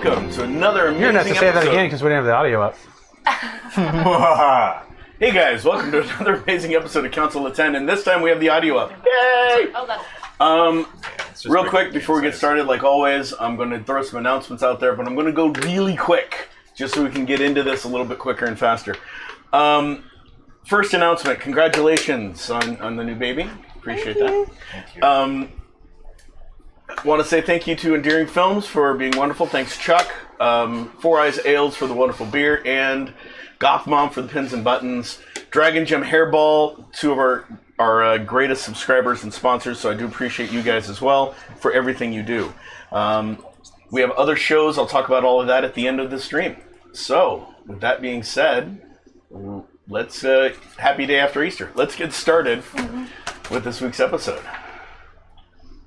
Welcome to another amazing You're going to have to say that episode. again because we didn't have the audio up. Hey guys, welcome to another amazing episode of Council of 10, and this time we have the audio up. Yay! Oh, that's Real quick, before we get started, like always, I'm going to throw some announcements out there, but I'm going to go really quick, just so we can get into this a little bit quicker and faster. First announcement, congratulations on the new baby. Appreciate that. Thank you. Want to say thank you to Endearing Films for being wonderful. Thanks, Chuck. Four Eyes Ales for the wonderful beer, and Goth Mom for the pins and buttons. Dragon Gem Hairball, two of our greatest subscribers and sponsors, so I do appreciate you guys as well for everything you do. We have other shows. I'll talk about all of that at the end of the stream. So, with that being said, let's happy day after Easter. Let's get started with this week's episode.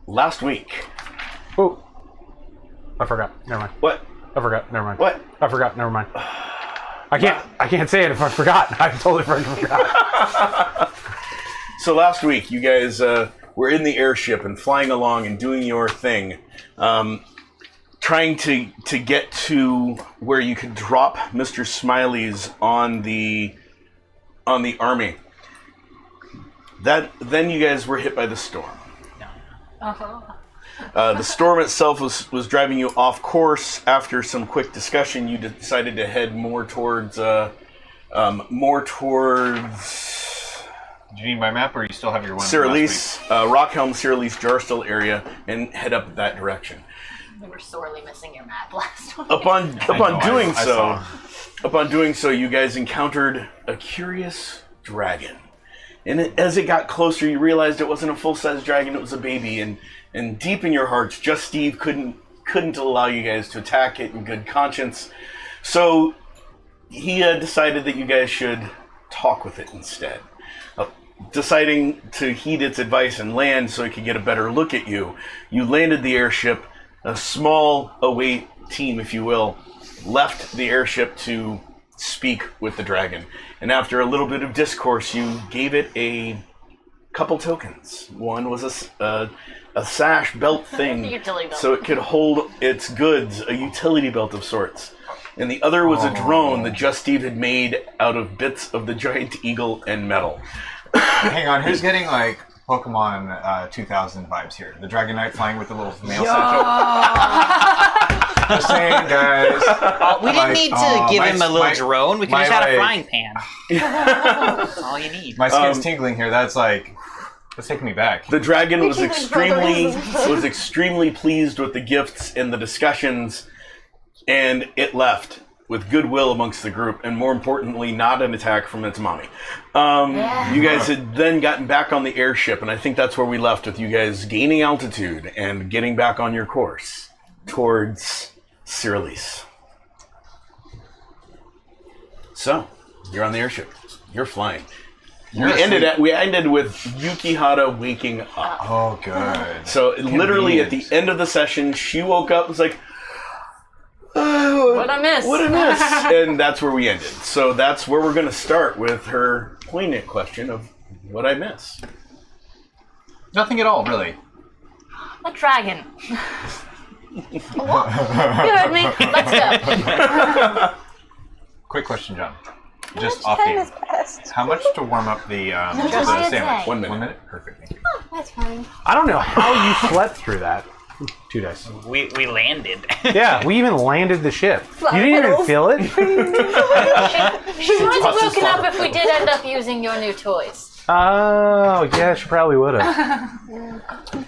Last week. Oh, I forgot. Never mind. What? I forgot. Never mind. What? I forgot. Never mind. I can't say it if I forgot. I totally forgot. So last week, you guys were in the airship and flying along and doing your thing, trying to get to where you could drop Mr. Smiley's on the army. Then you guys were hit by the storm. The storm itself was driving you off course. After some quick discussion, you decided to head more towards. Do you need my map, or you still have your one? Cyrillice, Rockhelm, Cyrillice, Jarstill area, and head up that direction. we were sorely missing your map last week. Upon doing so, you guys encountered a curious dragon. And as it got closer, you realized it wasn't a full-size dragon; it was a baby. And deep in your hearts, Just Steve couldn't allow you guys to attack it in good conscience. So he decided that you guys should talk with it instead. Deciding to heed its advice and land so it could get a better look at you, you landed the airship. A small away team, if you will, left the airship to speak with the dragon. And after a little bit of discourse, you gave it a couple tokens. One was a sash belt thing, Utility belt. so it could hold its goods, a utility belt of sorts. And the other was a drone that Just Steve had made out of bits of the giant eagle and metal. Hang on, who's getting like Pokemon 2000 vibes here? The Dragonite flying with the little mail satchel? Just saying, guys. We didn't need to give him a little drone. We could just had a frying pan. That's all you need. My skin's tingling here. That's taking me back. The dragon was extremely pleased with the gifts and the discussions, and it left with goodwill amongst the group, and more importantly, not an attack from its mommy. You guys had then gotten back on the airship, and I think that's where we left, with you guys gaining altitude and getting back on your course towards Cyrillice. So, you're on the airship. You're flying. We ended with Yukihara waking up. Oh, good. So literally at the end of the session, she woke up and was like, What I miss? What I miss? And that's where we ended. So that's where we're going to start with her poignant question of what I miss. Nothing at all, really. A dragon. What? You heard me. Let's go. Quick question, John. Just off the how much to warm up the sandwich? 1 minute. 1 minute? Perfect, thank you. That's fine. I don't know how you slept through that. 2 dice. We landed. Yeah, we even landed the ship. You didn't even feel it? She might have woken up if we did end up using your new toys. Oh, yeah, she probably would have.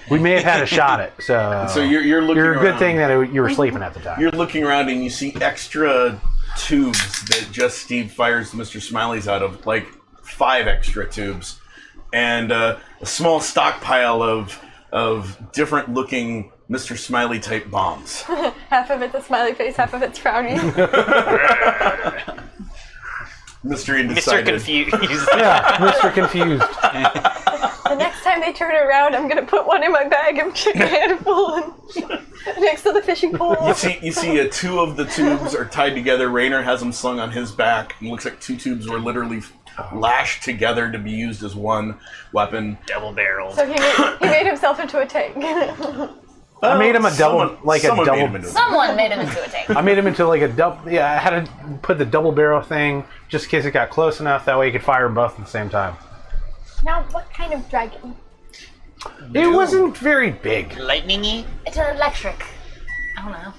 We may have had a shot at it. So you're looking you're a good around. thing that you were sleeping at the time. You're looking around and you see extra tubes that Just Steve fires Mr. Smiley's out of, like 5 extra tubes, and a small stockpile of different looking Mr. Smiley type bombs. Half of it's a smiley face, half of it's frowny. Mr. Indecisive. Mr. Confused. Yeah, Mr. Confused. The next time they turn around, I'm gonna put one in my bag and chicken handful and next to the fishing pole. You see 2 of the tubes are tied together. Rayner has them slung on his back. It looks like 2 tubes were literally lashed together to be used as one weapon. Double barreled. So he made himself into a tank. I made him a double, Someone made him into a tank. I made him into like a double. Yeah, I had to put the double barrel thing just in case it got close enough. That way you could fire them both at the same time. Now, what kind of dragon? It wasn't very big. Lightning-y? It's electric. I don't know.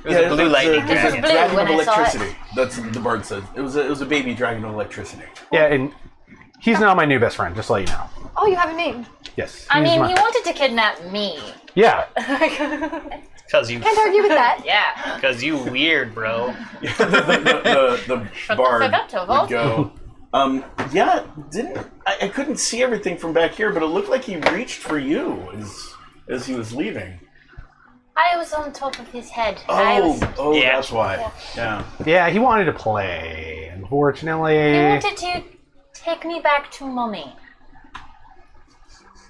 It was a blue lightning This was dragon. blue Dragon when of I saw it. electricity. That's what the bard said. It was a baby dragon of electricity. Yeah, and he's now my new best friend. Just to let you know. Oh, you have a name. Yes. I he's mean, my- he wanted to kidnap me. Yeah. Because you... Can't argue with that. Yeah. Because you weird, bro. the bard fuck up, Tovo. would go. I couldn't see everything from back here, but it looked like he reached for you as he was leaving. I was on top of his head. Yeah. That's why. Yeah. Yeah, he wanted to play. Unfortunately. He wanted to take me back to Mommy.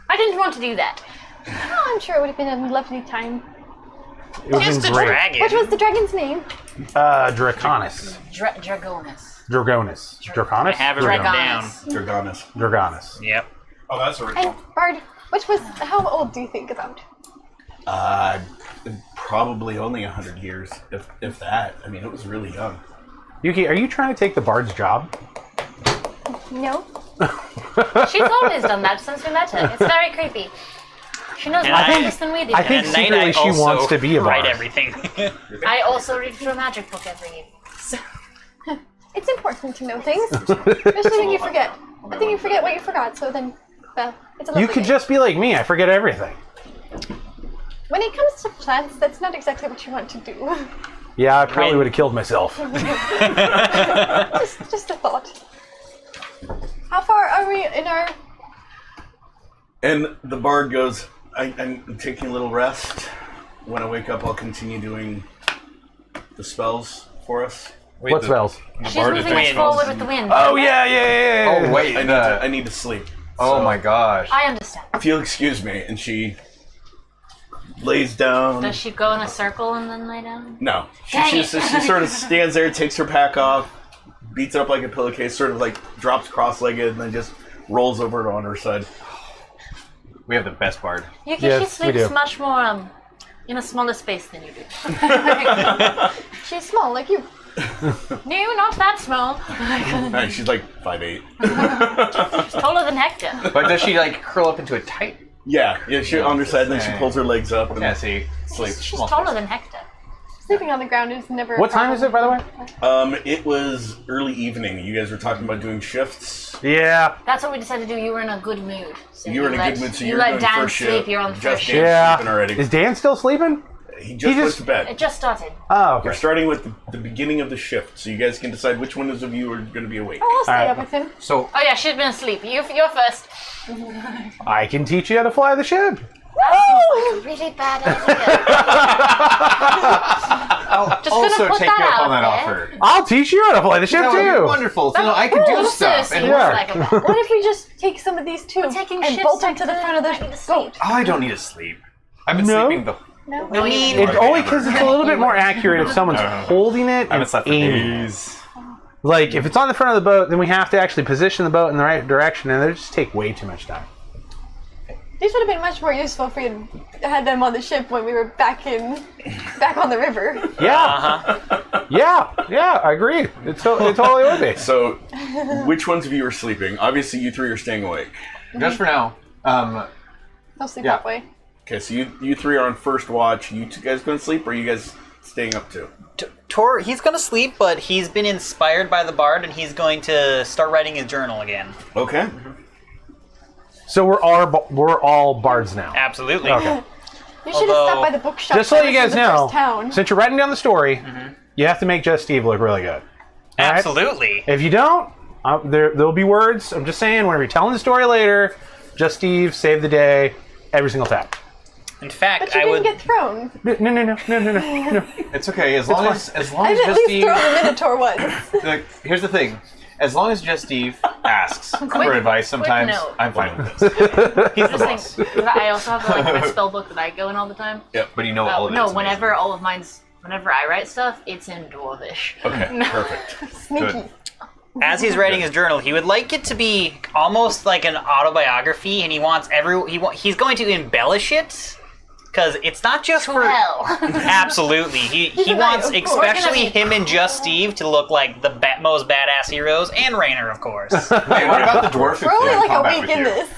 I didn't want to do that. Oh, I'm sure it would have been a lovely time. It was Just a great. dragon. What was the dragon's name? Draconis. Dragonus. Dragonis. Draconis? I have it written down. Dragonus. Dragonus. Dragonis. Yep. Oh, that's And original. Bard, how old do you think about? Probably only 100 years, if that. I mean, it was really young. Yuki, are you trying to take the bard's job? No. She's always done that since we met her. It's very creepy. She knows And more I- things than we do. I think And at night secretly I she also wants to be a write bard. everything. I also read through a magic book every evening. It's important to know things, especially when you forget. I think you forget what you forgot, so then, well, it's a lovely You could day. just be like me. I forget everything. When it comes to plants, that's not exactly what you want to do. Yeah, I probably When- would have killed myself. just a thought. How far are we in our... And the bard goes, I'm taking a little rest. When I wake up, I'll continue doing the spells for us. Wait, What the- spells? the She's bard moving is us doing forward spells. with the wind. Oh, yeah. Oh, wait. I need to sleep. Oh So, my gosh. I understand. If you'll excuse me, and she lays down. Does she go in a circle and then lay down? No. Dang She it. sort of stands there, takes her pack off, beats it up like a pillowcase, sort of like drops cross-legged, and then just rolls over on her side. We have the best bard. Yuki, Yes, she we sleeps do. much more in a smaller space than you do. She's small, like you. No, not that small. Right, she's like 5'8". She's taller than Hector. But does she like curl up into a tight? Yeah, she on her side, and then she pulls her legs up and Yeah, see. sleeps. She's Small taller space. than Hector. Sleeping on the ground is never. What time is it, by the way? It was early evening. You guys were talking about doing shifts. Yeah. That's what we decided to do. You were in a good mood. So You were in a good mood, so you you're let doing Dan first sleep. shift. You're on the Just first Dan. shift. sleeping already. Is Dan still sleeping? He just He went just- to bed. It just started. Oh, We're okay. starting with the beginning of the shift, so you guys can decide which one of you are going to be awake. Oh, I'll stay Alright. up with him. So Oh yeah, she's been asleep. You're first. I can teach you how to fly the ship. Really bad idea. I'll Just gonna also put take that you up out on that there. offer. I'll teach you how to fly the ship That would be too. wonderful. So I can do Also stuff. seems And Yeah. like a bad- What if we just take some of these too taking and shifts bolt them like to the the- front of I need the to sleep. boat? I don't need to sleep. I've been No? sleeping the. No. I mean, It's only because it's a little bit more accurate if someone's holding it I and haven't slept for aiming it. days. Like, if it's on the front of the boat, then we have to actually position the boat in the right direction, and they just take way too much time. These would have been much more useful if we had them on the ship when we were back on the river. Yeah. Yeah, I agree. It totally would be. So, which ones of you are sleeping? Obviously, you three are staying awake. Just for now. I'll sleep Yeah. that way. Okay, so you three are on first watch. You two guys going to sleep, or are you guys staying up too? Tor, he's gonna sleep, but he's been inspired by the bard, and he's going to start writing his journal again. Okay. So we're all bards now. Absolutely. Okay. You should have Although- stopped by the bookshop. Just so you first guys in the know, first town. since you're writing down the story, you have to make Just Steve look really good. All right? Absolutely. If you don't, there'll be words. I'm just saying, whenever you're telling the story later, Just Steve saved the day every single time. In fact, But you I didn't would. get thrown. No. It's okay as long as I Just didn't at least Steve. throw the Minotaur once. Like, here's the thing. As long as Just Steve asks for advice, sometimes note. I'm fine with this. He's the boss. Just think, I also have like my spell book that I go in all the time. But you know all of it. No, It's amazing. whenever I write stuff, it's in Dwarvish. Okay, perfect. Sneaky. Good. As he's writing his journal, he would like it to be almost like an autobiography, and he wants he's going to embellish it because it's not just for Well, absolutely. He right, wants of course. especially him and Just Steve to look like the most badass heroes, and Rainer, of course. Hey, what about the dwarf? We're only like a combat week with in you? this.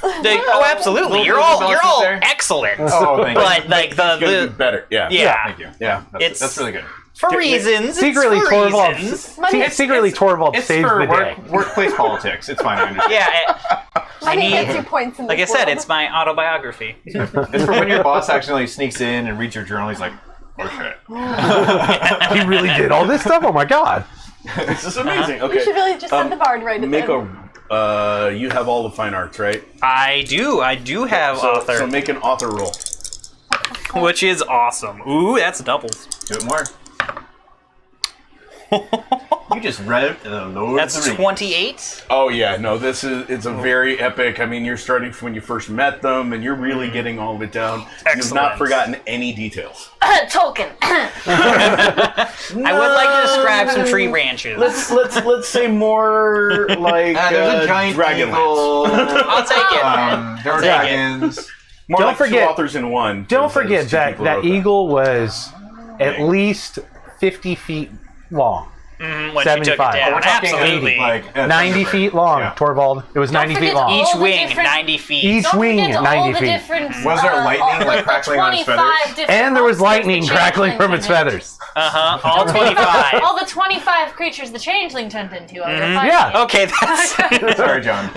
Oh, absolutely. You're all there? excellent. Oh, thank you. But like It's gonna be the better. Yeah. yeah, Thank you. Yeah. That's really good. for reasons. Secretly, it's for reasons. Secretly, Torvald It's saves for the day. workplace politics. It's fine. I understand. Yeah, Money need- gets you points in like I this said, world. it's my autobiography. It's for when your boss accidentally sneaks in and reads your journal. He's like, "Oh shit." He really did all this stuff? Oh my god. This is amazing. You Okay. should really just send the bard right at Make them. you have all the fine arts, right? I do have author, So make an author roll. which is awesome. Ooh, that's doubles. Do it more. You just read the Lord That's of the Rings. 28. Oh yeah, no, it's a very epic. I mean, you're starting from when you first met them, and you're really getting all of it down. You've Excellent. not forgotten any details. Tolkien. I would like to describe some tree branches. Let's say more like There's a giant Dragonlance. eagle. I'll take it. There are take it. dragons. More Don't like forget- two authors in one. Don't Because forget two that people that wrote eagle was at least 50 feet long. When you took 75. it down. We're talking Absolutely. like 90 feet long, Yeah. Torvald. It was 90 feet forget long. all Each the wing, different- 90 feet. Each Don't wing forget at all 90 the feet. different. Was there lightning, like, the crackling on its 25 feathers? different And there was monsters lightning the crackling changeling from its turned into. feathers. All 25. All the 25 creatures the changeling turned into. Yeah. Okay, that's Sorry, John.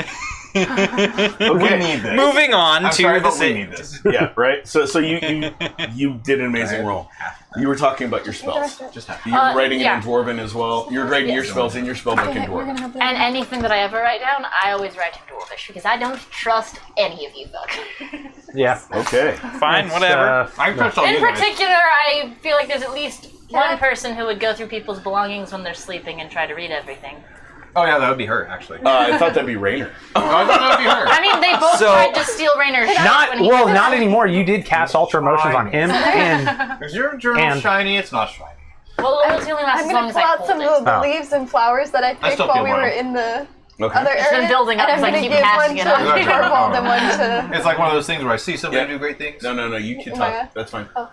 We Okay. need this. moving on I'm to sorry, the but we need this. Yeah, right. So you did an amazing roll. You were talking about your spells. Just have You're writing yeah. it in Dwarven as well. You're writing your spells in your spellbook in Okay, we're gonna Dwarven. have the And anything that I ever write down, I always write in Dwarvish because I don't trust any of you folk. Yeah. Okay. fine, whatever. I trust all In you guys. particular, I feel like there's at least one person who would go through people's belongings when they're sleeping and try to read everything. Oh yeah, that would be her actually. I thought that'd be Rainer. I thought that would be her. I mean, they both So- tried to steal Rainer's shit Not when he well, was not a- anymore. You did cast Ultra Emotions on him, and Is your journal And- shiny? It's not shiny. Well, it was only last I'm as long gonna as pull I out hold some it. of the Oh. leaves and flowers that I picked still while feel we were well. in the Okay. other It's been area. building up and I'm as I gonna keep give one casting to it on you. Torvald and one to. It's like one of those things where I see somebody Yeah. do great things. No, you can Amaya. talk. That's fine. Oh.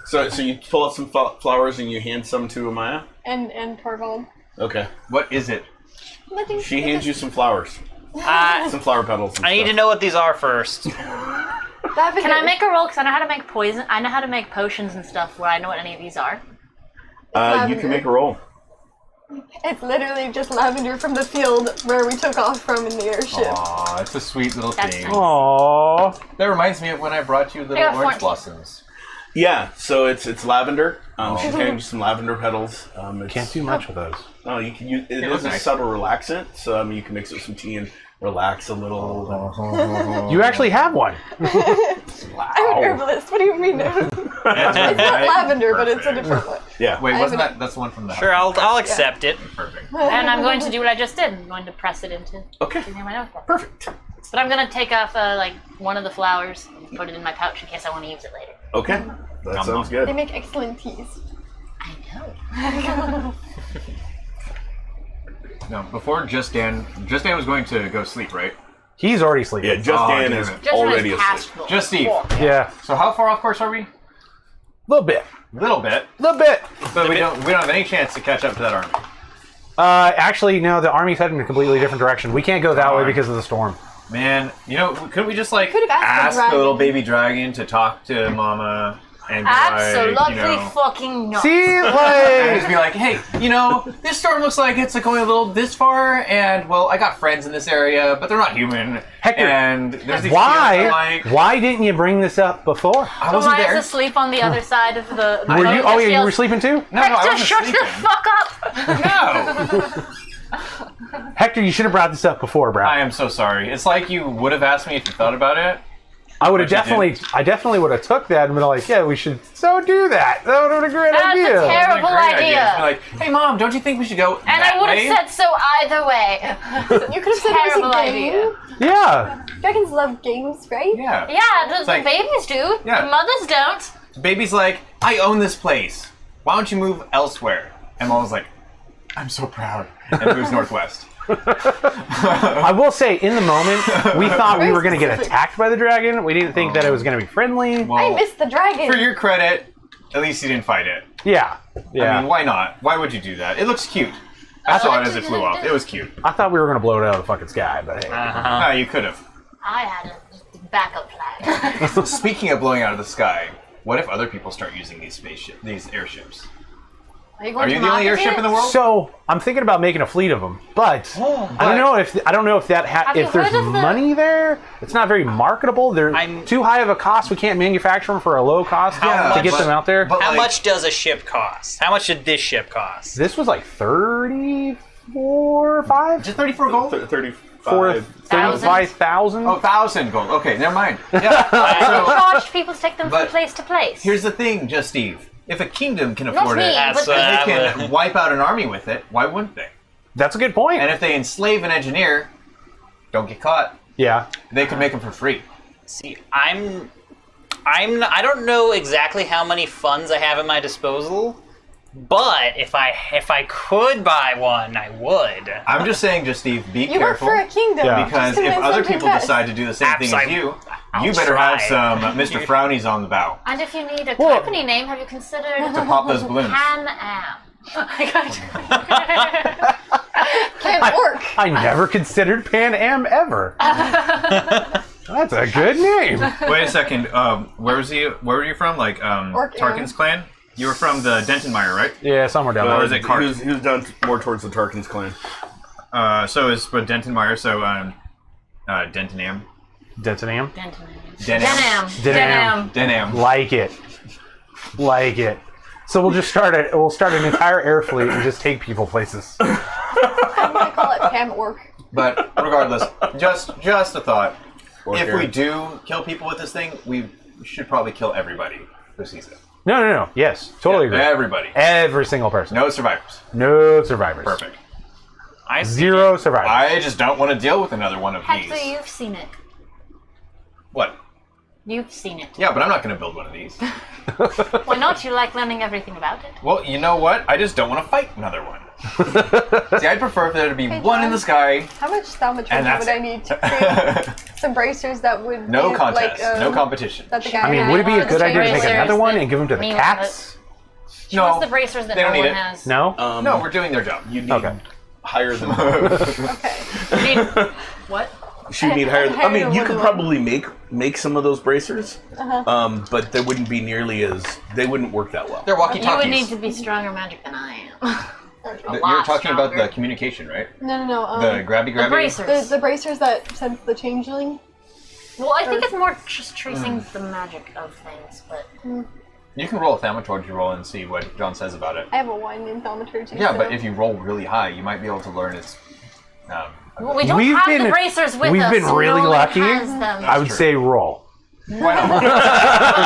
So you pull out some flowers and you hand some to Amaya. And Torvald. Okay. What is it? Nothing. She hands you some flowers, Uh, some flower petals. And I need to stuff. know what these are first. Can I make a roll? Because I know how to make poison. I know how to make potions and stuff. Where I know what any of these are. You can make a roll. It's literally just lavender from the field where we took off from in the airship. Aw, it's a sweet little That's thing. nice. aww, That reminds me of when I brought you little got orange 14. blossoms. Yeah. So it's lavender. She's handing you some lavender petals. can't do much with those. No, you can use it. It Is looks a nice. subtle relaxant, so you can mix it with some tea and relax a little. You actually have one. I'm an herbalist. What do you mean? It's not lavender, but it's a different one. Yeah. Wait, I wasn't haven't- that's the one from the Sure, I'll accept it. Perfect. And I'm going to do what I just did. I'm going to press it into Okay. my notebook. Perfect. But I'm going to take off like one of the flowers and put it in my pouch in case I want to use it later. Okay. That sounds They good. make excellent teas. I know. No, before Just Dan was going to go sleep, right? He's already sleeping. Yeah. Just Oh, Dan damn is it. Just already when it's asleep. past Just Steve. Yeah, So how far off course are we? a little bit, Little bit, little bit. but we don't have any chance to catch up to that army. Actually, no. The army's heading in a completely different direction. We can't go that way because of the storm. Man, couldn't we just like Could've asked the ask the dragon. little baby dragon to talk to Mama? and be Absolutely fucking not. See, and like, just be like, hey, this storm looks like it's going a little this far, and well, I got friends in this area, but they're not human. Hector, and there's these kiosks that, like, why didn't you bring this up before? I wasn't Why there. is asleep on the other side of the Were boat? you? Just Oh yeah, you were yells, sleeping too. No, I Hector, wasn't shut sleeping. the fuck up! No, Hector, you should have brought this up before, bro. I am so sorry. It's like you would have asked me if you thought about it. I would have But you definitely, I definitely would have took that and been like, yeah, we should so do that. That would have been a great That's a idea. terrible- It's a great idea. It's like, hey, Mom, don't you think we should go And that I would way? have said so either way. You could have said it was Terrible a game. idea. Yeah. Dragons love games, right? Yeah. Yeah, the like- babies do. Yeah. The mothers don't. Baby's like, I own this place. Why don't you move elsewhere? And Mom was like, I'm so proud. And moves northwest. I will say, in the moment, we thought we were going to get specific. attacked by the dragon. We didn't think that it was going to be friendly. I Well, missed the dragon. for your credit, at least you didn't fight it. Yeah. Yeah. I mean, why not? Why would you do that? It looks cute. I saw it as it flew off. It was cute. I thought we were going to blow it out of the fucking sky, but hey. Ah, you could have. I had a backup plan. Speaking of blowing out of the sky, what if other people start using these airships? Are you, Are you the only airship in the world? So I'm thinking about making a fleet of them, but Oh, I don't know if that Have you if there's heard of the- money there. It's not very marketable. They're I'm- too high of a cost. We can't manufacture them for a low cost Yeah, to get but- them out there. but- How like- much does a ship cost? How much did this ship cost? This was like 34, 5, Just 34 gold? 35,000. Oh, 1,000 gold. Okay, never mind. Yeah. So, charged people to take them from But place to place. here's the thing, Just Steve. If a kingdom can Not afford me, it, That's but what they I can would- wipe out an army with it, why wouldn't they? That's a good point. And if they enslave an engineer, don't get caught, Yeah. they could make them for free. See, I don't know exactly how many funds I have at my disposal, but if I could buy one, I would. I'm just saying, Just Steve, be You work careful. for a kingdom. Yeah. Because Just if convince other them to people invest. decide to do the same thing as I'll you better try. have some Mr. Frownies on the bow And if you need a Well- company name, have you considered to pop those balloons. Pan Am? I got Can't work. I never considered Pan Am ever. That's a good name. Wait a second. Where were you from? Like Tarkin's clan? You were from the Dentonmire, right? Yeah, somewhere down Or there. is it Cart? He was done more towards the Tarkin's clan. So it's with Dentonmire. So Dentonam. Dentonam? Denham. Denham. Denham. Like it. Like it. So we'll just start an entire air fleet and just take people places. I'm gonna call it Pam Orc. But regardless, just a thought. Or If we Karen. do kill people with this thing, we should probably kill everybody who sees it. No. Yes, totally agree. Everybody. Every single person. No survivors. No survivors. Perfect. Zero survivors. I just don't want to deal with another one of Hector, these. you've seen it. What? You've seen it. Yeah, but I'm not going to build one of these. Why not? You like learning everything about it. Well, you know what? I just don't want to fight another one. See, I'd prefer for there to be Hey, one in John. the sky. How much thaumaturgy And that's would I need to create some bracers that would No be contest. like, No competition. that the guy I mean, had? would it be a good idea to make Bracers another one that and give them to the me cats? She wants the bracers that they no don't one need it. has. No? No, we're doing their job. You need Okay. hire them. Okay. You need- what? She need hire them. I mean, you could Hire probably make some of those bracers, but they wouldn't be nearly as. They wouldn't work that well. They're walkie-talkies. You would need to be stronger magic than I am. You're talking about the communication, right? No. The grabby. the bracers. The bracers that sense the changeling. Well, I think it's more just tracing the magic of things, but You can roll a thaumaturgy roll and see what John says about it. I have a 1 in thaumaturgy. Yeah, so. but if you roll really high, you might be able to learn its. well, we don't We've have been- the bracers with we've us. been so really no one lucky. has them. I would say roll. Why not?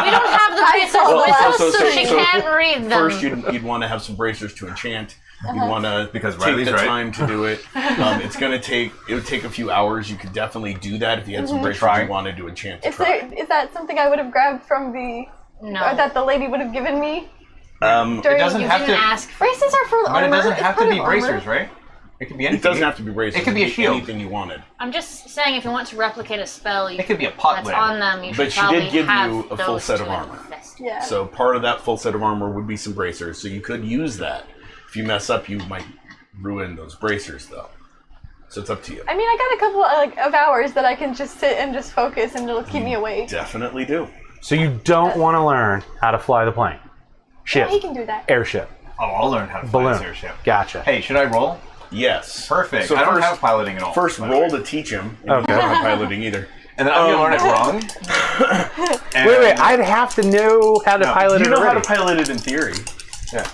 we don't have the bracers Well, with us, so- so she so can't read them. First, you'd want to have some bracers to enchant. You'd want to Because take Riley's the right. time to do it. It would take a few hours. You could definitely do that if you had some bracers Try. you wanted to enchant. To Is try. there is that something I would have grabbed from the No. or that the lady would have given me? It During doesn't You have didn't to. ask for Braces are for But armor. it doesn't It's have to part be of armor. bracers, right? It could be It anything. doesn't have to be bracers. It could be a shield. Anything you wanted. I'm just saying, if you want to replicate a spell, It could be a pot that's lid. on them. You should But she probably did give have you a full those set to of armor. invest. Yeah. So part of that full set of armor would be some bracers. So you could use that. If you mess up, you might ruin those bracers, though. So it's up to you. I mean, I got a couple of hours that I can just sit and just focus and it'll keep me awake. Definitely do. So you don't want to learn how to fly the plane. Ship. Yeah, he can do that. Airship. Oh, I'll learn how to fly Balloon. this airship. Gotcha. Hey, should I roll? Yes. Perfect. So I don't first- have piloting at all. First, by the roll way. to teach him. And Okay. You don't have piloting either. And then I'm going to learn it wrong. Wait, I'd have to know how to pilot You it know how already. to pilot it in theory. Yeah.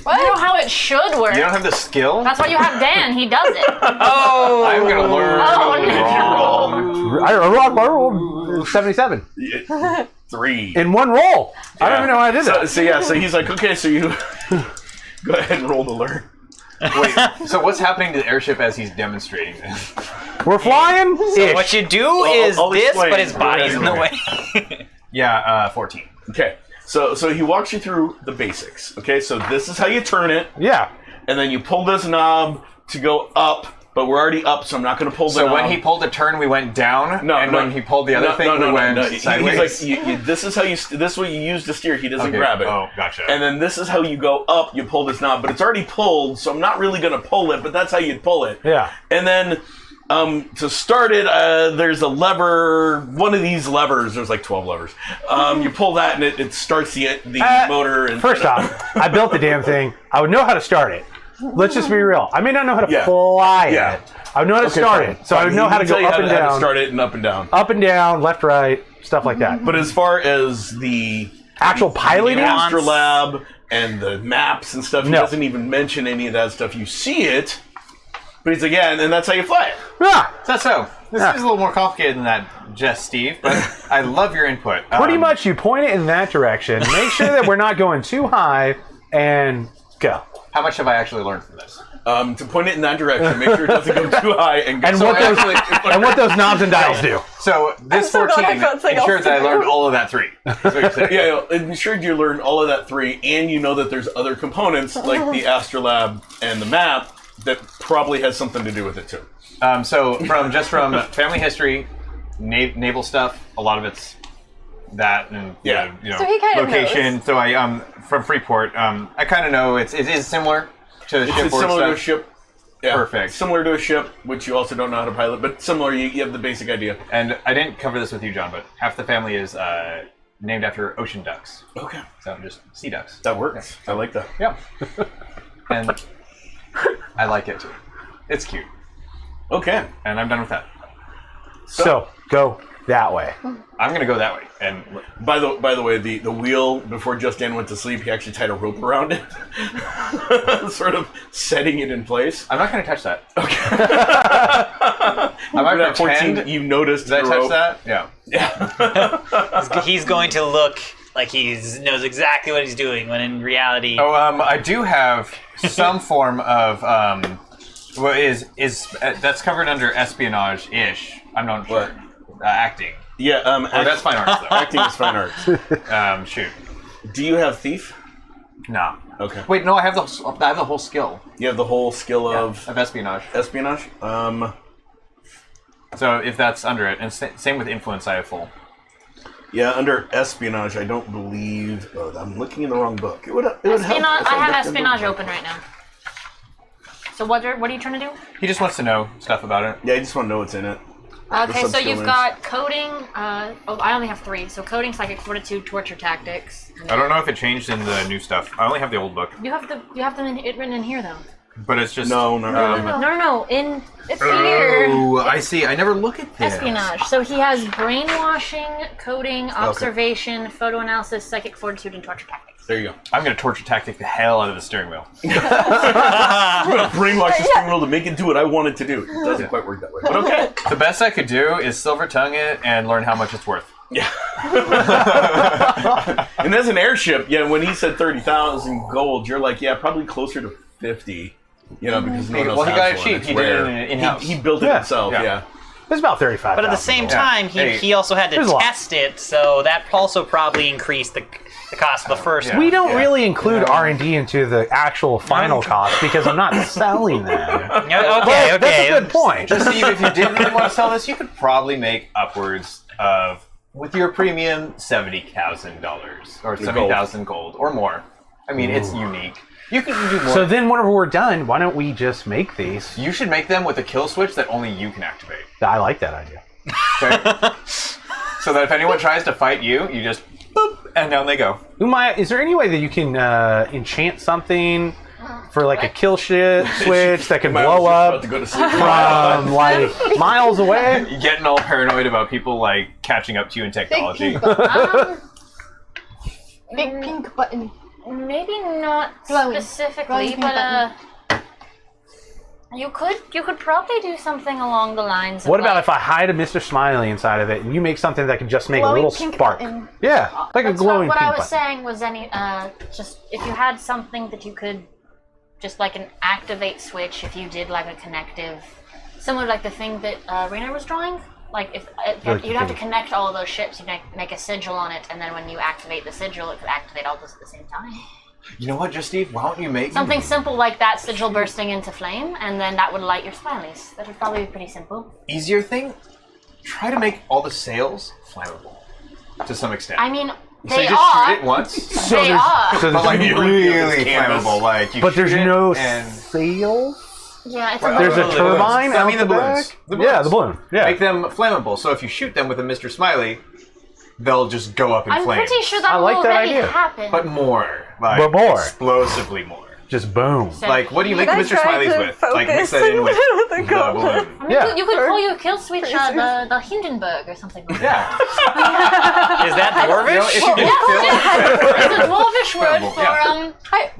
What? You know how it should work. You don't have the skill? That's why you have Dan. He does it. Oh! I'm going to learn Oh, wrong. I rolled 77 3. in one roll. I don't even know how I did So, that. so he's like, okay, so you go ahead and roll to learn. Wait, so what's happening to the airship as he's demonstrating this? We're flying. So what you do is I'll this, explain. but his Go body's ahead, in the go way. Yeah, 14. Okay, so he walks you through the basics. Okay, so this is how you turn it, Yeah. and then you pull this knob to go up. But we're already up, so I'm not going to pull the So knob. when he pulled a turn, we went down, and when he pulled the other thing, we went sideways? He's like, this is how you. This is what you use to steer. He doesn't Okay. grab it. Oh, gotcha. And then this is how you go up. You pull this knob, but it's already pulled, so I'm not really going to pull it. But that's how you'd pull it. Yeah. And then to start it, there's a lever. One of these levers. There's like 12 levers. You pull that, and it starts the motor. And First off, I built the damn thing. I would know how to start it. Let's just be real. I may not know how to Yeah. fly Yeah. it. I would know how to Okay, start fine. it. So I would Fine. know He how to can go tell you up and how to down. start it and up and down. Up and down, left, right, stuff like that. But as far as the Actual piloting? Astrolab and the maps and stuff, he No. doesn't even mention any of that stuff. You see it, but he's like, yeah, and that's how you fly it. Yeah. That's so. This Yeah. is a little more complicated than that, just Steve, but I love your input. Pretty much you point it in that direction. Make sure that we're not going too high and go. How much have I actually learned from this? To point it in that direction, make sure it doesn't go too high, and go. And So what those actually- and what those knobs and dials do. So this so glad I 14 found something ensures else that I to learned do. all of that 3. That's what you're saying. yeah, it ensured you learn all of that 3, and you know that there's other components like the Astrolab and the map that probably has something to do with it too. So from family history, naval stuff, a lot of it's that and Yeah. So he kind of location. knows. So I from Freeport, I kind of know it is similar to It's shipboard similar to a stuff. ship. Yeah, Perfect. Similar to a ship, which you also don't know how to pilot, but similar. You have the basic idea. And I didn't cover this with you, John, but half the family is named after ocean ducks. Okay, So just sea ducks. that works. I like that. Yeah. And I like it too. It's cute. Okay. And I'm done with that. So go that way. I'm gonna go that way. And By the way, the wheel, before Just Dan went to sleep, he actually tied a rope around it, sort of setting it in place. I'm not gonna touch that. Okay. I might At 14, pretend. you noticed Did I the touch rope. that? Yeah. He's going to look like he knows exactly what he's doing, when in reality, Oh, I do have some form of what is that's covered under espionage-ish. I'm not sure. Acting. Yeah, Or that's fine arts though. acting is fine arts. Shoot. Do you have thief? No. Okay. Wait, no. I have the whole skill You have the whole skill of espionage. espionage? So if that's under it, and same with influence, I have full. Yeah, under espionage, I don't believe. Oh, I'm looking in the wrong book. It would help. Espionage. if I have looked in the espionage book. open right now. So what are you trying to do? He just wants to know stuff about it. Yeah, I just want to know what's in it. Okay, so sub-skill you've names. got coding. I only have 3. So coding, psychic fortitude, torture tactics. And I don't know if it changed in the new stuff. I only have the old book, You have them written in here though. but it's just No, not really. No. It's here. Oh, I see. I never look at this. Espionage. So he has brainwashing, coding, observation, photo analysis, psychic fortitude, and torture tactics. There you go. I'm gonna torture tactic the hell out of the steering wheel. I'm gonna brainwash the steering wheel to make it do what I want it to do. It doesn't quite work that way, but okay. The best I could do is silver tongue it and learn how much it's worth. Yeah. And as an airship, yeah, when he said 30,000 gold, you're like, yeah, probably closer to 50. You know, because no one else Well, he has got it one. cheap. It's He did it rare. in-house. He built it Yeah. himself. Yeah. Yeah. It's about 35. but at the same time, Hey. he also had to There's a lot. test it, so that also probably increased the cost of the first Yeah. one. We don't really include R&D into the actual final cost because I'm not selling them. Yeah, okay, That's okay. a good point. Just Steve, if you didn't really want to sell this, you could probably make upwards of, with your premium, $70,000 or 70,000 gold or more. I mean, it's unique. You can do more. So then whenever we're done, why don't we just make these? You should make them with a kill switch that only you can activate. I like that idea. Okay? so that if anyone tries to fight you, you just boop, and down they go. Umaya, is there any way that you can enchant something for like a kill shit switch that can blow up To go to sleep. from like miles away? You're getting all paranoid about people like catching up to you in Big technology. pink button. Um, Big pink button. maybe not Glowing. specifically, Glowing but you could probably do something along the lines of What about like, if I hide a Mr. Smiley inside of it and you make something that can just make Glowing a little pink spark? button. Yeah, like a That's glowing what pink I was button. saying was just if you had something that you could just like an activate switch if you did like a connective, similar like the thing that Rainer was drawing. Like if you'd have to connect all of those ships, you'd make a sigil on it, and then when you activate the sigil, it could activate all those at the same time. You know what, Just Steve? Why don't you make Something simple like that sigil bursting into flame, and then that would light your smileys. That would probably be pretty simple. easier thing? Try to make all the sails flammable to some extent. I mean, so they you just are. shoot it once, They are. So but like there's, really canvas. flammable. Like you but there's shoot it no and sails? Yeah, it's Well, a There's a the turbine balloons. out I mean the the balloons. back? The Yeah, balloons. the balloon. Yeah. make them flammable. So if you shoot them with a Mr. Smiley, they'll just go up in I'm flames. pretty sure that I will like that already idea. happen. But more. Like, But more. explosively more. Just boom. So Like, what do you make I Mr. tried Smileys to with? Like, mix focus that in with with the the goblin. balloon. Yeah. You could call your kill switch Freezers. the Hindenburg or something like that. Yeah. Is that You know, dwarvish? if you can fill It's a dwarvish word Flammable,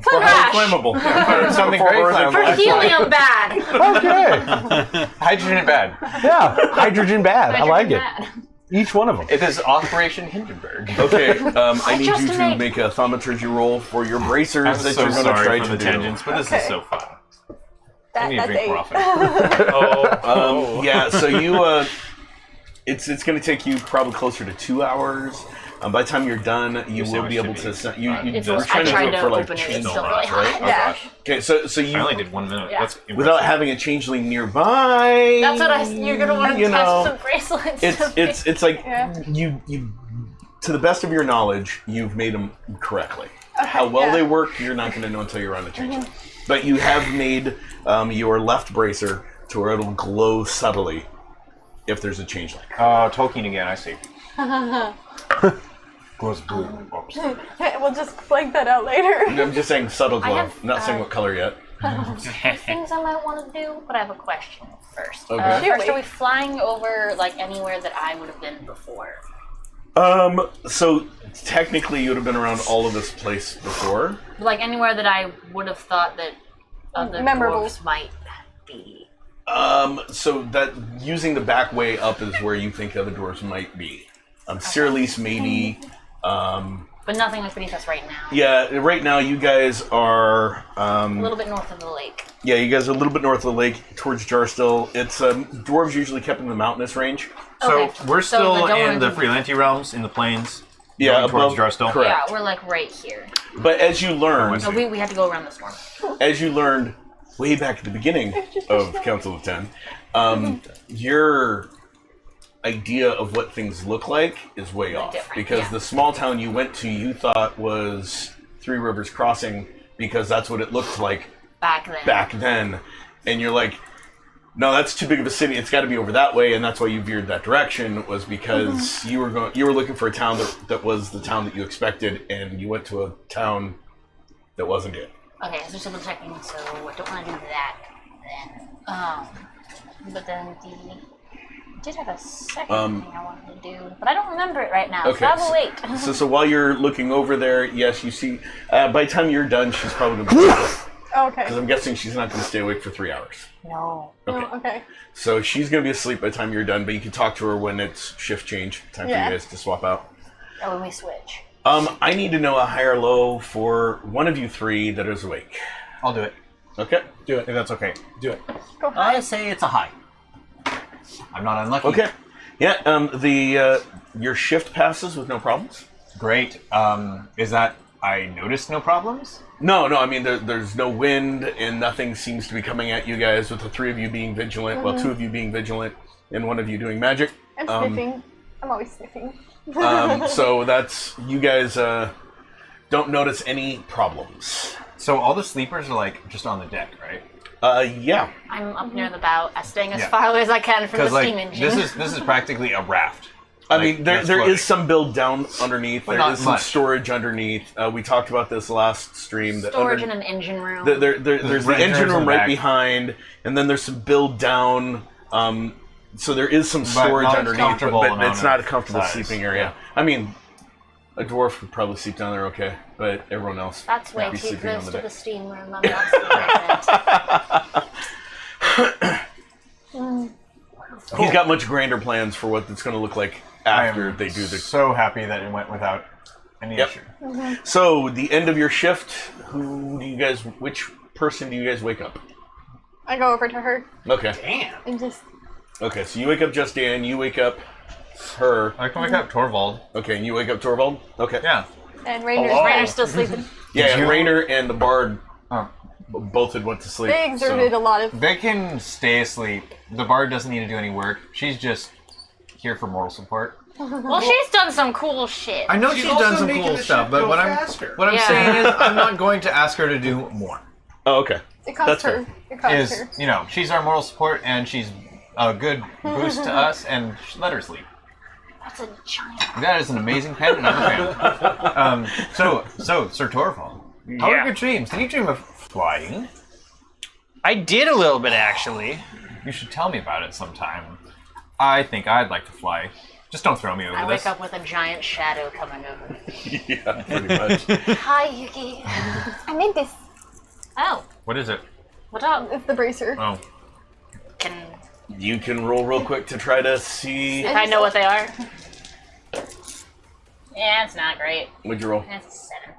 for yeah. crash. Flammable. it something For very Earth and For flammable. helium bad. Okay. Hydrogen and bad. Yeah. Hydrogen bad. I like it. Bad. Each one of them. It is Operation Hindenburg. Okay, I need just you to made- make a thaumaturgy roll for your bracers I'm that so you're going to sorry try for to the do. tangents, but this is Okay. so fun. I need to That's drink more 8. often. Yeah, so you, it's going to take you probably closer to 2 hours. By the time you're done, you will sandwich be able should to. be You It's were I trying to do tried it to for like open it. It's changeling, still really hot. right? Yeah. Okay, so I you only did 1 minute. Yeah. That's impressive. without having a changeling nearby. That's what you're gonna want to You test know, some bracelets. It's like Yeah. you to the best of your knowledge, you've made them correctly. How well yeah. they work, you're not going to know until you're on the changeling. But you have made your left bracer to where it'll glow subtly if there's a changeling. Oh, Tolkien again, I see. Glows blue. Oops. We'll just blank that out later. I'm just saying subtle glow. have, I'm not saying what color yet. things I might want to do, but I have a question first. Okay. Shoot First, me. are we flying over like anywhere that I would have been before? So technically, you would have been around all of this place before. Like anywhere that I would have thought that other Memorable. dwarves might be. So that using the back way up is where you think other doors might be. Cyrillise maybe. But nothing like beneath us right now. Yeah, right now you guys are. A little bit north of the lake. Yeah, you guys are a little bit north of the lake, towards Jarstill. It's dwarves usually kept in the mountainous range. So Okay. we're So still the in the Doran- Freelanti realms, in the plains. Yeah, going towards above Jarstill. Correct. Yeah, we're like right here. But as you learned, No, we had to go around this one. as you learned way back at the beginning of Council of Ten, your idea of what things look like is way off. different, Because yeah. the small town you went to, you thought was Three Rivers Crossing because that's what it looked like back then. And you're like, no, that's too big of a city. It's got to be over that way, and that's why you veered that direction. Was because you were looking for a town that was the town that you expected, and you went to a town that wasn't it. Okay, so double checking, so I don't want to do that then. But then I did have a second thing I wanted to do, but I don't remember it right now, Okay, so I will wait. So while you're looking over there, yes, you see. By the time you're done, she's probably going to be asleep. Okay. Because I'm guessing she's not going to stay awake for 3 hours. No. Okay. Oh, okay. So she's going to be asleep by the time you're done, but you can talk to her when it's shift change. Time for Yeah. you guys to swap out. Oh, when we switch. I need to know a high or low for one of you three that is awake. I'll do it. Okay? Do it. If that's okay. Do it. I say it's a high. I'm not unlucky. Okay. Yeah, your shift passes with no problems. Great. Is that I noticed no problems? No, I mean, there's no wind, and nothing seems to be coming at you guys, with the three of you being vigilant, well, two of you being vigilant, and one of you doing magic. I'm sniffing. I'm always sniffing. So that's, you guys don't notice any problems. So all the sleepers are like just on the deck, right? Yeah. I'm up near the bow, staying as Yeah. far away as I can from the Because like steam engine. this is practically a raft. I mean, there floating. is some build down underneath. There not is some much. storage underneath. We talked about this last stream. That Storage in an engine room. there's the Rangers engine in room the right back. behind, and then there's some build down. So there is some storage not underneath, comfortable but amount it's not a of comfortable size. sleeping area. I mean, a dwarf could probably sleep down there okay, but everyone else That's way would be too sleeping on close the to the deck. steam room. I'm not surprised. He's got much grander plans for what it's going to look like I after am they do the. so happy that it went without any Yep. issue. So the end of your shift. Which person do you guys wake up? I go over to her Okay. Damn. and just. Okay. So you wake up Just Dan. You wake up her. I can wake up Torvald. Okay. And you wake up Torvald. Okay. Yeah. And Rainer's Rainer's still sleeping. Yeah. you- Rainer and the bard Oh. both had went to sleep. They exerted a lot of. They can stay asleep. The bard doesn't need to do any work. She's just here for moral support. Well, she's done some cool shit. I know she's done also some making cool the stuff, ship but go what faster. I'm Yeah. saying is I'm not going to ask her to do more. Oh, okay. It cost That's her. fair. It cost Is her. she's our moral support and she's a good boost to us, and let her sleep. That's a giant. That is an amazing pet, and I'm a fan. So Sir Torvald, how Yeah. are your dreams? Did you dream of flying? I did a little bit actually. You should tell me about it sometime. I think I'd like to fly. Just don't throw me over I this. wake up with a giant shadow coming over. Yeah. Pretty much. Hi, Yuki. I made this. Oh, What is it? what up? It's the bracer. Oh, Can You can roll real quick to try to see. if I know what they are? Yeah, it's not great. What'd you roll? It's a 7.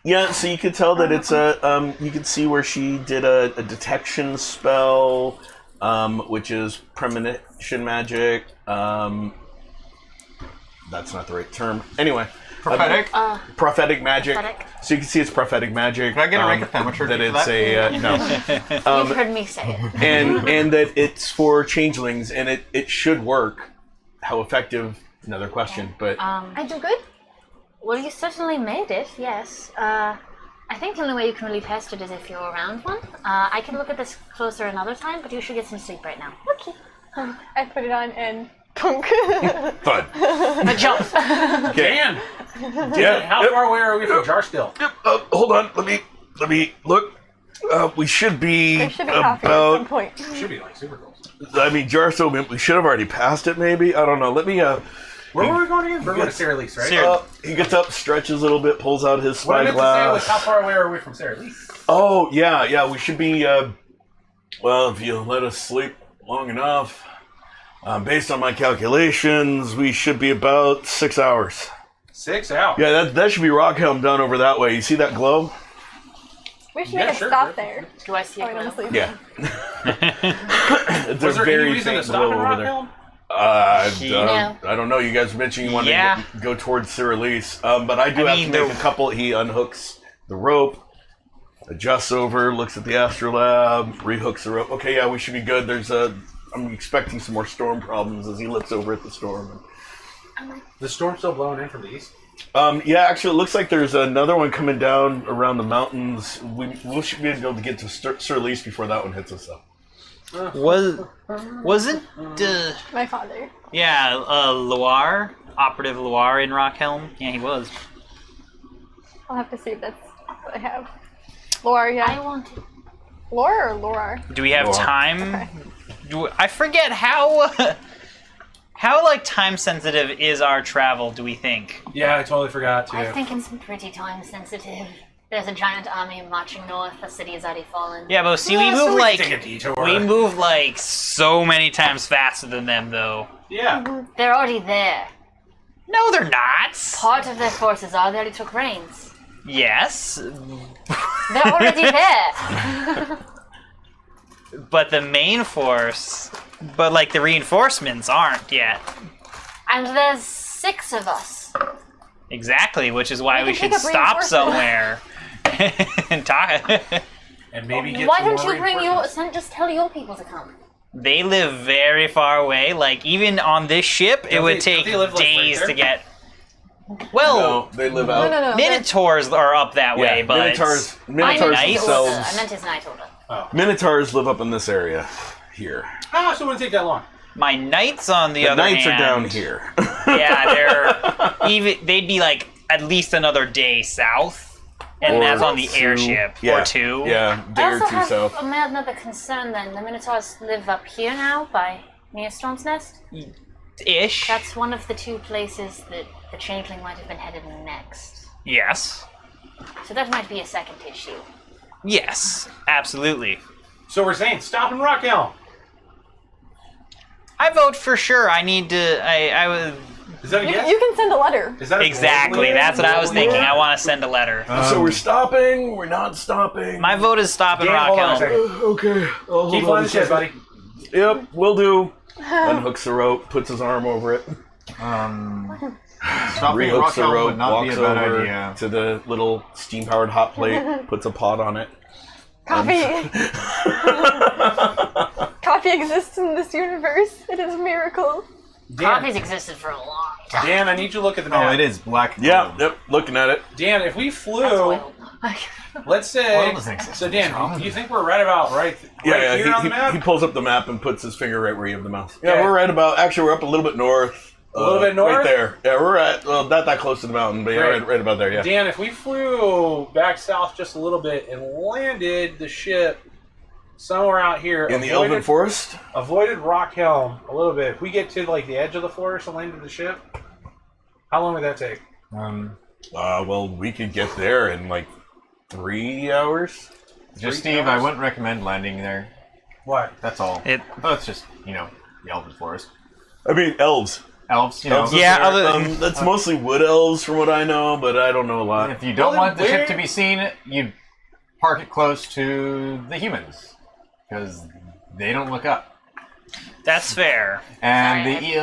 Yeah, so you could tell that it's a. You can see where she did a detection spell, which is premonition magic. That's not the right term. Anyway, prophetic. prophetic magic. Prophetic. So you can see it's prophetic magic. Can I get a rank of amateur That for it's that? a no, You've heard me say it. and that it's for changelings, and it should work. How effective? Another question, but I do good. Well, you certainly made it, yes. I think the only way you can really test it is if you're around one. I can look at this closer another time, but you should get some sleep right now. Okay. I put it on and punk. fun. A jump. Okay. Dan, Yeah. how Yep. far away are we from Jarstill? Yep. Hold on. Let me look. We should be There should be coffee at some about. point. Should be like super close. I mean, Jarso. We should have already passed it. Maybe. I don't know. Let me. Where were we going again? We're going to Sarah Lease, right? Sarah- He gets up, stretches a little bit, pulls out his What I meant to say was spyglass. how far away are we from Sarah Lease? Oh yeah. We should be. Well, if you let us sleep long enough, based on my calculations, we should be about 6 hours. 6 hours. Yeah, that should be Rockhelm down over that way. You see that glow? We should Yeah, make a sure, stop sure. there. Do I see Oh, a I'm glow? asleep. Yeah. It's Was a there very any reason faint to glow stop in over there. Rockhelm? I don't know. You guys mentioned you wanted Yeah. to go towards the release, but I do have mean, to make the- a couple. He unhooks the rope, adjusts over, looks at the astrolab, rehooks the rope. Okay, yeah, we should be good. I'm expecting some more storm problems as he looks over at the storm. The storm's still blowing in from the east. Yeah, actually, it looks like there's another one coming down around the mountains. We should be able to get to Sir Lease before that one hits us up. Wasn't My father. Loire, Operative Loire in Rockhelm? Yeah, he was. I'll have to see if that's what I have. Lore, yeah. I want to. Lore or Lore? Do we have Loire. time? I forget how how like time sensitive is our travel, do we think? Yeah, I totally forgot to. I think it's pretty time sensitive. There's a giant army marching north. The city has already fallen. Yeah, but see, we Yeah, so move we like can take a detour. we move like so many times faster than them, though. Yeah. They're already there. No, they're not. Part of their forces are. They already took reins. Yes, They're already there. but the main force, but like the reinforcements aren't yet. And there's 6 of us. Exactly, which is why We we can should pick up stop reinforcements. somewhere and talk. And maybe get Why some don't more you bring your reinforcements. just tell your people to come? They live very far away. Like even on this ship, it Don't would they- take don't they live, like, right days there? to get. Well, No, they live out. No. Minotaurs are up that way, but Minotaurs I meant nice. his order. I themselves. meant his night order. Minotaurs live up in this area here. Ah, so it wouldn't take that long. my knights on the The other knights hand are down here. they'd be like at least another day south, and Or that's on the 2. airship Yeah. or 2. Yeah, day I or also 2 have south. another concern then. The Minotaurs live up here now by near Storm's Nest. Ish. That's one of the 2 places that the Changeling might have been headed next. Yes. So that might be a second issue. Yes. Absolutely. So we're saying stop in Rock Elm. I vote for sure. I need to. I would. Is that a yes? You can send a letter. Is that a Exactly. That's what I was thinking. I want to send a letter. So we're stopping. We're not stopping. My vote is stop in Dan, Rock hold on a Elm. second. Okay. Hold Keep on on a the shit, second. buddy. Yep, will do. Unhooks the rope, puts his arm over it, Stopping rehooks Rock the Elm rope, would not be walks a bad over idea. to the little steam-powered hot plate, puts a pot on it. Coffee. Coffee exists in this universe. It is a miracle. Coffee's existed for a long time. Dan, I need you to look at the map. Oh, it is black. Yeah, yep, looking at it. Dan, if we That's flew, wild. let's say. Well, it doesn't exist. So Dan, you think we're right about right Yeah, here on the map? he pulls up the map and puts his finger right where you have the mouse. Yeah, Yeah. we're right about. Actually, we're up a little bit north. A little bit north? right there. Yeah, we're at not that close to the mountain, but yeah, Right. right about there. Yeah. Dan, if we flew back south just a little bit and landed the ship somewhere out here, In the Elven Forest. avoided Rock Helm a little bit. If we get to like the edge of the forest and landed the ship, how long would that take? Well, we could get there in like 3 hours. Just 3 Steve, hours? I wouldn't recommend landing there. What? That's all. It- Oh, it's just, the Elven Forest. I mean, elves. Elves, Elves up Yeah, there. other- that's mostly wood elves from what I know, but I don't know a lot. If you don't Well, want the then ship to be seen, you park it close to the humans. Because they don't look up. That's fair. And Sorry, the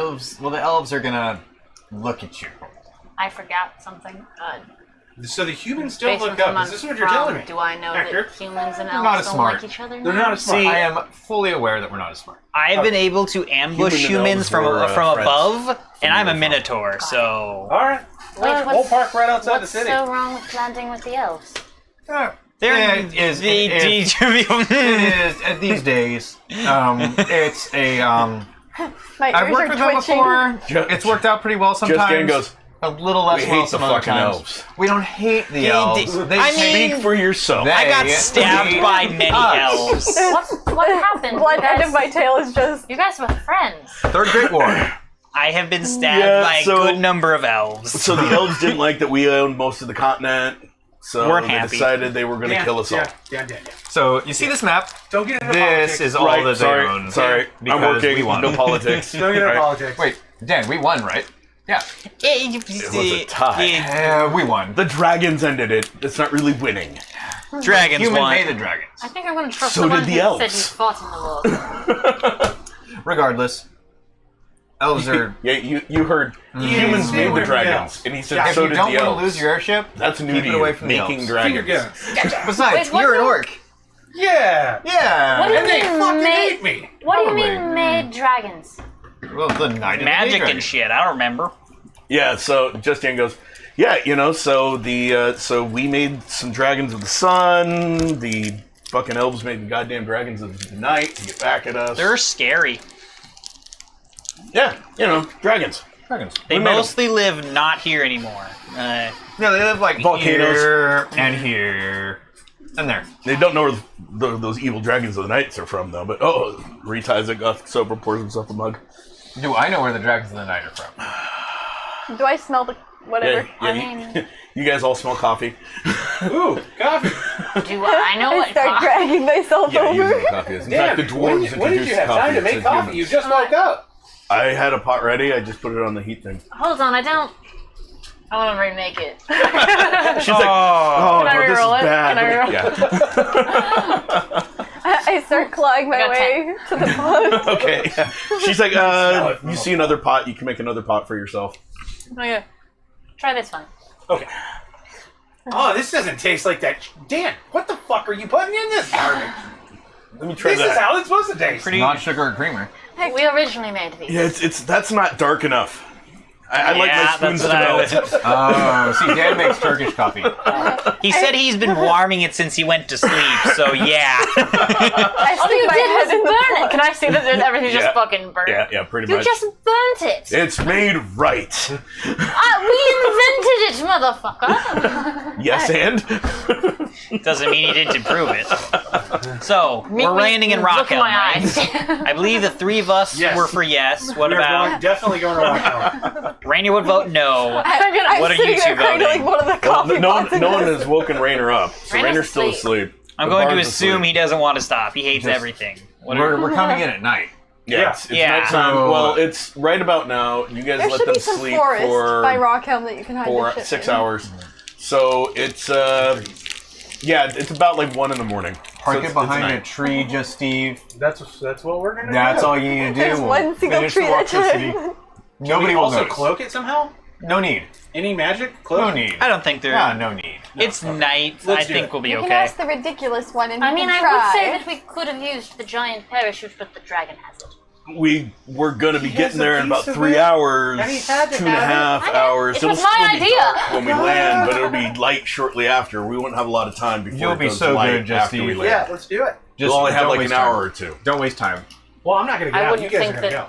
elves are gonna look at you. I forgot something. So the humans don't Based on look up. someone Is this what you're from- telling me? Do I know Hector? that humans and They're not elves as don't smart. like each other They're now? not as smart. See, I am fully aware that we're not as smart. I've been able to ambush Human and humans elves from were, from friends above, and I'm a from minotaur, so All right. Wait, We'll park right outside the what's city. so wrong with landing with the elves? they're It is these days. It's a My I've ears worked are with them twitching. before. Ju- It's worked out pretty well sometimes. Just Dan goes, a little less "We well hate the some other fucking times. elves." We don't hate the They- elves. they- They I hate Speak for yourself. I got They stabbed hate by many us. elves. What happened? One You guys, end of my tail is just. you guys were friends. Third Great War. I have been stabbed Yeah, by a so- good number of elves. So the elves didn't like that we owned most of the continent, so Weren't they happy. decided they were going to kill us all. Dan. So you see this map? Don't get into This politics. is all Right, that sorry, they own. sorry. I'm because working. We won. No politics. Don't get into Right. politics. Wait, Dan, we won, right? Yeah. It was a tie. We won. The dragons ended it. It's not really winning. Dragons Human won. made the dragons. I think I'm going to trust So someone did the who elves. said you fought in the war. Regardless, elves are. Yeah, you heard humans stay made away the from the dragons, elves. and he said Yeah, If so you did don't the want elves. to lose your airship, That's new keep to it you. away from the Making elves. Finger dragons. guns. Besides, Wait, you're an what? orc. Yeah. Yeah. What do you And they mean fucking made- hate me. What do you Probably. mean made dragons? Well, the knight of the Magic Daedra. and shit. I don't remember. Yeah, so Justin goes, yeah, so so we made some dragons of the sun. The fucking elves made the goddamn dragons of the night to get back at us. They're scary. Yeah, dragons. Dragons. They We made 'em. mostly live not here anymore. No, they live like Volcanoes. here and here and there. They don't know where those evil dragons of the nights are from, though. But reties it, got sober, pours himself a mug. Do I know where the dragons of the night are from? Do I smell the whatever? Yeah, I you- mean- you guys all smell coffee. Ooh, coffee. Do I know I what start coffee? dragging myself Yeah, you over. know coffee is. In Damn, fact, the when dwarves did introduced you have coffee. time to It make said coffee? humans. You just woke up. I had a pot ready. I just put it on the heat thing. Hold on, I want to remake it. She's like, oh, Can I no, this is reroll it? bad. Can I Yeah. I start clawing my I got way to the pot. Okay. Yeah. She's like, you see another pot, you can make another pot for yourself. Okay. Try this one. Okay. Oh, this doesn't taste like that. Dan, what the fuck are you putting in this garbage? Let me try This is that. how it's supposed to taste. Not sugar or creamer. We originally made these. Yeah, it's that's not dark enough. I like my Yeah, spoons that's to what I know was- it. Oh, see, Dan makes Turkish coffee. He said he's been warming it since he went to sleep, so yeah. I All stick you my did was head in the burn it. pot. Can I see that everything's Yeah. just fucking burnt? Yeah, pretty You much. just burnt it. It's made right. We invented it, motherfucker. Yes, and? Doesn't mean he didn't improve it. So, Meet we're me- landing in look Rockhelm, in my right? eyes. I believe the three of us Yes. were for yes. What We are about definitely going to Rockhelm. Rainier would vote no. I'm What are sitting you there two cradling voting? one of the coffee no pots in one this. has woken Rainer up. So Rainer's Rainer's still asleep. asleep. I'm The going to bar's assume asleep. he doesn't want to stop. He hates Just- everything. What are, We're coming in at night. Yeah, it's Yeah. nighttime. So- Well, it's right about now. You guys There let should them be some sleep forest for by Rockhelm that you can hide your shit 6 in. hours. So it's yeah, it's about like 1 a.m. Park So it it's behind a night. tree, just Steve. That's what we're gonna do. That's all you need to do. There's We'll one single finish tree the at a electricity. time. Nobody we will also notice. cloak it somehow. No need. Any magic cloak? No need. I don't think there. Yeah, no need. It's night. Let's I do think it. we'll be You can okay. ask the ridiculous one and I he mean, can I try. would say that we could have used the giant parachute, but the dragon has it. We're gonna be He getting has a there in about piece of 3 it, hours, and he had to 2.5 have it. hours. It It'll was my still be idea. dark when we land, but it'll be light shortly after. We won't have a lot of time before You'll it be goes so light good, after Justine. we land. Yeah, let's do it. Just We'll only have don't like waste an time. hour or two. Don't waste time. Well, I'm not gonna get I out. wouldn't You guys think are gonna that-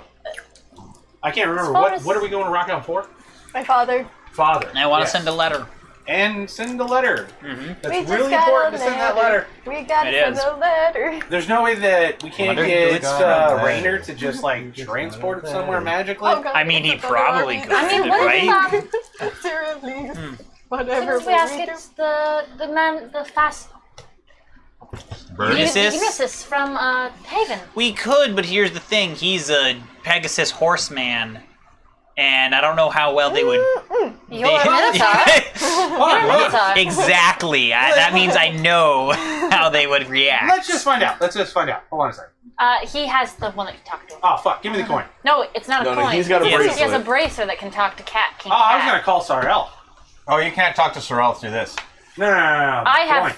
go. I can't remember As far what. as- What are we going to Rockhelm for? My father. Father. I want to Yes. send a letter. And send a letter. That's We just really got important a to send that letter. We got It to send is. a letter. There's no way that we can't Wonder get who's got a letter. Rainer to just like transport it somewhere magically. Oh, God, I mean, he it's another probably army. could, I mean, what right? if Sarah, please. Whatever. we ask we do. it the man, the fast Pegasus? Ulysses from Haven? We could, but here's the thing. He's a Pegasus horseman, and I don't know how well they would. You're a Minotaur. You're a Minotaur. Exactly. That means I know how they would react. Let's just find out. Hold on a second. He has the one that can talk to him. Oh fuck! Give me the coin. No, it's not a No, coin. he's got a He has bracelet. a bracer that can talk to Cat King. Oh, I was Cat. gonna call Sarel. Oh, you can't talk to Sorrel through this. No. I have. Coin.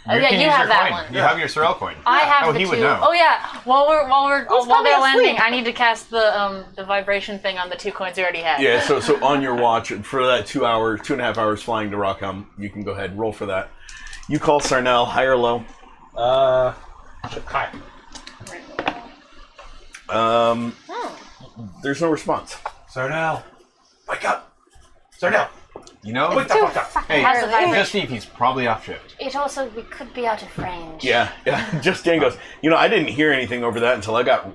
Oh yeah, can you use have your that coin. one. You have your Sorrel coin. I have Oh, the he two. would know. Oh yeah. While probably they're landing, asleep. I need to cast the vibration thing on the 2 coins we already had. Yeah, so on your watch for that 2.5 hours flying to Rockhelm, you can go ahead and roll for that. You call Sarnell, high or low? Hi. There's no response. Sarnell. Wake up. Sarnell. You know? Wake the fuck up. Hey, Has the vibration. just Steve, he's probably off shift. It also we could be out of range. Yeah. Just Dan goes, I didn't hear anything over that until I got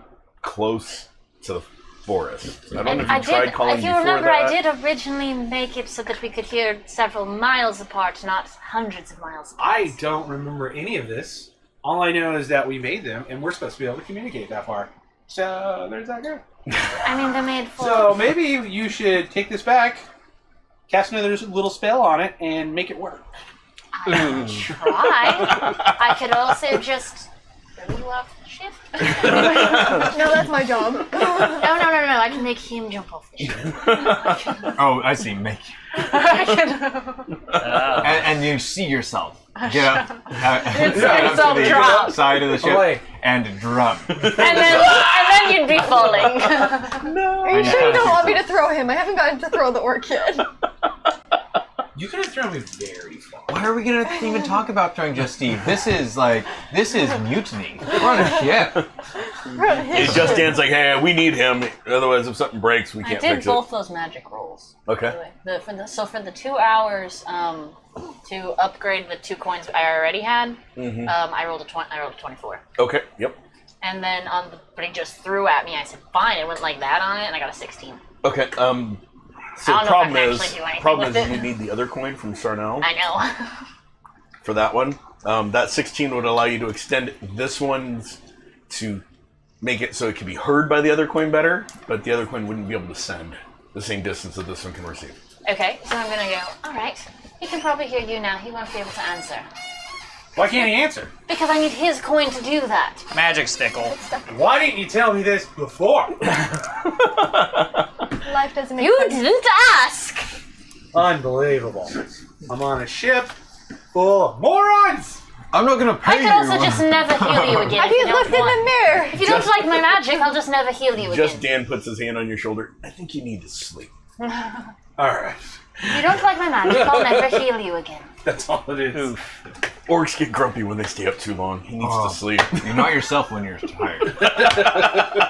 close to the forest. I don't know And if you tried calling if you before remember, that. I did originally make it so that we could hear several miles apart, not hundreds of miles apart. I don't remember any of this. All I know is that we made them, and we're supposed to be able to communicate that far. So there's that go. I mean, they're made for. So maybe you should take this back, cast another little spell on it, and make it work. Try. I could also just throw you off the ship. No, that's my job. No. I can make him jump off the ship. Oh, I see. Make and you see yourself get up, yourself to the drop. side of the ship Away. and drop. and then you'd be falling. Are you sure you don't want me to throw him? I haven't gotten to throw the orc yet. You could have thrown me very far. Why are we gonna even talk about throwing just Steve? This is mutiny. We're on a ship. It's just Dan's like, hey, we need him. Otherwise, if something breaks, we I can't did fix both it. those magic rolls. Okay. For the 2 hours to upgrade the 2 coins I already had, I rolled a 24. Okay. Yep. And then but he just threw at me. I said, fine. It went like that on it, and I got a 16. Okay. So I the don't know if I problem can is, actually do anything with it. you need the other coin from Sarnell I know. for that one. That 16 would allow you to extend this one's to make it so it can be heard by the other coin better, but the other coin wouldn't be able to send the same distance that this one can receive. Okay, so I'm gonna go. All right. He can probably hear you now. He won't be able to answer Why can't he answer? because I need his coin to do that. Magic stickle. Why didn't you tell me this before? Life doesn't make You sense. didn't ask. Unbelievable. I'm on a ship full of morons. I'm not gonna I pay could also just never heal you again. Have if you don't looked in the want- mirror? If you don't like my magic, I'll just never heal you Just again. Dan puts his hand on your shoulder. I think you need to sleep. All right. If you don't like my magic, I'll never heal you again. That's all it is. Orcs get grumpy when they stay up too long. He needs to sleep. You're not yourself when you're tired.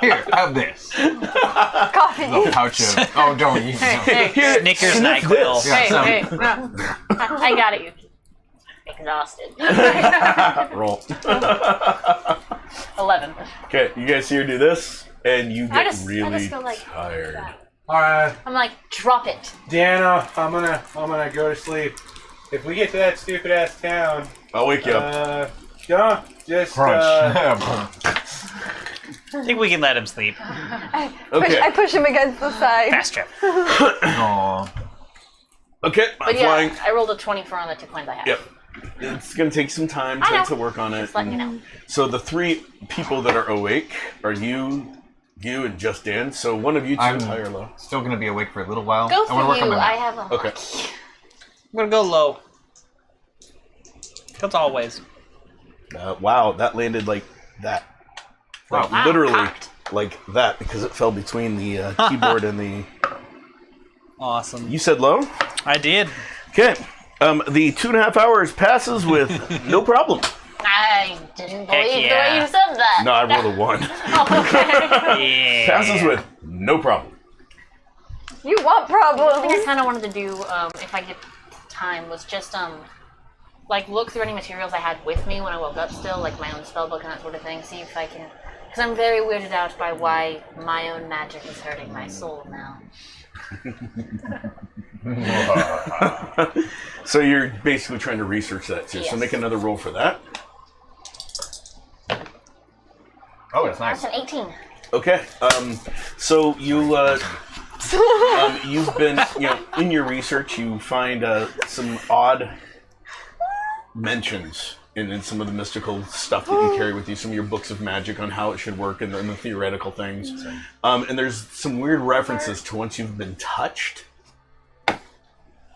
Here, have this. Coffee. Little pouch of. Oh, don't eat. Hey, Snickers, sniff NyQuil. this. hey, no. I got it, Yuki. Exhausted. Roll. 11. Okay, you guys see her do this, and you I get just really go like tired. that. All right, I'm like, drop it. Deanna, I'm gonna go to sleep. If we get to that stupid ass town, I'll wake you up. don't just Crunch. I think we can let him sleep. Okay. I push him against the side. Fast trip. Aw. Okay, I'm But yeah, flying. I rolled a 24 on the 2 coins I have. Yep. It's gonna take some time I know. to work on it. Just letting you know. So the 3 people that are awake are you, and just Dan. So one of you two, I'm- high or low. Still gonna be awake for a little while. Go I wanna for work on you. my I map. have a Okay. I'm gonna go low. That's always. Wow, that landed like that. Like Wow, literally cocked. like that because it fell between the keyboard and the. Awesome. You said low. I did. Okay. The 2.5 hours passes with no problem. I didn't Heck believe the yeah. way you said that. No, I rolled a 1. Okay. Yeah. Passes with no problem. You want The thing I problems. kind of wanted to do, if I get time, was just like look through any materials I had with me when I woke up still, like my own spellbook and that sort of thing. See if I can, because I'm very weirded out by why my own magic is hurting my soul now. So you're basically trying to research that too. So Yes. make another roll for that. Oh, that's nice. That's an 18. Okay. So you you've been in your research you find some odd mentions in some of the mystical stuff that you carry with you, some of your books of magic on how it should work and the theoretical things. And there's some weird references to once you've been touched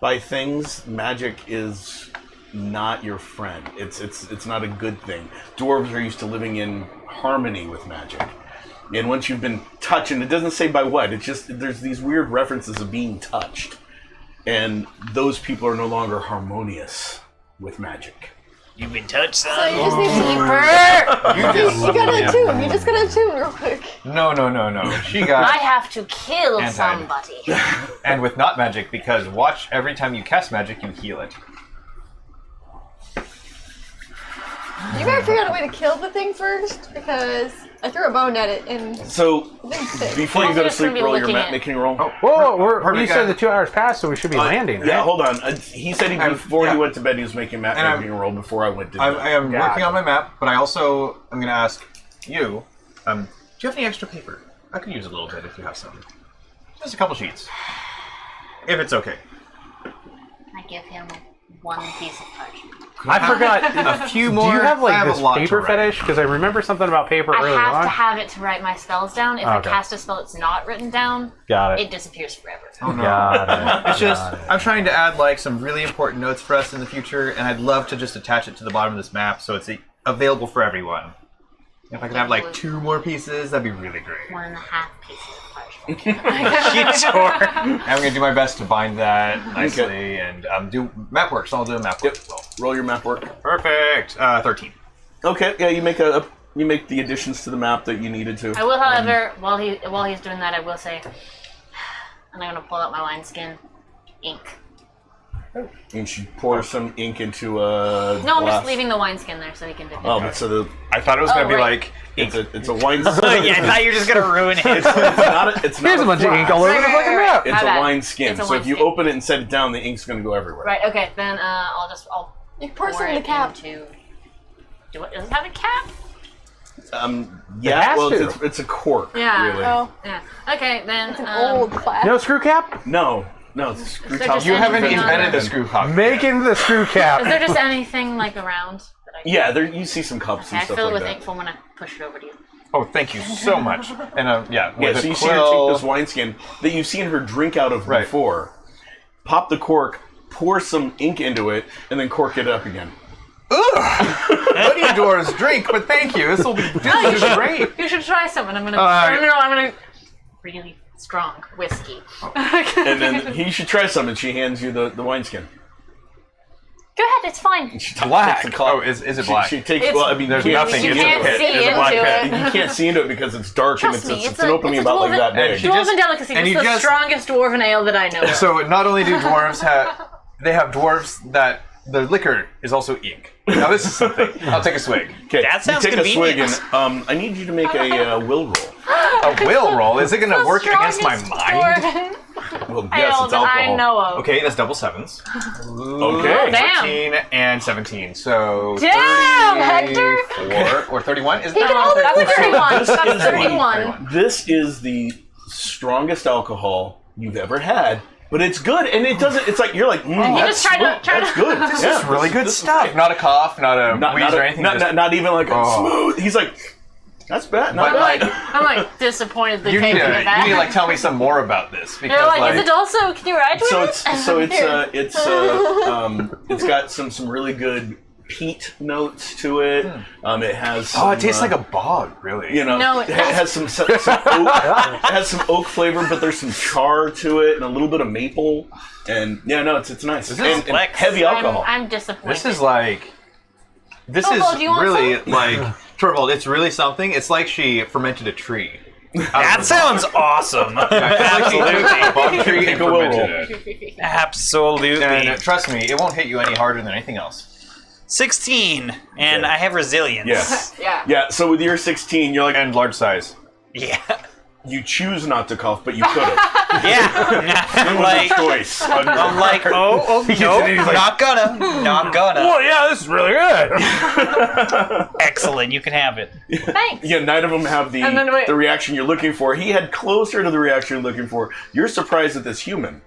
by things, magic is not your friend. It's not a good thing. Dwarves are used to living in harmony with magic. And once you've been touched, and it doesn't say by what, it's just there's these weird references of being touched. And those people are no longer harmonious with magic. You've been touched, So son. you just need to. You gotta attune. You just gotta attune real quick. No. She I got. have to kill Anti. somebody. And with not magic, because watch, every time you cast magic, you heal it. You gotta figure out a way to kill the thing first, because I threw a bone at it and So it didn't stick. before you Also go to just gonna sleep, be roll your looking map at- making roll. Whoa, you Perfect, said the 2 hours passed, so we should be landing. Yeah, right? hold on. He said before he went to bed, he was making map And I'm- making roll before I went to I bed. am Got working it. on my map, but I also am going to ask you. Do you have any extra paper? I could use a little bit if you have some. Just a couple sheets, if it's okay. I give him one piece of parchment. I forgot. A few more. Do you have I like a this lot to paper write. fetish? Because I remember something about paper I early have on. to have it to write my spells down. If I Okay. cast a spell that's not written down, Got it it. disappears forever. Oh no. Got it. It's just Got it. I'm trying to add like some really important notes for us in the future, and I'd love to just attach it to the bottom of this map so it's available for everyone. If I could have like 2 more pieces, that'd be really great. 1.5 pieces of parchment. I'm gonna do my best to bind that nicely and do map work. So I'll do a map work as well. Roll your map work. Perfect. 13. Okay, yeah, you make the additions to the map that you needed to. I will, however, while he's doing that, I will say, and I'm gonna pull out my wineskin, ink. And she pours some ink into a No, I'm glass. just leaving the wineskin there so he can dip it. Oh, but so the I thought it was Oh, gonna be right. like it's a wine. Yeah, I thought you were just gonna ruin it. It's not. It's not. Here's a bunch of ink all over Right, the right, fucking right, map. right. It's My a bad. wine skin. It's a So if you wineskin. open it and set it down, the ink's going to go everywhere. Right. Okay. Then I'll You pour pour some in it the cap. into. Does it have a cap? Yeah. has Well, to. it's a cork. Yeah. Really. Oh, Yeah. Okay. Then it's an old class. No screw cap? No. It's a screw So top. just you haven't anything on invented there. the screw cock. Making the screw Is cap. there just anything like around that I? Yeah, there you see some cups Okay, I and stuff fill it like with that. ink foam when I push it over to you. Oh, thank you so much. And yeah, Yeah, with so a you see her quill. take this wineskin that you've seen her drink out of Right. before, pop the cork, pour some ink into it, and then cork it up again. What do you dwarves drink? But thank you. This will be great. You should try some, and I'm gonna. Alright. I'm gonna really strong whiskey. And then you should try some, and she hands you the wineskin. Go ahead, it's fine. She Black. takes the Oh, is it black? She takes. It's- Well, I mean, There's you nothing You in can't it. see It's a into black it. pit. You can't see into it because it's dark Trust and me, it's an opening it's a about like dwarven- that big. she Dwarven just- delicacy. and It's you the just- strongest dwarven ale that I know. So not only do dwarves have, they have dwarves that the liquor is also ink. Now this is something. I'll take a swig. Okay, That sounds you take a swig, convenient. and I need you to make a will roll. A will roll? Is it going to The work against my strongest mind? dwarven Well, yes, ale it's that alcohol. I know of. Okay, that's double sevens. Okay. Damn. 14 and 17. So Damn, Hector! 34 or 31? Is He can hold it. That's 31. This That's is the- 31. This is the strongest alcohol you've ever had, but it's good, and it doesn't. It's like you're like, You that's just tried to- smooth. That's good. This Yeah, is really good this is stuff. great. Not a cough, not a Not, wheeze not, or a- anything. not, just, not even like a Oh. smooth. He's like, that's bad. Not But, bad. like, I'm like disappointedly you need taking to it back. tell me some more about this because You're like, is it also? Can you write to So it? it's got some really good peat notes to it. It has some, oh, it tastes like a bog, really. you know, No, it it has some oak, it has some oak flavor, but there's some char to it and a little bit of maple. And yeah, no, it's nice. This is And flex. heavy alcohol. I'm disappointed. This is like. This Torvald, is do you want really some? like. Torvald, it's really something. It's like she fermented a tree. That sounds awesome. It's like she took a bog tree and Take a will fermented it. Absolutely. And trust me, it won't hit you any harder than anything else. 16, and I have resilience. Yes. Yeah. Yeah, so with your 16, you're like, And large size. Yeah. you choose not to cough, but you could have. Yeah. It was a choice. I'm like, oh, no, not gonna. Not gonna. Oh yeah, this is really good. Excellent, you can have it. Thanks. Yeah, neither of them have And then wait. the reaction you're looking for. He had closer to the reaction you're looking for. You're surprised that this human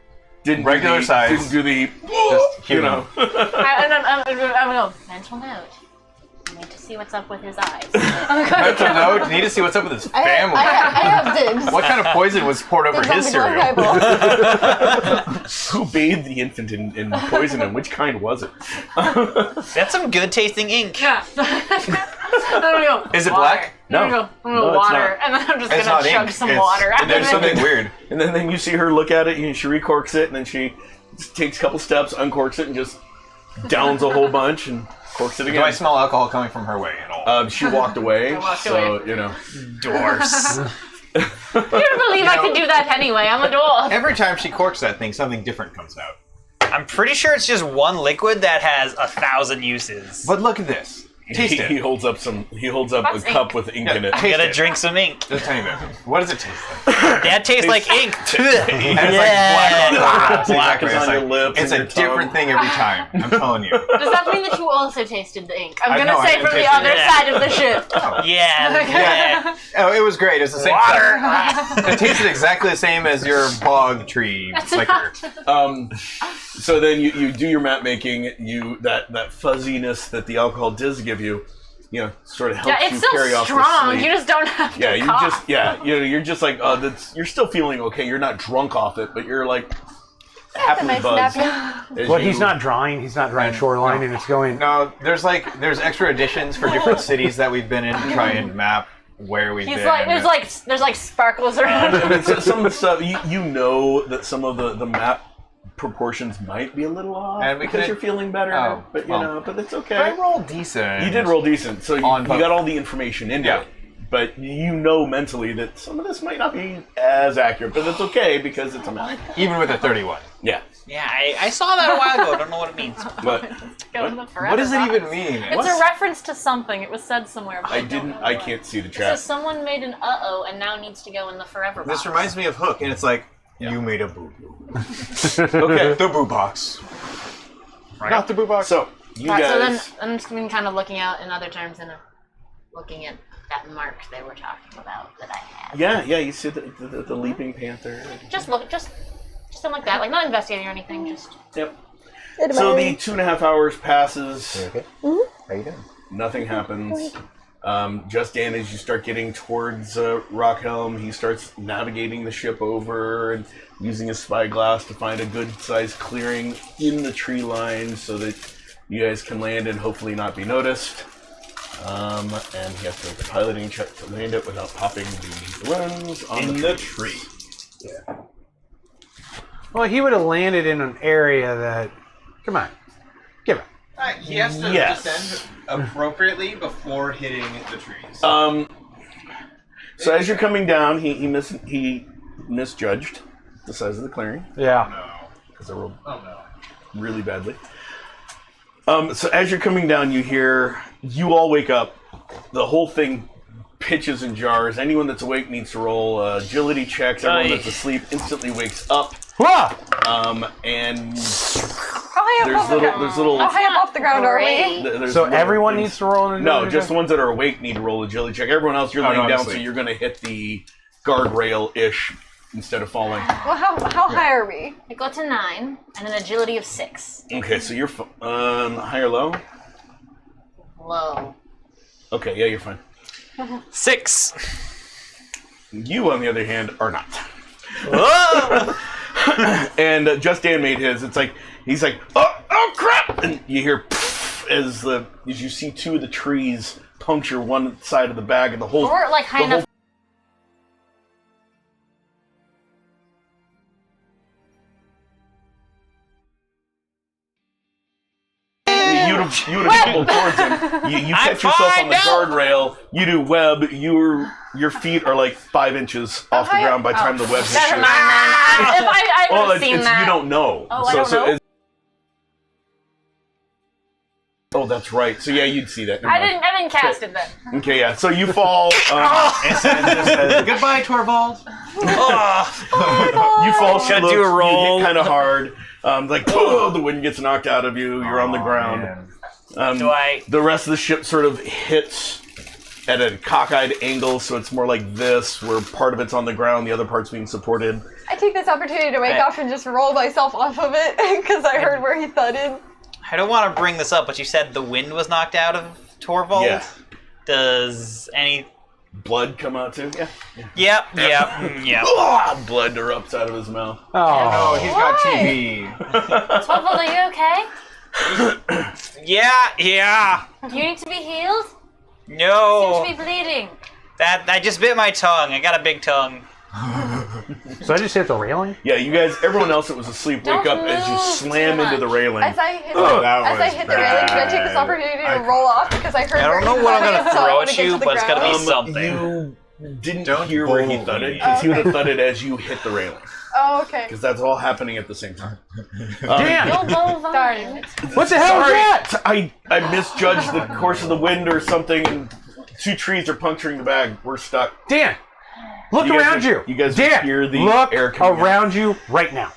didn't do Regular the- size. Didn't do the Just you human. know. I'm going, mental note. I need to see what's up with his eyes. Mental note, need to see what's up with his family. I have dibs. What kind of poison was poured over Dibs his on the cereal? black eyeball. Who bathed the infant in poison, and which kind was it? That's some good tasting ink. Yeah. I'm gonna go, Is it water. black? No. I'm gonna No, go it's water, not. and then I'm just It's gonna not chug ink. some It's- water. There's something weird. And then you see her look at it, and she recorks it, and then she takes a couple steps, uncorks it, and just downs a whole bunch and corks it Do again. I smell alcohol coming from her way at all? She walked away, walked so away. you know. Dwarfs. You don't believe I can do that anyway. I'm a dwarf. Every time she corks that thing, something different comes out. I'm pretty sure it's just one liquid that has 1,000 uses. But look at this. Taste He it. holds up That's a cup ink. with ink Yeah, in it. I'm taste gonna it. drink some ink. Just a tiny bit. What does it taste like? That tastes like ink. And it's like black on Black black is on your lips It's and a your tongue. different thing every time. I'm telling you. Does that mean that you also tasted the ink? I'm I gonna know, I say didn't from the taste it other yet. side of the ship. Yeah. Oh, it was great. It was the same Water. stuff. It tasted exactly the same as your bog tree liquor. So then you do your map making. That fuzziness that the alcohol does give you, sort of helps Yeah, it's you still carry off the strong. sleep. You just don't have Yeah, to you cough. you're just like, you're still feeling okay. You're not drunk off it, but you're like happily nice buzzed. napkin. as Well, you- he's not drawing. He's not drawing shoreline, and it's going. No, there's extra additions for different cities that we've been in to try and map where we've He's been. like, there's like sparkles around I him. mean, some of the stuff you know that some of the map proportions might be a little off And we because could- you're feeling better. Oh, but well. but it's I okay. rolled decent. You did roll decent, so you On both. got all the information into Yeah. it. But you know mentally that some of this might not be as accurate, but it's okay because it's a map. Even with a 31. Yeah. Yeah, I saw that a while ago. I don't know what it means. But Go to the forever What does it box. even mean? It's a reference to something. It was said somewhere. But don't know I what. can't see the It chat. says someone made an uh-oh and now needs to go in the forever box. This reminds me of Hook, and it's like, you made a boo-boo. Okay. The boo box. Not the boo box. So you Alright, so then guys I'm just been kind of looking out in other terms and looking at that mark they were talking about that I had. Yeah, you see the leaping panther. Just look, just something like that, like not investigating or anything. Just Yep. So the 2.5 hours passes. Okay. Mm-hmm. How you doing? Nothing happens. Just Dan, as you start getting towards Rockhelm, he starts navigating the ship over and using his spyglass to find a good-sized clearing in the tree line so that you guys can land and hopefully not be noticed. And he has to make a piloting check to land it without popping the balloons on the tree. Well, he would have landed in an area that. Come on, give it. He has to Yes. descend appropriately before hitting the trees. So as you're coming down, he misjudged the size of the clearing Yeah. because I rolled Oh no. really badly. So as you're coming down, you all wake up. The whole thing pitches and jars. Anyone that's awake needs to roll agility checks. Everyone that's asleep instantly wakes up. Whoa! And How high up there's off the ground? little. How high up off the ground are we? there's So little everyone things. needs to roll an No, agility just check? the ones that are awake need to roll agility check. Everyone else, you're Oh, laying no, down, I'm so asleep. you're going to hit the guardrail-ish instead of falling. Well, how high are we? I got to 9 and an agility of 6. Okay, so you're high or low? Low. Okay, yeah, you're fine. 6. You, on the other hand, are not. Whoa! And Just Dan made his. It's like he's like, oh crap! And you hear poof, as you see two of the trees puncture one side of the bag, and the whole. Or like high the whole enough. You would have tumbled towards him. You catch yourself fine on the now. guardrail. You do web. Your feet are like 5 inches off the high ground by the time the web hits you. Never mind then. If I Well, would have seen that. you don't know. Oh, I don't know? Oh, that's right. So yeah, you'd see that. Never I mind. didn't cast it then. Okay, yeah. So you fall. And says, goodbye, Torvald. You fall. Should I She do a looks, roll? You hit kind of hard. Like the wind gets knocked out of you. You're on the ground. Man. Do I? The rest of the ship sort of hits at a cockeyed angle, so it's more like this, where part of it's on the ground, the other part's being supported. I take this opportunity to wake up and just roll myself off of it because I heard where he thudded. I don't want to bring this up, but you said the wind was knocked out of Torvald? Yeah. Does any... Blood come out too. Yeah. Yep. Blood erupts out of his mouth. Oh. Oh, he's got Why? TB. Torvald, are you okay? Yeah. Do you need to be healed? No. Seem to be bleeding. That I just bit my tongue. I got a big tongue. So I just hit the railing? Yeah, you guys, everyone else that was asleep, wake Don't up as you move slam too into the much. railing. As I hit, Oh, that as I was hit the railing, can I take this bad. opportunity to roll off because I heard I where don't know he what I'm thudded, gonna so I throw wanna at get you, to the but it's gotta be ground. something. You didn't Don't hear where he bully thudded, me. because he would have thudded as you hit the railing. Oh, okay. Because that's all happening at the same time. Damn! No bovine. Darn. What the hell was Sorry, that? I misjudged the course of the wind or something, and 2 trees are puncturing the bag. We're stuck. Dan! Look You guys around would- you! you guys would Dan! hear the look air coming around you right now.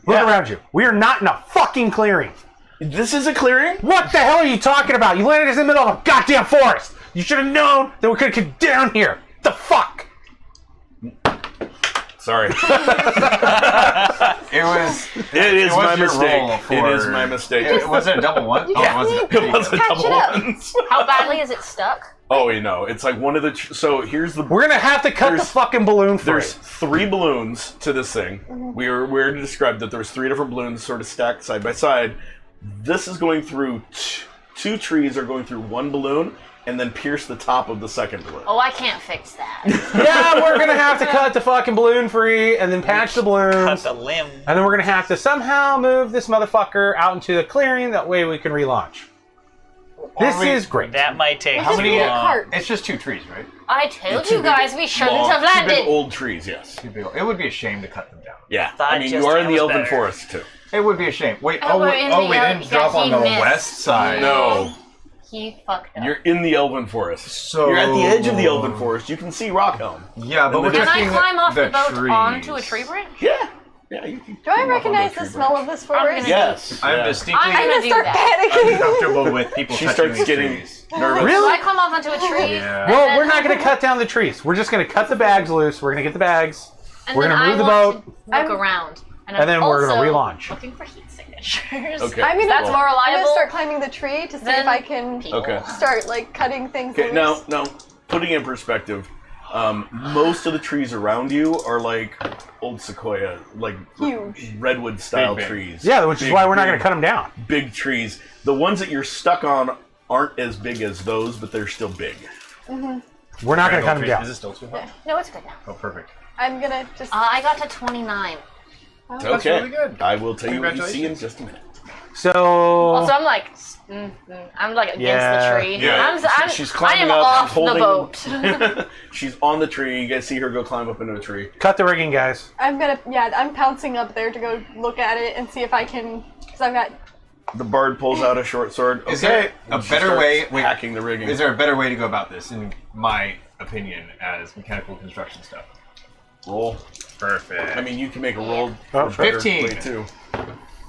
Look Yeah. around you. We are not in a fucking clearing. This is a clearing? What the hell are you talking about? You landed us in the middle of a goddamn forest! You should have known that we could have come down here! The fuck? Sorry. It was. It is was my your mistake. roll It for- is my mistake. It wasn't a double one. Oh, it wasn't. It wasn't Patch double it up. ones. How badly is it stuck? Oh, you know, it's like one of the. So here's the. We're gonna have to cut the There's- fucking balloon free. There's 3 balloons to this thing. We're to describe that there's 3 different balloons sort of stacked side by side. This is going through 2 trees are going through 1 balloon and then pierce the top of the second balloon. Oh, I can't fix that. Yeah, we're gonna have to cut the fucking balloon free and then patch the Cut balloons. the limb. And then we're gonna have to somehow move this motherfucker out into the clearing. That way we can relaunch. This is great. That might take How too many long. cart? It's just 2 trees, right? I told Two you guys we shouldn't long- have 2 big landed. old trees, yes. Too big. It would be a shame to cut them down. Yeah. Thought I mean, just you are in the that was Elven better. Forest, too. It would be a shame. Wait. Oh, Oh, we're wait. in Oh, the we El- didn't yeah, drop on he the missed. west side. No. He fucked up. You're in the Elven Forest. So- You're at the edge of the Elven Forest. You can see Rockhelm. Yeah, but we're Can just I seeing climb off the boat trees. onto a tree branch? Yeah. Yeah, you can. Do I recognize the smell of this I'm forest? gonna- Yes. I'm yeah. distinctly I'm I'm gonna gonna do start that. panicking. uncomfortable with people She touching starts these getting trees. nervous. So Really? I come off onto a tree. Yeah. and Well, then- we're not gonna cut down the trees. We're just gonna cut the bags loose. We're gonna get the bags. And we're then gonna I move the want boat. to look around. And then we're gonna also relaunch. Looking for heat signatures. Okay. I'm gonna, That's more I'm gonna reliable. start climbing the tree to see Then if I can people. Okay. start like cutting things Okay, loose. now, putting in perspective, most of the trees around you are like old sequoia, like Huge. redwood style Big. trees. Yeah, which is Big, why we're not big, gonna cut them down. Big trees. The ones that you're stuck on aren't as big as those, but they're still big. We're not gonna cut them Is down. it still too hot? No, it's good now. Oh, perfect. I'm gonna just. I got to 29. That's Okay. really good. I will tell you what you see in Congratulations. just a minute. So Also, I'm like, against Yeah. the tree. Yeah. I She's climbing am up. off She's holding. the boat. She's on the tree. You guys see her go climb up into a tree. cut the rigging, guys. I'm pouncing up there to go look at it and see if I can, because I've got. The bard pulls out a short sword. Is there a She better starts way? Wait, hacking the rigging. Is there a better way to go about this, in my opinion, as mechanical construction stuff? roll? Perfect. I mean, you can make a roll. Oh, for better 15. way, too.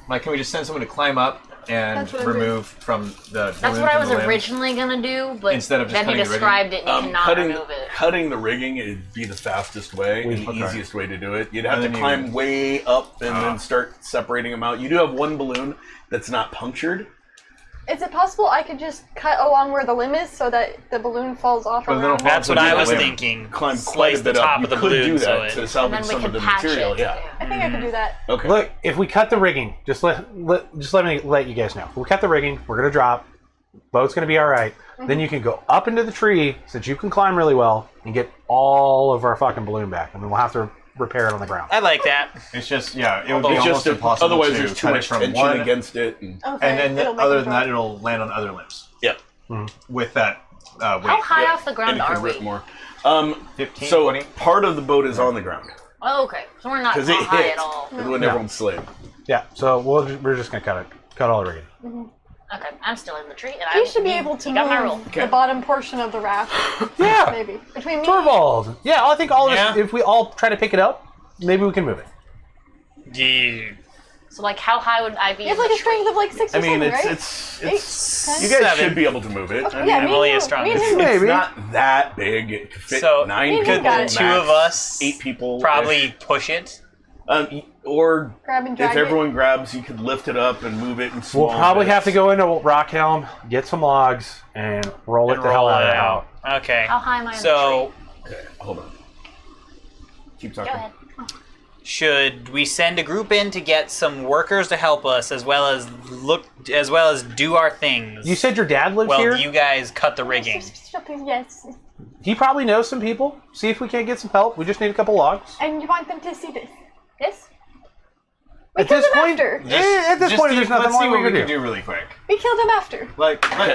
Like, can we just send someone to climb up and That's what I'm remove from the That's balloon what I from was the limbs? originally gonna do, but Instead of just then he cutting the rigging? described it and you cannot remove it. Cutting the rigging would be the fastest way and the Okay. easiest way to do it. You'd have And to then climb way up and Ah. then start separating them out. You do have one balloon that's not punctured. Is it possible I could just cut along where the limb is so that the balloon falls off But then around? it'll fall That's to what the I was limb. thinking. Climb quite Slice a bit the top up. You of the could balloon do so that it. to And salvage then we some of can the patch material. it. Yeah. I think I could do that. Okay. Look, if we cut the rigging, just let me let you guys know. If we cut the rigging, we're gonna drop. Boat's gonna be all right. Then you can go up into the tree, since you can climb really well, and get all of our fucking balloon back, and then we'll have to repair it on the ground. I like that. It's just, yeah, it would Although be It's almost just impossible otherwise to there's too cut it much from tension one, against it. And, Okay. and then it'll make other me than that, drop. it'll land on other limbs yeah. with that weight. How high Yeah. off the And ground it could are rip we? more. 15, So 20? part of the boat is on the ground Oh, okay. So we're not because it high hit at all. when No. everyone's slave. Yeah, so we're just gonna cut all the rigging. Okay, I'm still in the tree, and You should be able to you got my roll. move Okay. the bottom portion of the raft, Yeah, maybe. Between me Torvald. Yeah, I think all of Yeah. us, if we all try to pick it up, maybe we can move it. Yeah. So, like, how high would I be? You have in like the a strength of like 6 I or mean, 7, right? it's 8, you 10? guys 7. should be able to move it. I mean, Yeah, I'm me only and as you- strong me and as- him. it's Maybe. not that big. It could fit So, 9 Me and people. him got it. Two of us 8 people. probably push it. Or Grab and drag if it. everyone grabs, you could lift it up and move it in small We'll probably bits. have to go into Rockhelm, get some logs, and roll it And the hell roll out it of out. out. Okay. How high am I in So, Okay, hold on. Keep Go talking. ahead. should we send a group in to get some workers to help us, as well as do our things? You said your dad lives well, here? you guys cut the rigging. Yes. He probably knows some people. See if we can't get some help. We just need a couple logs. And you want them to see this? Yes? We At killed this him point, after. at this point, there's nothing let's see more what we we can can do. do really quick. We killed him after.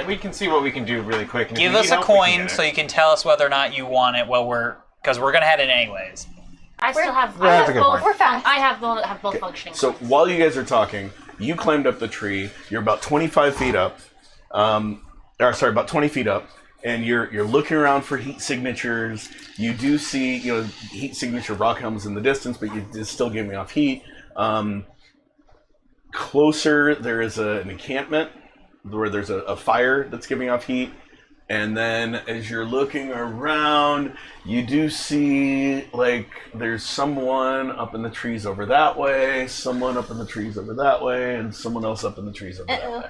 We can see what we can do really quick. And if Give we us need a help, we can coin get it. so you can tell us whether or not you want it. Because we're gonna head it anyways. I still have. Yeah, that's a good both. point. We're fast. I have both functioning. So while you guys are talking, you climbed up the tree. You're about 25 feet up. About 20 feet up, and you're looking around for heat signatures. You do see, heat signature rock helms in the distance, but it's still giving off heat. Closer, there is an encampment where there's a fire that's giving off heat. And then as you're looking around, you do see, there's someone up in the trees over that way, someone up in the trees over that way, and someone else up in the trees over that way.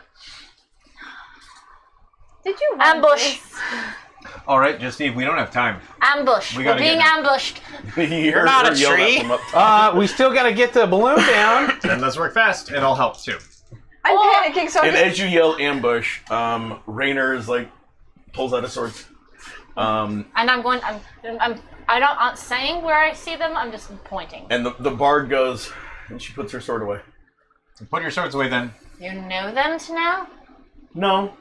Did you want Ambush. this? All right, just Steve, we don't have time. Ambush. We We're gotta being get- ambushed. You're not a yelled at tree. from up top. We still got to get the balloon down. Then let's work fast, and I'll help too. I'm Oh. panicking, so I'm And just... as you yell ambush, Rainer is pulls out a sword. And I'm going. I'm not saying where I see them. I'm just pointing. And the bard goes, and she puts her sword away. Put your swords away then. You know them to now? No,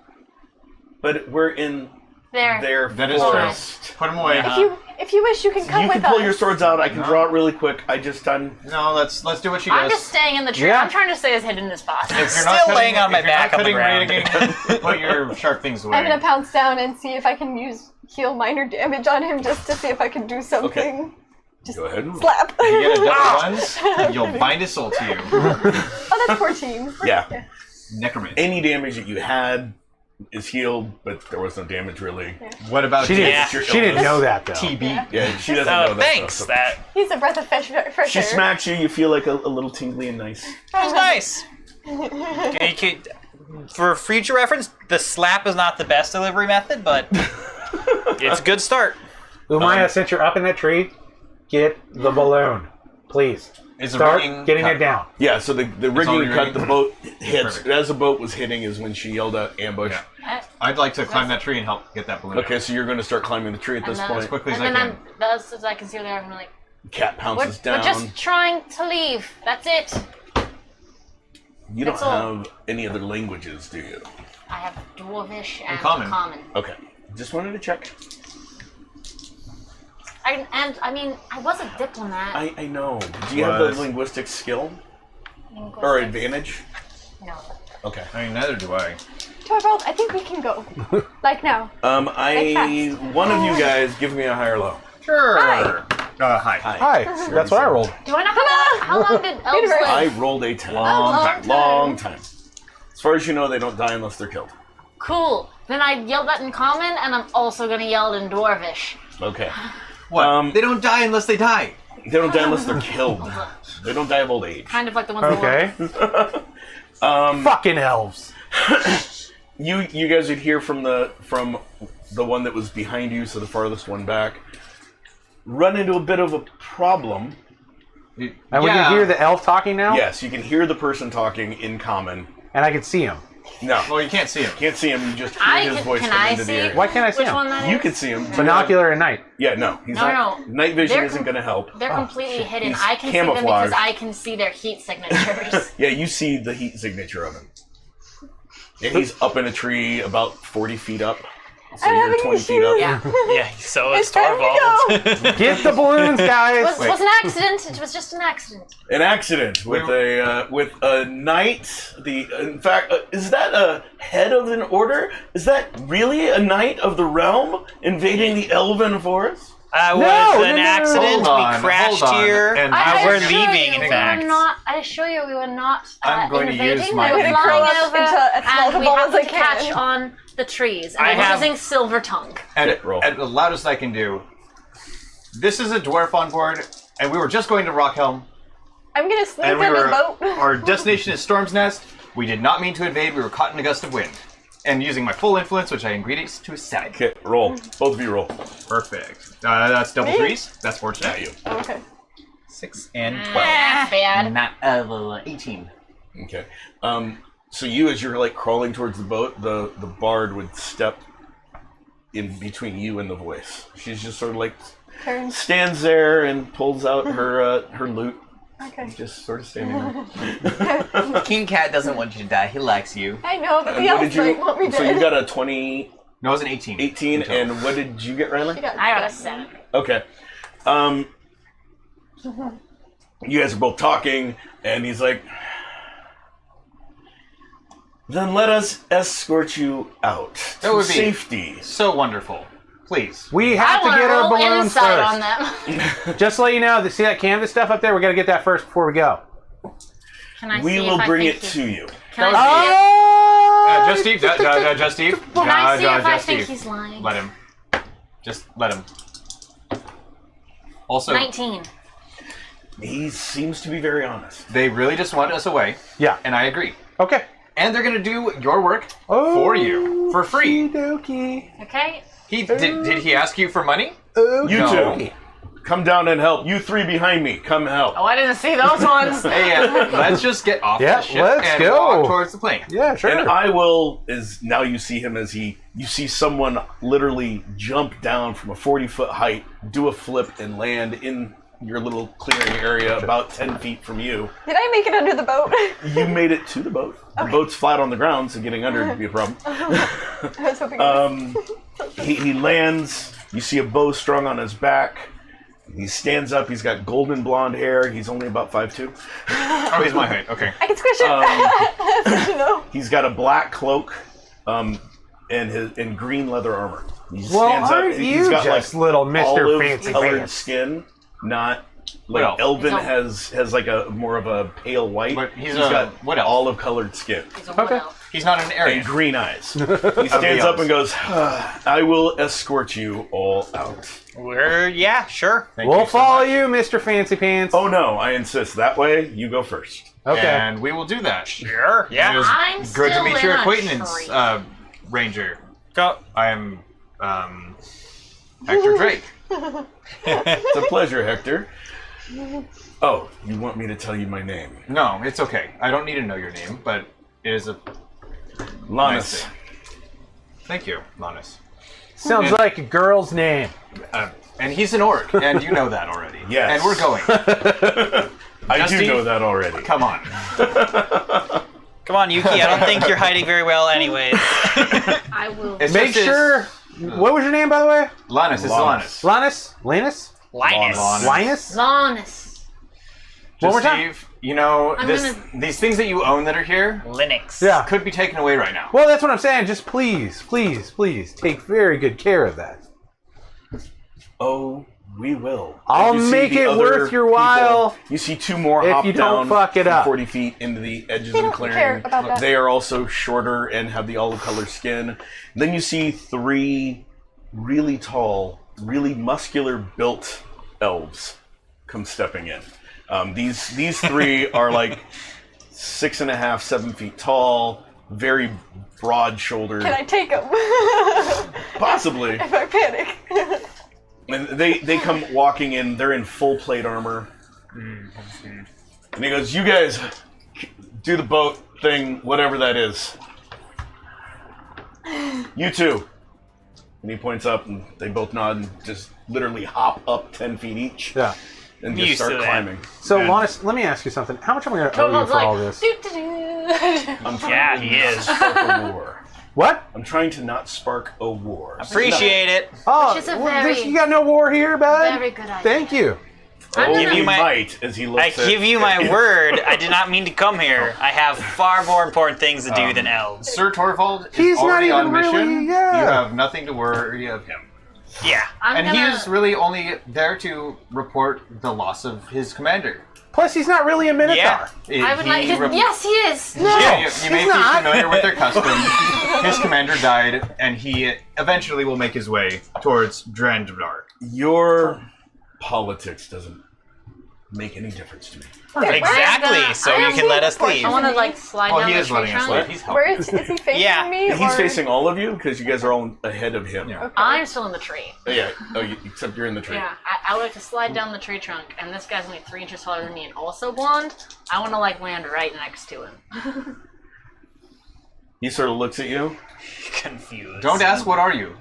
but we're in There. their That is forest. true. Put them away. If you wish, you can come You with can pull us. your swords out. I can No. draw it really quick. I'm No, let's do what she I'm does. just staying in the tree. Yeah. I'm trying to stay as hidden as possible. If you're Still cutting- laying on my if you're not back on the cutting ground. rigging, put your sharp things away. I'm gonna pounce down and see if I can heal minor damage on him just to see if I can do something. go ahead. And Slap. You get a double ones, you'll bind his soul to you. Oh, that's 14. Yeah. Necromancy. Any damage that you had is healed, but there was no damage really. What about She didn't. Yeah. She didn't know that though. TB? Yeah, she doesn't know Oh, that thanks. stuff. That He's a breath of fresh She air. smacks you. You feel like a little tingly and nice. was nice. Okay, for future reference, the slap is not the best delivery method, but it's a good start. Umaya, since you're up in that tree, get the balloon, please. Is the Start rigging getting cut? it down. Yeah. So the rigging already you cut, rigged? the boat hits. Perfect. As the boat was hitting, is when she yelled out ambush. Yeah. I'd like to climb that tree and help get that balloon. Okay, out. so you're going to start climbing the tree at this then- point. As quickly as And I then can. that's as I can see there. I'm like, Cat pounces We're down. just trying to leave. That's it. You don't that's all. have any other languages, do you? I have Dwarvish and Common. Okay. Just wanted to check. I mean, I was a diplomat. I know. Do you have the Was. linguistic skill? Linguistics. Or advantage? No. Okay. I mean, neither do I. Torvald, I think we can go. Like now. I... One of you guys give me a high or low. Sure. Hi. Hi. Hi. That's what I rolled. Do I know how long did elves Universe. live? I rolled a 10. Long Time. As far as you know, they don't die unless they're killed. Cool. Then I yelled that in Common, and I'm also gonna yell it in Dwarvish. Okay. What? They don't die unless they die. They don't die unless they're killed. They don't die of old age. Kind of like the ones in the Okay. Fucking elves. You guys would hear from the one that was behind you, so the farthest one back. Run into a bit of a problem. And we can hear the elf talking now? Yes, you can hear the person talking in Common. And I can see him. No, Well, you can't see him. can't see him. You just hear I his can- voice can come I into the see? area. Why can't I see Which him? one that You is? can see him. Binocular at night. Yeah, no, he's No, not. no. Night vision They're isn't going to help. They're completely hidden. He's I can see them camouflaged. because I can see their heat signatures. Yeah, you see the heat signature of him. And he's up in a tree about 40 feet up. So I'm you're having 20 feet up. yeah. Yeah, so is It's time to Torvald. Get the balloons, guys! It was an accident. It was just an accident. An accident with a knight. In fact, is that a head of an order? Is that really a knight of the realm invading the elven forest? Was No, an no, no. accident. Hold on, We crashed hold on. here. And we're assure leaving, you, in fact. I assure you, we were not I'm going to invading. use my we were big flying curl up over, into as small and a we ball as happened I to can. catch on the trees. And I we're have- using Silver Tongue. And Okay, roll. at the loudest I can do. This is a dwarf on board, and we were just going to Rockhelm, I'm gonna sneak and we under were. the boat. Our destination is Storm's Nest. We did not mean to invade. We were caught in a gust of wind, and using my full influence, which I ingredients to a 7. Okay, roll. Both of you roll. Perfect. That's double Me? threes. That's fortunate. Not you. Oh, okay. 6 and 12. That's bad. Not 18. Okay. So you, as you're like crawling towards the boat, the bard would step in between you and the voice. She's just sort of like Turn. stands there and pulls out her lute. Okay. Just sort of standing there. King Cat doesn't want you to die. He likes you. I know, but the What elves did might want me So you dead. got a 20, No, it was an 18. 18, and what did you get, Riley? She got I got a 7. 7. Okay. You guys are both talking, and he's like, then let us escort you out That to would be- safety. So wonderful. Please. We I have to want get to our roll balloons inside first. on them. Just to let you know, see that canvas stuff up there? We got to get that first before we go. Can I We see will if bring I it think to he- you. Can I see Just Steve. Just Steve. Can I see if I Just think Steve. he's lying? Let him. Just let him. Also, 19. He seems to be very honest. they really just want us away, Yeah. and I agree. Okay. And they're gonna do your work for you for free. Okie Okay. He did he ask you for money? dokie. You No. two, come down and help. You three behind me, come help. Oh, I didn't see those ones. Hey, let's just get off Yeah, the ship let's and go. walk towards the plane. Yeah, sure. And I will, now you see him as you see someone literally jump down from a 40-foot height, do a flip, and land in your little clearing area about 10 feet from you. Did I make it under the boat? You made it to the boat. The boat's flat on the ground, so getting under would be a problem. I was hoping. He lands. You see a bow strung on his back. He stands up. He's got golden blonde hair. He's only about 5'2". Oh, he's my height. Okay. I can squish it. That's good to know. He's got a black cloak and green leather armor. He Well, stands aren't He's you got just little Mr. Fancy olive-colored Pants? skin, not What like elf? Elvin He's has like a more of a pale white. But he's a- got what elf? olive-colored skin He's a wood Okay. elf. He's not an and Aryan. green eyes. He stands up and goes, "I will escort you all out." Sure. Thank We'll you so follow much. you, Mr. Fancy Pants. Oh no, I insist. That way, you go first. Okay. And we will do that. Sure. It Yeah. was I'm good still to meet your in a acquaintance, tree. Ranger. Go. I am Hector Drake. It's a pleasure, Hector. Oh, you want me to tell you my name? No, it's okay. I don't need to know your name, but it is a Lannis. nice thing. Thank you, Lannis. Sounds like a girl's name. And he's an orc, and you know that already. Yes. And we're going. I do Dusty? know that already. Come on. Come on, Yuki. I don't think you're hiding very well, anyways. I will. It's Make just sure. What was your name, by the way? Linus, it's Linus. Linus. Linus? Linus. Linus? Lannis. One more time. Steve, you know, I'm these things that you own that are here Linux. Yeah. could be taken away right now. Well, that's what I'm saying. Just please, please, please take very good care of that. Oh, we will. I'll And you see make the it other worth your people- while You see two more if hop you don't down fuck it from up. 40 feet into the edges They of the don't clearing. care about that. They are also shorter and have the olive color skin. Then you see three really tall, really muscular built elves come stepping in. These three are like 6.5, 7 feet tall, very broad shouldered. Can I take him? Possibly. if I panic. And they come walking in. They're in full plate armor. And he goes, "You guys do the boat thing, whatever that is. You too." And he points up, and they both nod and just literally hop up 10 feet each Yeah. and I'm just used start to that. climbing. So, And Linus, let me ask you something. How much am I going to owe you Total's for all like, this? doo-doo-doo. I'm trying Yeah, to he not is. spark a war. What? I'm trying to not spark a war. Appreciate it. Oh, Which is a well, very- you got no war here, bud? Very good idea. Thank you. I'm Oh, gonna- give you he my- might, as he looks I at- give you my word. I did not mean to come here. I have far more important things to do than elves. Sir Torvald is He's not already on even mission. really- yeah. You have nothing to worry of him. Yeah. I'm And he gonna- is really only there to report the loss of his commander. Plus, he's not really a Minotaur. Yeah. I would like. Yes, he is. Yeah, you may he's be not. familiar with their custom. His commander died, and he eventually will make his way towards Drandar. Your politics doesn't make any difference to me. Exactly. So I you am can let being us leave. I want to like slide Oh, down he the is tree letting us trunk. leave. He's Where helping. is he facing Yeah. me? He's or- facing all of you because you guys are all ahead of him. Yeah. I'm still in the tree. Yeah. Oh, except you're in the tree. Yeah, I would like to slide down the tree trunk, and this guy's only 3 inches taller than me and also blonde. I want to like land right next to him. He sort of looks at you. Confused. Don't ask what are you.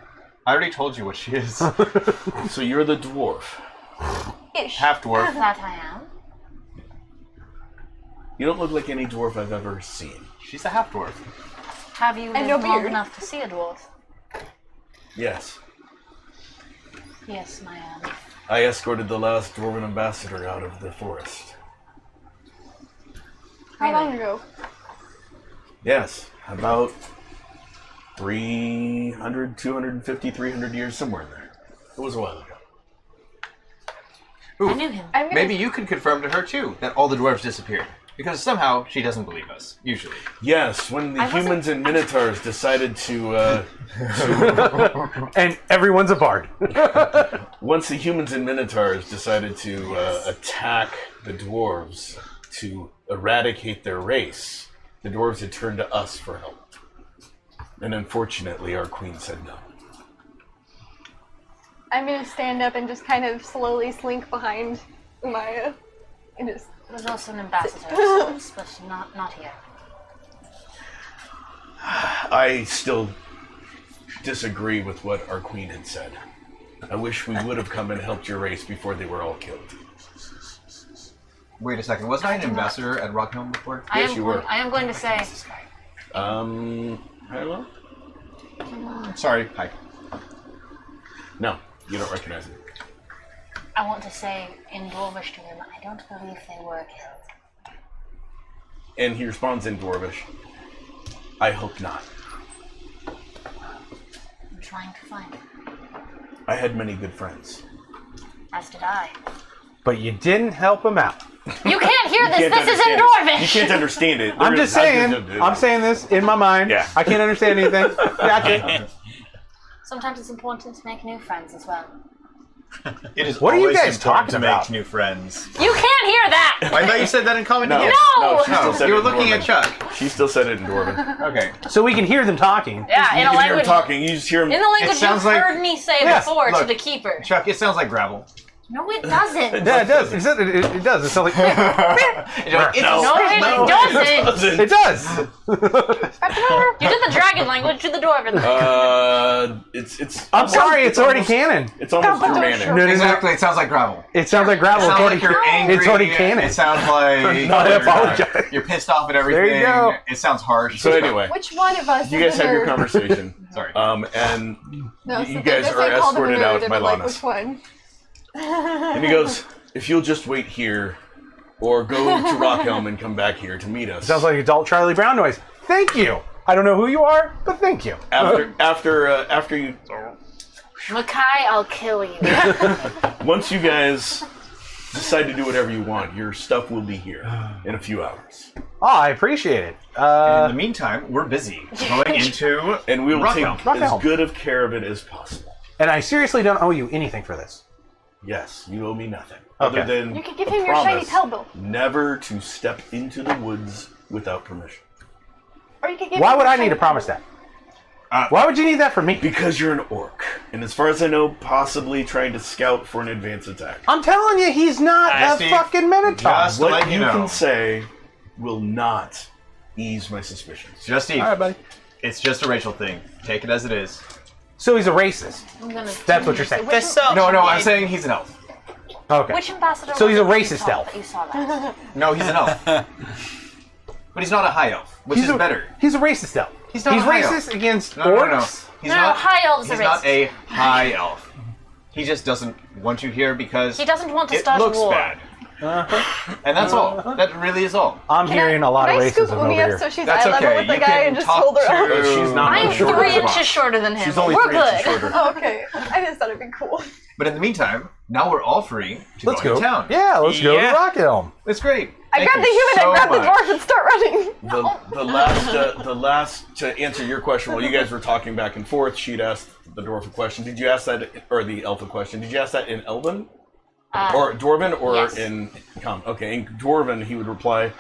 I already told you what she is. So you're the dwarf. Ish. Half dwarf. That I am. You don't look like any dwarf I've ever seen. She's a half dwarf. Have you And lived no long beard. enough to see a dwarf? Yes. Yes, my I escorted the last dwarven ambassador out of the forest. How long ago? Yes. About 300, 250, 300 years, somewhere in there. It was a while ago. I knew him. I'm gonna Maybe you could confirm to her too that all the dwarves disappeared. Because somehow she doesn't believe us, usually. Yes, when the I wasn't- humans and minotaurs decided to And everyone's a bard. once the humans and minotaurs decided to attack the dwarves to eradicate their race, the dwarves had turned to us for help. And unfortunately, our queen said no. I'm gonna stand up and just kind of slowly slink behind Umaya. And just There's also an ambassador of sorts, but not here. I still disagree with what our queen had said. I wish we would have come and helped your race before they were all killed. Wait a second, wasn't I an ambassador at Rockhelm before? Yes, you were. I am going to say, Hello? Sorry. Hi. No, you don't recognize it. I want to say in Dwarvish to him, I don't believe they were killed. And he responds in Dwarvish. I hope not. I'm trying to find him. I had many good friends. As did I. But you didn't help him out. You can't hear this! Can't This is in understand it. Dwarvish! You can't understand it. I'm just saying. I'm saying this in my mind. Yeah. I can't understand anything. Gotcha. Sometimes it's important to make new friends as well. It is What are you always guys important talking to about? make new friends. You can't hear that! I thought you said that in common No, to him. No! she still said You it were in looking at Dwarven. Chuck. She still said it in Dwarven. Okay. So we can hear them talking. Yeah, You in a can hear him language. talking. You just hear him. In the language sounds you've like- heard me say Yeah, before to look. the keeper. Chuck, it sounds like gravel. No, it doesn't. Yeah, it does. It does. It sounds like You're like, No, it doesn't. it does. You did the dragon language, do the dwarven. It's. I'm sorry, it's already canon. It's almost Germanic. No, Exactly. It sounds like gravel. It sounds like gravel. It sounds It's like you're angry. It's already canon. It sounds like I apologize. you're pissed off at everything. There you go. It sounds harsh. So anyway, Which one of us you is guys the have your nerd? conversation. Sorry. And No, you so guys that's are why I called him a escorted nerd, out and by I'm like, Lannis. which one? And he goes, if you'll just wait here, or go to Rockhelm and come back here to meet us. Sounds like adult Charlie Brown noise. Thank you. I don't know who you are, but thank you. After you, Makai, I'll kill you. once you guys decide to do whatever you want, your stuff will be here in a few hours. Oh, I appreciate it. In the meantime, we're busy going into And we will take Rockhelm. as good of care of it as possible. And I seriously don't owe you anything for this. Yes, you owe me nothing. Okay. Other than You can give a him your shiny promise pebble. never to step into the woods without permission. Or you can give Why him would your I need shiny to promise pebble. that? Why would you need that from me? Because you're an orc. And as far as I know, possibly trying to scout for an advance attack. I'm telling you, he's not a Steve, fucking Minotaur. just- What let you you know. can say will not ease my suspicions. Just Eve. All right, buddy. It's just a Rachel thing. Take it as it is. So he's a racist. I'm gonna That's what you're saying. This so No, I'm saying he's an elf. Okay. Which ambassador? So he's was a it that you racist saw elf. that You saw that. No, he's an elf. But he's not a high elf, which is better. He's a racist elf. He's not a high racist elf. against No. orcs. He's No, not. high elves He's are not racist. a high elf. He just doesn't want you here because He doesn't want to it start looks war. bad. And that's all. That really is all. I'm hearing a lot of Can I scoop racism over Umi up here. so she's That's eye level okay. with the You guy can and just talk hold her to- up? She's not I'm much shorter 3 than inches Bob. shorter than him. She's only We're 3 inches good. shorter. Oh, okay. I just thought it'd be cool. But in the meantime, now we're all free to Let's go go. to town. Yeah, let's go to Yeah. Rockhelm. It's great. I Thank grab the you human, so I grab the much. dwarf, and start running. The last to answer your question, while you guys were talking back and forth, she'd asked the dwarf a question. Did you ask that, or the elf a question? Did you ask that in Elven? Or Dwarven, or yes. in Com? Okay, in Dwarven, he would reply,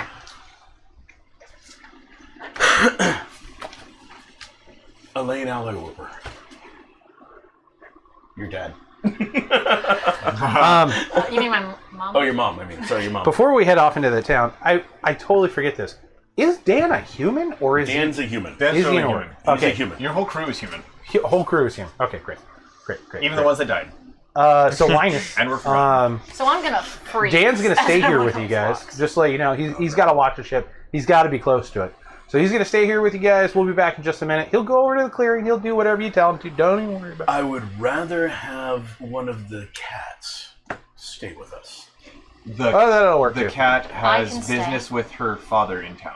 Elaine Alleywarper. Your dad. You mean my mom? Oh, your mom, I mean. Sorry, your mom. Before we head off into the town, I totally forget this. Is Dan a human or is Dan's a human. Dan's he? Is he totally an human. orc? He's Okay, a human. Your whole crew is human. Whole crew is human. Okay, great. Even the ones that died. So Linus, And we're forgotten. So I'm gonna freeze. Dan's gonna stay as here everyone with you else guys. walks. Just to let you know, he's got to watch the ship. He's got to be close to it. So he's gonna stay here with you guys. We'll be back in just a minute. He'll go over to the clearing. He'll do whatever you tell him to. Don't even worry about it. I would rather have one of the cats stay with us. The Oh, that'll work the too. cat has can stay. business with her father in town.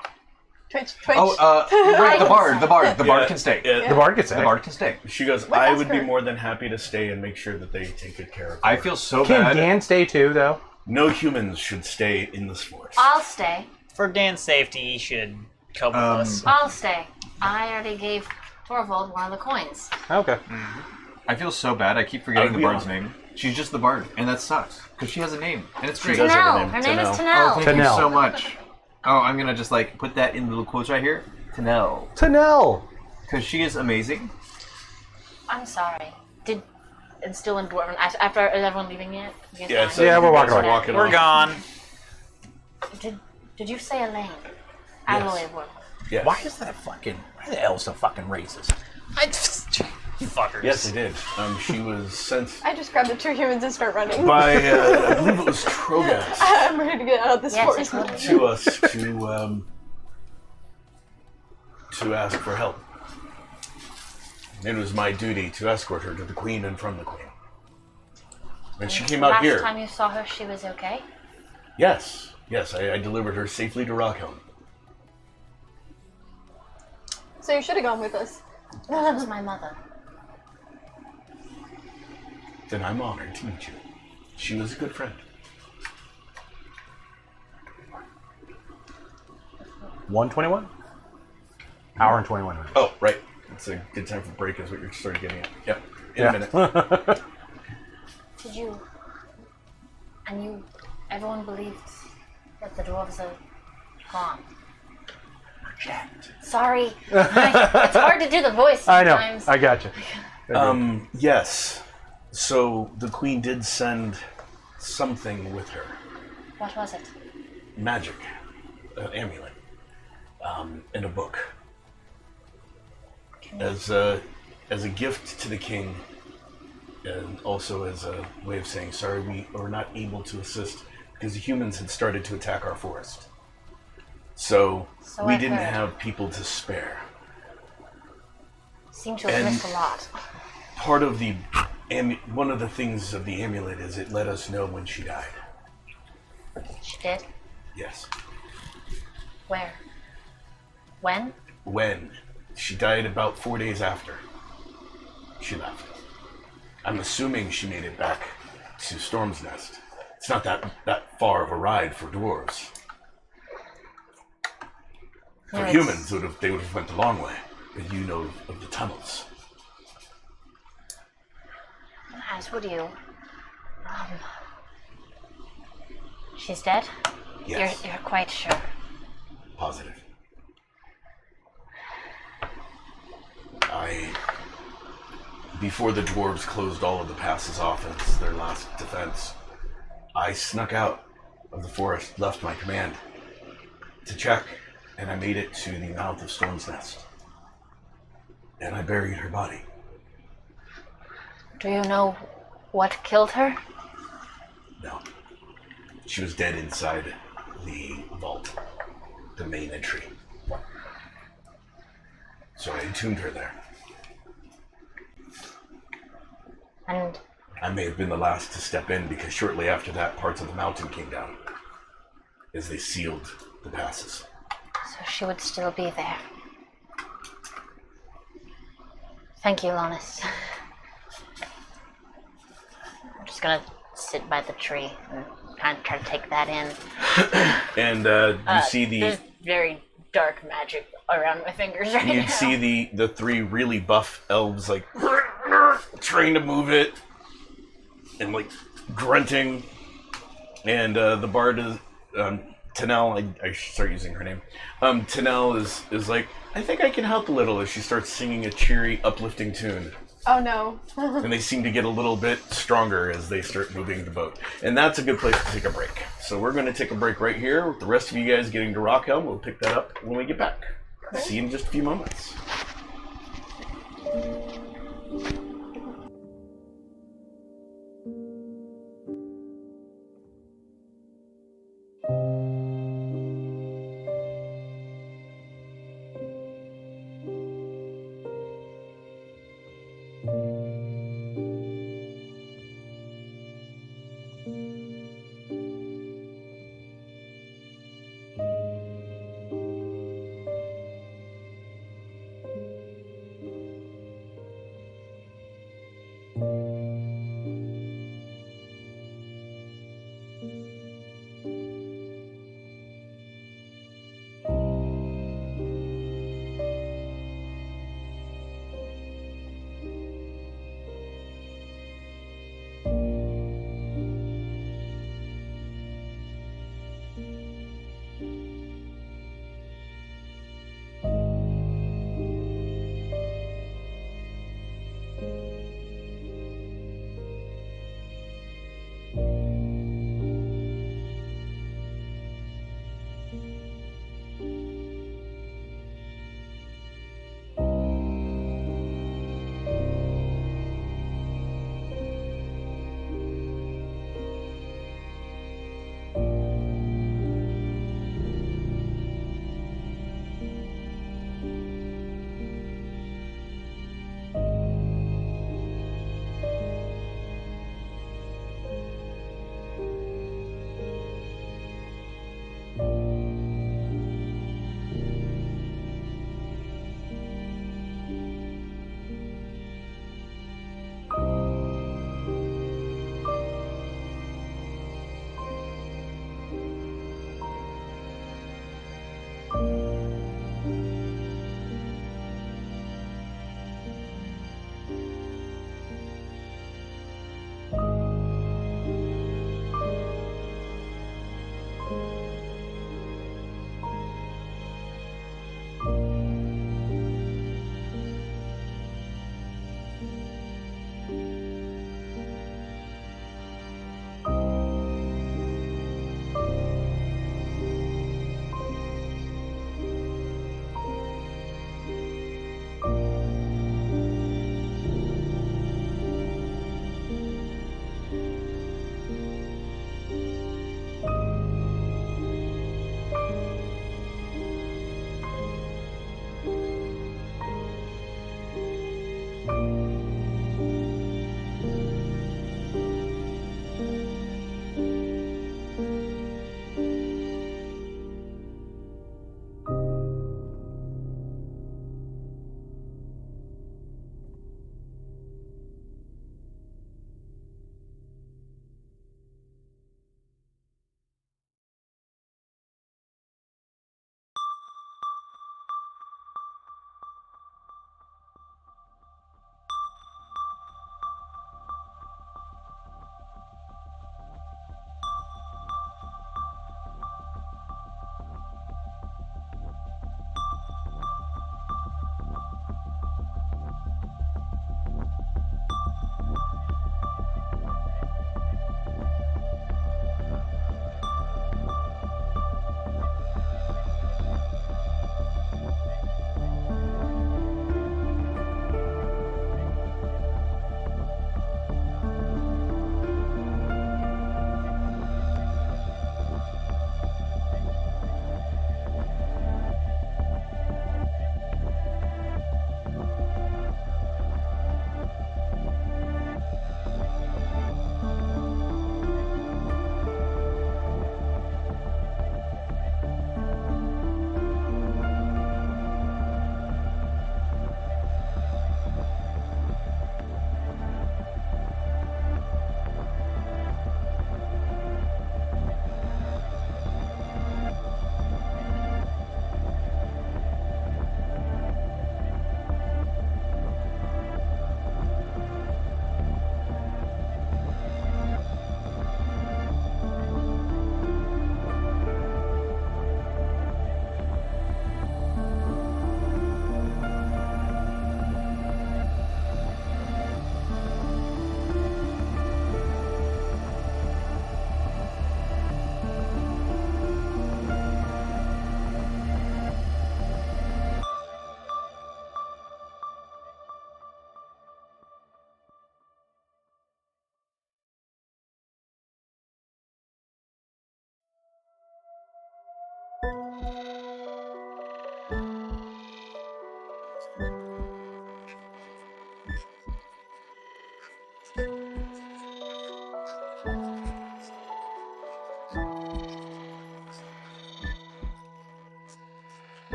Twitch. Oh, right, the can bard. stay. The bard. The bard Yeah, can stay. yeah. The bard gets The it. bard can stay. She goes, Let's I ask would be her. more than happy to stay and make sure that they take good care of her. I feel so Can bad. Dan stay too, though? No humans should stay in this forest. I'll stay. For Dan's safety, he should come with us. I'll stay. I already gave Torvald one of the coins. Okay. I feel so bad. I keep I forgetting would the be bard's honored. name. She's just the bard, and that sucks because she has a name, and it's great. does have a Tanel. name. Her name is Tanel. Tanel. Oh, thank you Tanel. so much. Oh, I'm gonna just like put that in little quotes right here. Tanel, Tanel. because she is amazing. I'm sorry. And still in Dwarven. After is everyone leaving yet? You guys Yeah, gone? so Yeah, you we're guys walking are away. walking We're off. gone. Did you say Elaine? Alloy Wood. Yes. Why are the elves so fucking racist? You fuckers. Yes, they did. She was sent I just grab the two humans and start running. by, I believe it was Trogas, I'm ready to get out of this Yes, forest. it would. to us to ask for help. It was my duty to escort her to the Queen and from the Queen. When she came out Last here, time you saw her, she was okay. yes, I delivered her safely to Rockhelm. So you should have gone with us. That was my mother. Then I'm honored to meet you. She was a good friend. 1:21. Hour and 21 minutes. Oh, right. It's a good time for break, is what you're sort of getting at. Yep. In Yeah. a minute. Did you? And you? Everyone believes that the dwarves are gone. Sorry. It's hard to do the voice I know. sometimes. I got you. Yes. So the Queen did send something with her. What was it? Magic. An amulet. And a book. As a gift to the king, and also as a way of saying sorry we were not able to assist because the humans had started to attack our forest. So we I've didn't heard. have people to spare. Seem to have And- missed a lot. Part of the one of the things of the amulet is it let us know when she died. She did? Yes. Where? When? When? She died about 4 days after she left. I'm assuming she made it back to Storm's Nest. It's not that far of a ride for dwarves. For No, it's- humans, they would have went the long way. But you know of the tunnels. As would you. She's dead? Yes. You're quite sure. Positive. Before the dwarves closed all of the passes off as their last defense, I snuck out of the forest, left my command to check, and I made it to the mouth of Storm's Nest. And I buried her body. Do you know what killed her? No. She was dead inside the vault, the main entry. So I entombed her there. And I may have been the last to step in because shortly after that, parts of the mountain came down as they sealed the passes. so she would still be there. Thank you, Lonis. I'm just gonna sit by the tree and kind of try to take that in. And you see There's very dark magic around my fingers right now. you'd see the three really buff elves like trying to move it and like grunting, and the bard is Tanel. I should start using her name. Tanel is like, I think I can help a little, as she starts singing a cheery, uplifting tune. Oh no. And they seem to get a little bit stronger as they start moving the boat. And that's a good place to take a break. So we're going to take a break right here with the rest of you guys getting to Rockhelm. We'll pick that up when we get back. See you in just a few moments.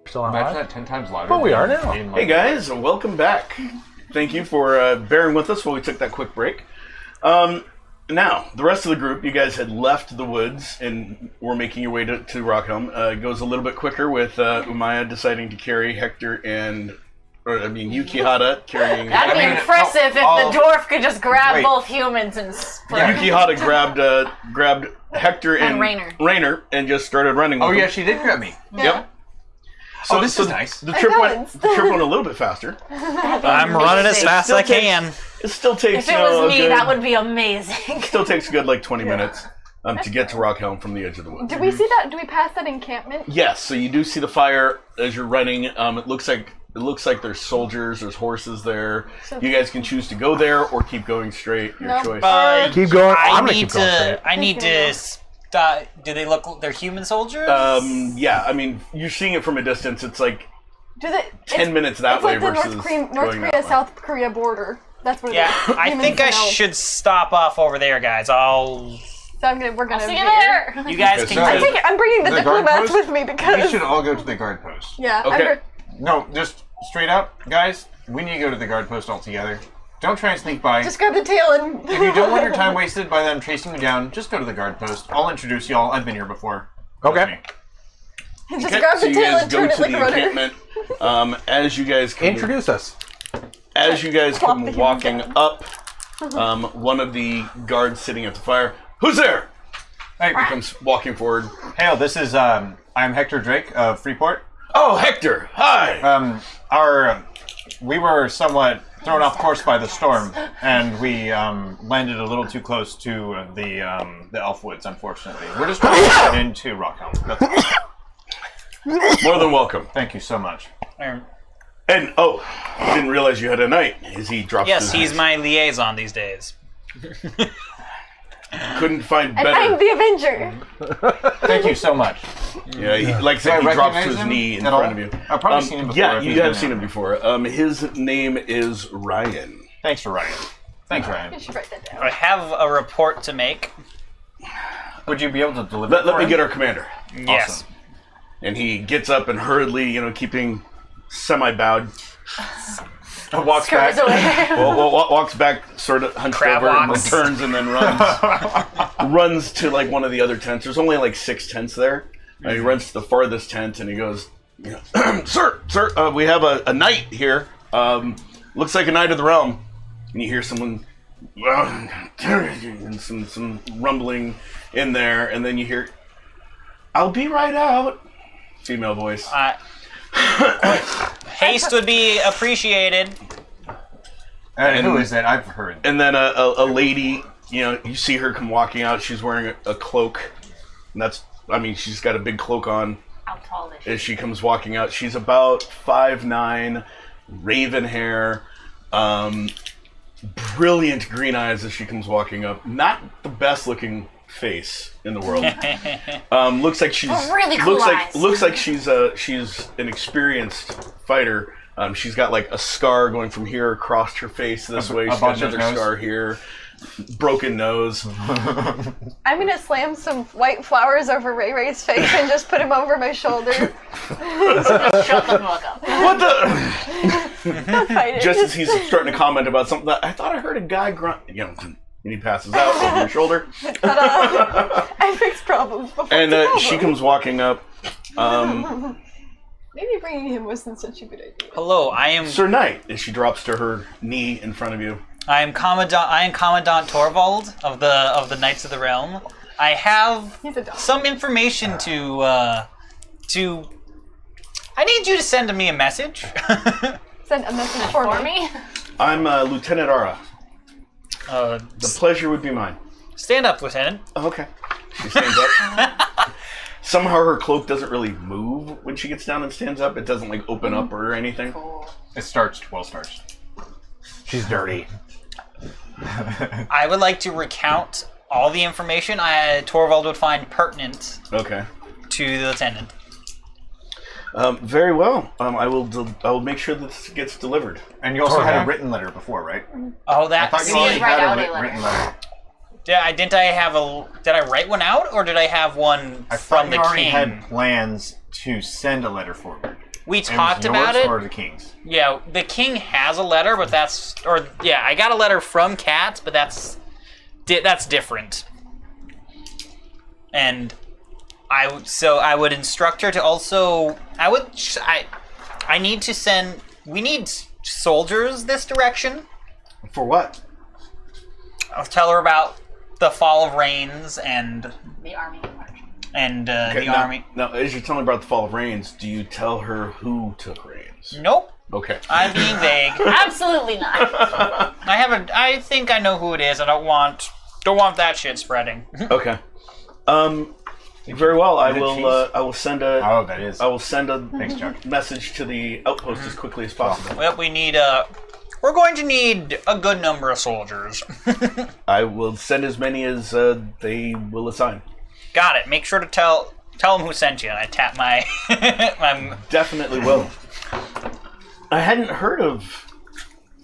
Still on Imagine live? that 10 times louder. But we are than now. in, Hey like, guys, welcome back. Thank you for bearing with us while we took that quick break. Now, the rest of the group, you guys had left the woods and were making your way to Rockhelm. It goes a little bit quicker with Umaya deciding to carry Hector and, Yukihata carrying... That'd be I mean, impressive if I'll- the dwarf could just grab Wait. both humans and sprint. Yukihata grabbed Hector And Rainer and just started running with Oh them. yeah, she did grab me. Yep. So this is nice. The trip balanced. went a little bit faster. I'm running as fast as I can. It still takes, If it was me, that would be amazing. Still takes a good 20 minutes to get to Rockhelm from the edge of the woods. Did we see that? Do we pass that encampment? Yes, so you do see the fire as you're running. It looks like there's soldiers, there's horses there. You guys can choose to go there or keep going straight. Your No. choice. Keep going. I I'm gonna need keep going straight. to. I need to. Do they look? They're human soldiers. Yeah, I mean, you're seeing it from a distance. It's like Do they? 10 minutes that It's way like the versus North going Korea, that way. South Korea border. That's what it Yeah, is. I Humans think I know. should stop off over there, guys. So we're gonna. See be you there. You guys Okay, can. so- I'm, I'm bringing the The guard diplomats post? with me We because. should all go to the guard post. Yeah. Okay. No, just straight up, guys. We need to go to the guard post all together. Don't try and sneak by. Just grab the tail and. If you don't want your time wasted by them chasing you down, just go to the guard post. I'll introduce y'all. I've been here before. Trust Okay. me. Just Okay, grab so the you tail guys and go turn to it like the a rudder. encampment. As you guys come, Introduce us. as you guys Plop come the walking humans up, one of the guards sitting at the fire. Who's there? Hey, He comes walking forward. Hail, this is I'm Hector Drake of Freeport. Oh, Hector! Hi. We were somewhat thrown off course by the storm, and we landed a little too close to the elf woods. Unfortunately, we're just trying to get into Rockhelm. More than welcome. Thank you so much. And I didn't realize you had a knight. As he drops. Yes, his he's knife. my liaison these days. Couldn't find And I'm better. the Avenger. Thank you so much. Yeah, like I Do I said, he drops recognize to his him knee in at front all? of you. I've probably seen him before. Yeah, if you he's have been seen out. him before. His name is Ryan. Thanks for Ryan. Thanks, Ryan. You should write that down. I have a report to make. Would you be able to deliver? Let me get our commander. Yes. And he gets up and hurriedly, keeping semi-bowed, walks back. Walks back, sort of hunched Crab over, and walks. turns, and then runs to like one of the other tents. There's only like 6 tents there. And he runs to the farthest tent, and he goes, "Sir, we have a knight here. Looks like a knight of the realm." And you hear someone, and some rumbling in there, and then you hear, "I'll be right out." Female voice. Haste would be appreciated. Who is that? I've heard. And then a lady, you see her come walking out. She's wearing a cloak. And she's got a big cloak on How tall is she? as she comes walking out. She's about 5'9", raven hair, brilliant green eyes as she comes walking up. Not the best looking face in the world. Looks like she's really cool eyes. looks like she's an experienced fighter. She's got like a scar going from here across her face this way. She's got above his another nose? scar here. Broken nose. I'm gonna slam some white flowers over Ray Ray's face and just put him over my shoulder. Shut the fuck up. What the? Not fighting. Just as he's starting to comment about something, I thought I heard a guy grunt. And he passes out over your shoulder. I fixed problems before. And it's a she problem. comes walking up. Maybe bringing him wasn't such a good idea. Hello, I am Sir Knight, as she drops to her knee in front of you. Commandant Torvald of the Knights of the Realm. I have He's a dog. some information to. I need you to send me a message. Send a message for me. I'm Lieutenant Ara. The pleasure would be mine. Stand up, Lieutenant. Oh, okay. She stands up. Somehow her cloak doesn't really move when she gets down and stands up. It doesn't like open up or anything. It's starched, well starched. She's dirty. I would like to recount all the information Torvald would find pertinent Okay. to the lieutenant. Very well. I will make sure that this gets delivered. And you also had Okay. a written letter before, right? Oh, I that. thought you See, already write had out a a letter. written letter. Did I write one out, or did I have one I from thought the you already king? had plans to send a letter forward. We It was talked about yours it. or the king's? Yeah, the king has a letter, but I got a letter from Kat, but that's different. And I would instruct her to also. I need to send. We need soldiers this direction. For what? I'll tell her about the fall of Rains and The army of marching. the now, army. Now, as you're telling about the fall of Rains, do you tell her who took Rains? Nope, Okay. I'm being vague. Absolutely not. I think I know who it is. I don't want that shit spreading. Okay. Very well. I Is it will. cheese? I will send a. Oh, that is. I will send a Thanks, Chuck. message to the outpost as quickly as possible. Well, we're going to need a good number of soldiers. I will send as many as they will assign. Got it. Make sure to tell them who sent you. And I tap my my. Definitely will. I hadn't heard of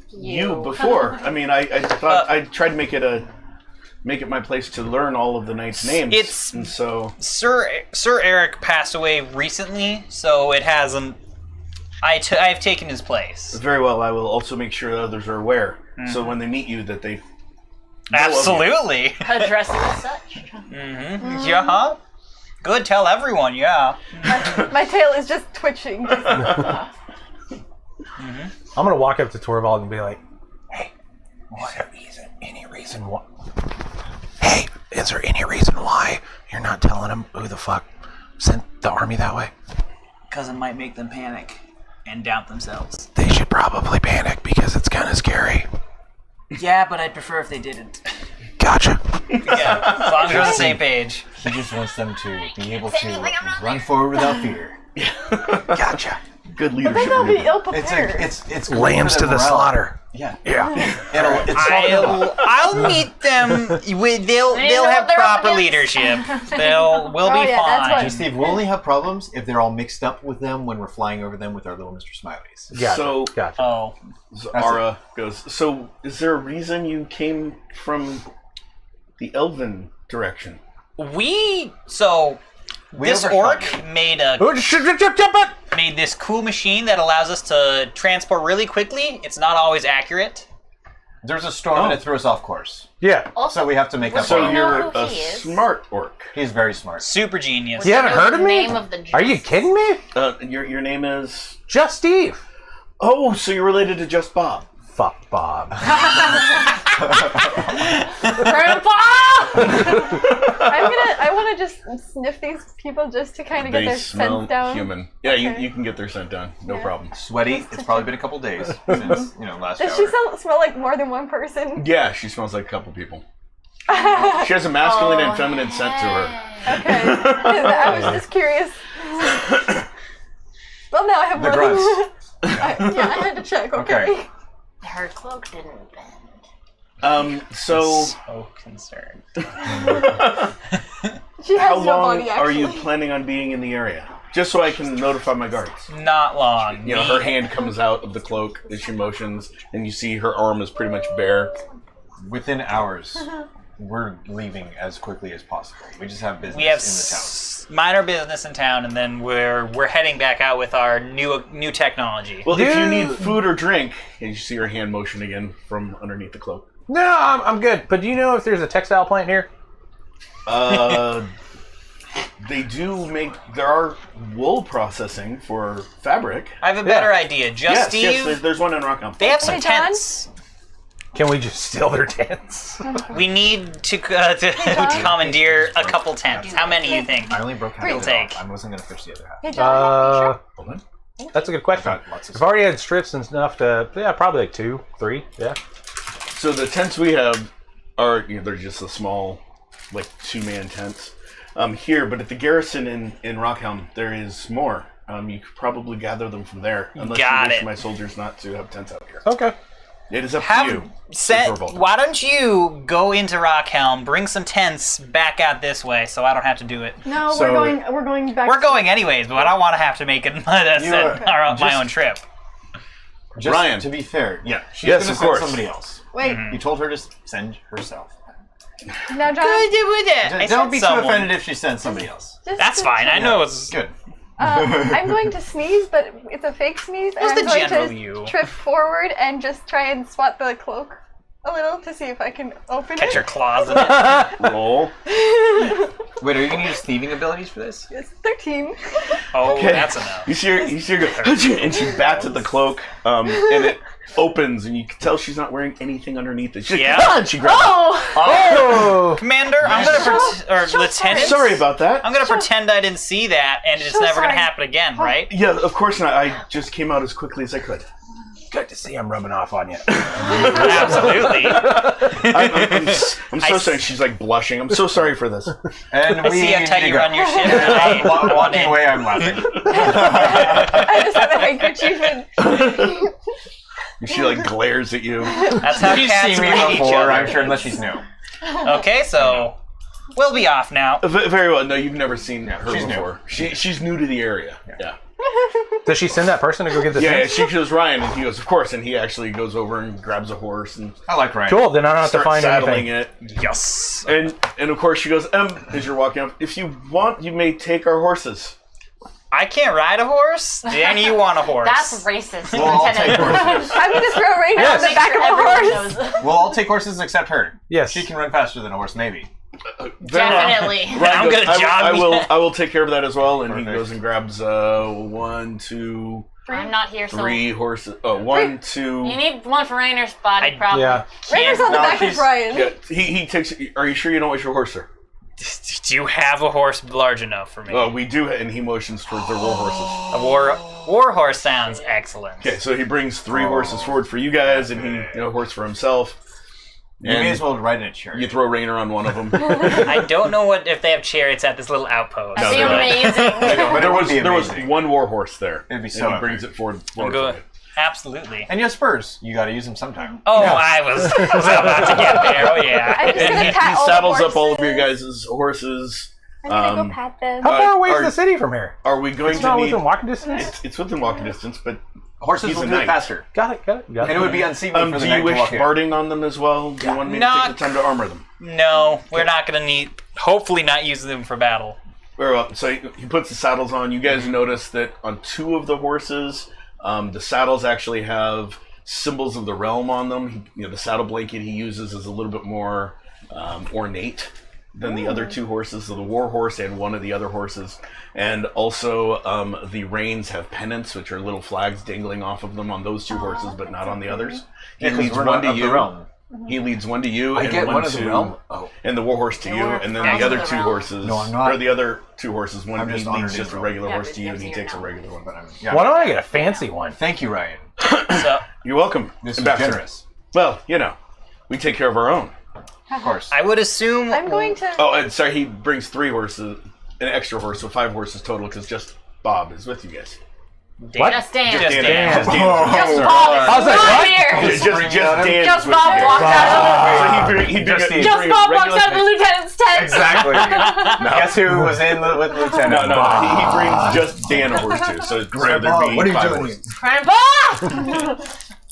you before. I mean, I thought I'd try to make it my place to learn all of the knights' names. And so Sir Eric passed away recently, so it hasn't. I've taken his place. very well. I will also make sure that others are aware, so when they meet you, that they Absolutely. Address it as such. Yeah. good. Tell everyone, yeah. My tail is just twitching. I'm gonna walk up to Torvald and be like, "Hey, is there any reason why? Hey, is there any reason why you're not telling them who the fuck sent the army that way? Because it might make them panic and doubt themselves. They should probably panic because it's kind of scary." Yeah, but I'd prefer if they didn't. Gotcha. Yeah, as long as we're on the same page. He just wants them to be able to run forward without fear. Gotcha. Good But then leadership. they'll be maneuver. ill It's prepared. it's Lambs to the morale. slaughter. Yeah. Yeah. I'll meet them. They'll have they're proper up against. leadership. We'll be yeah, that's fine. what- Steve, we'll only have problems if they're all mixed up with them when we're flying over them with our little Mr. Smileys. Gotcha. So- Gotcha. Oh, Zara goes, so is there a reason you came from the Elven direction? this overshot orc you. made this cool machine that allows us to transport really quickly. It's not always accurate. There's a storm and it threw us off course. Yeah. Also, So we have to make up So I our know you're who a he is. smart orc. He's very smart. Super genius. You haven't know heard the of me? name of the Are you kidding me? Your name is... Just Steve. Oh, so you're related to Just Bob. Fuck Bob. I want to just sniff these people just to kind of get They their smell scent down. human. Yeah, Okay. you can get their scent down. No problem. Sweaty. It's probably been a couple days since last Does shower. she smell like more than one person? Yeah, she smells like a couple people. She has a masculine and feminine scent to her. Okay. I was just curious. Well, now I have The more grunts. than I had to check, okay. Okay. Her cloak didn't bend. So So concerned. She has how no long body, are actually. you planning on being in the area? Just so I can notify my guards. Not long. You know, her hand comes out of the cloak as she motions, and you see her arm is pretty much bare. Within hours, we're leaving as quickly as possible. We just have business We have in the town. minor business in town, and then we're heading back out with our new technology. Well, if you need food or drink, and you see her hand motion again from underneath the cloak. No, I'm good. But do you know if there's a textile plant here? They do make. There are wool processing for fabric. I have a better idea. Just Steve, yes. There's one in Rockham. they have some Hey, John? tents. Can we just steal their tents? We need to commandeer a couple tents. How many you think? I only broke half It'll of it take. off. I wasn't going to fish the other half. Hey, John, Hold on. That's a good question. Got lots of I've already had strips and enough to, probably like 2, 3, yeah. So the tents we have are, they're just a small, like 2-man tents here. But at the garrison in Rockhelm, there is more. You could probably gather them from there, unless Got you wish it. my soldiers not to have tents out here. Okay. It is up to you. Why don't you go into Rockhelm, bring some tents back out this way, so I don't have to do it. No, So- we're going back. We're going anyways, but I don't want to have to make it my own trip. Just Ryan. to be fair, yeah, she's Yes, going to of send course. somebody else. Wait, You told her to send herself. now, John. Don't be too offended if she sends somebody else. just That's to fine. I check. know it's Good. I'm going to sneeze, but it's a fake sneeze, and Who's I'm the going general to you? trip forward and just try and swat the cloak a little to see if I can open catch it. your claws in it. Roll. Wait, are you going to use thieving abilities for this? It's 13. Oh, Okay. that's enough. You see her go, and she bats at the cloak, and it opens, and you can tell she's not wearing anything underneath it. She's like, Yeah. "Ah," and she grabs Oh! Commander, I'm gonna Lieutenant. it. Sorry about that. I'm gonna pretend I didn't see that, and it's never gonna sorry. happen again, right? Yeah, of course not. I just came out as quickly as I could. Good to see I'm rubbing off on you. Absolutely. I'm so sorry. She's like blushing. I'm so sorry for this. And I see how tight you run your ship. and I want Walking in. away, I'm laughing. I just have a handkerchief and She like glares at you. That's how She's cats seen me meet each before, other. I'm sure, unless she's new. Okay, so we'll be off now. Very well. No, you've never seen her she's new. before. She's new to the area. Yeah. Does she send that person to go get the Yeah, tents? she goes Ryan, and he goes, of course, and he actually goes over and grabs a horse and I like Ryan. Cool, then I don't have to starts find saddling anything. it. Yes. And of course she goes, as you're walking up, if you want, you may take our horses. I can't ride a horse. Dan, you want a horse? That's racist, Well, I'll take Lieutenant. horses. I'm going to throw Raina on the Make back sure of a everyone horse. knows. Well, I'll take horses except her. Yes. She can run faster than a horse, maybe. Definitely. Ryan I'm goes, gonna jog. I will take care of that as well. And Perfect. he goes and grabs 1, 2, I'm not here, so 3 horses. Oh, 1, 2. you need one for Rainer's body, probably. Yeah. Rainer's on the No, back of he's- Brian. Yeah, he takes. Are you sure you don't want your horse, sir? Do you have a horse large enough for me? Well, we do, and he motions towards their war horses. A war horse sounds excellent. Okay, so he brings 3 horses forward for you guys, and he, a horse for himself. You may as well ride in a chariot. You throw Rainer on one of them. I don't know if they have chariots at this little outpost. That'd be No, they're amazing. But there it would was be there was amazing. one war horse there. It'd be and so he brings epic. it forward. I'm good. Absolutely. And you have spurs. You got to use them sometime. Oh, I was about to get there. Oh yeah. I'm just And gonna he pat all the saddles up all of your horses. guys' horses. I'm gonna um, go pat them. How far away are- is the city from here? Are we going It's to not need? within walking distance? It's within walking distance, but Horses He's will a do it knight. faster. Got it. And it would be unseemly for the do knight you to wish walk in. barding on them as well? Do you want me to take the time to armor them? No, we're not gonna need. Hopefully, not use them for battle. Very well. So he puts the saddles on. You guys notice that on 2 of the horses, the saddles actually have symbols of the realm on them. The saddle blanket he uses is a little bit more ornate than the other 2 horses, so the war horse and one of the other horses. And also the reins have pennants, which are little flags dangling off of them on those 2 horses, but not on the others. He Yeah, 'cause leads we're one not to of the you. realm. He leads one to you, I and get one one of the to realm? Oh. and the war horse to you, we're and then from the other the 2 realm. horses. No, I'm not. Or the other 2 horses. One I'm he just leads honored just a Israel. regular Yeah, horse but to you, and it's he your takes a now. regular one. But Why don't I get a fancy one? Thank you, Ryan. So You're welcome. This is Ambassador. generous. Well, we take care of our own. Of course. I would assume. I'm going to. Oh, and sorry, he brings 3 horses, an extra horse, so 5 horses total, because just Bob is with you guys. What? Just Dan. Just Dan. Dan. Just Dan. Just Oh, Bob is I was like, not what? here. Just bring Dan out him. is Just with Bob you. walks out So he'd Just bring, Dan. of. Just Bob walks out of the lieutenant's tent. Exactly. Guess who was in with Lieutenant? No, Bob. he brings just Dan a horse too. So there'd be Bob, what are you 5 doing horses. Grandpa.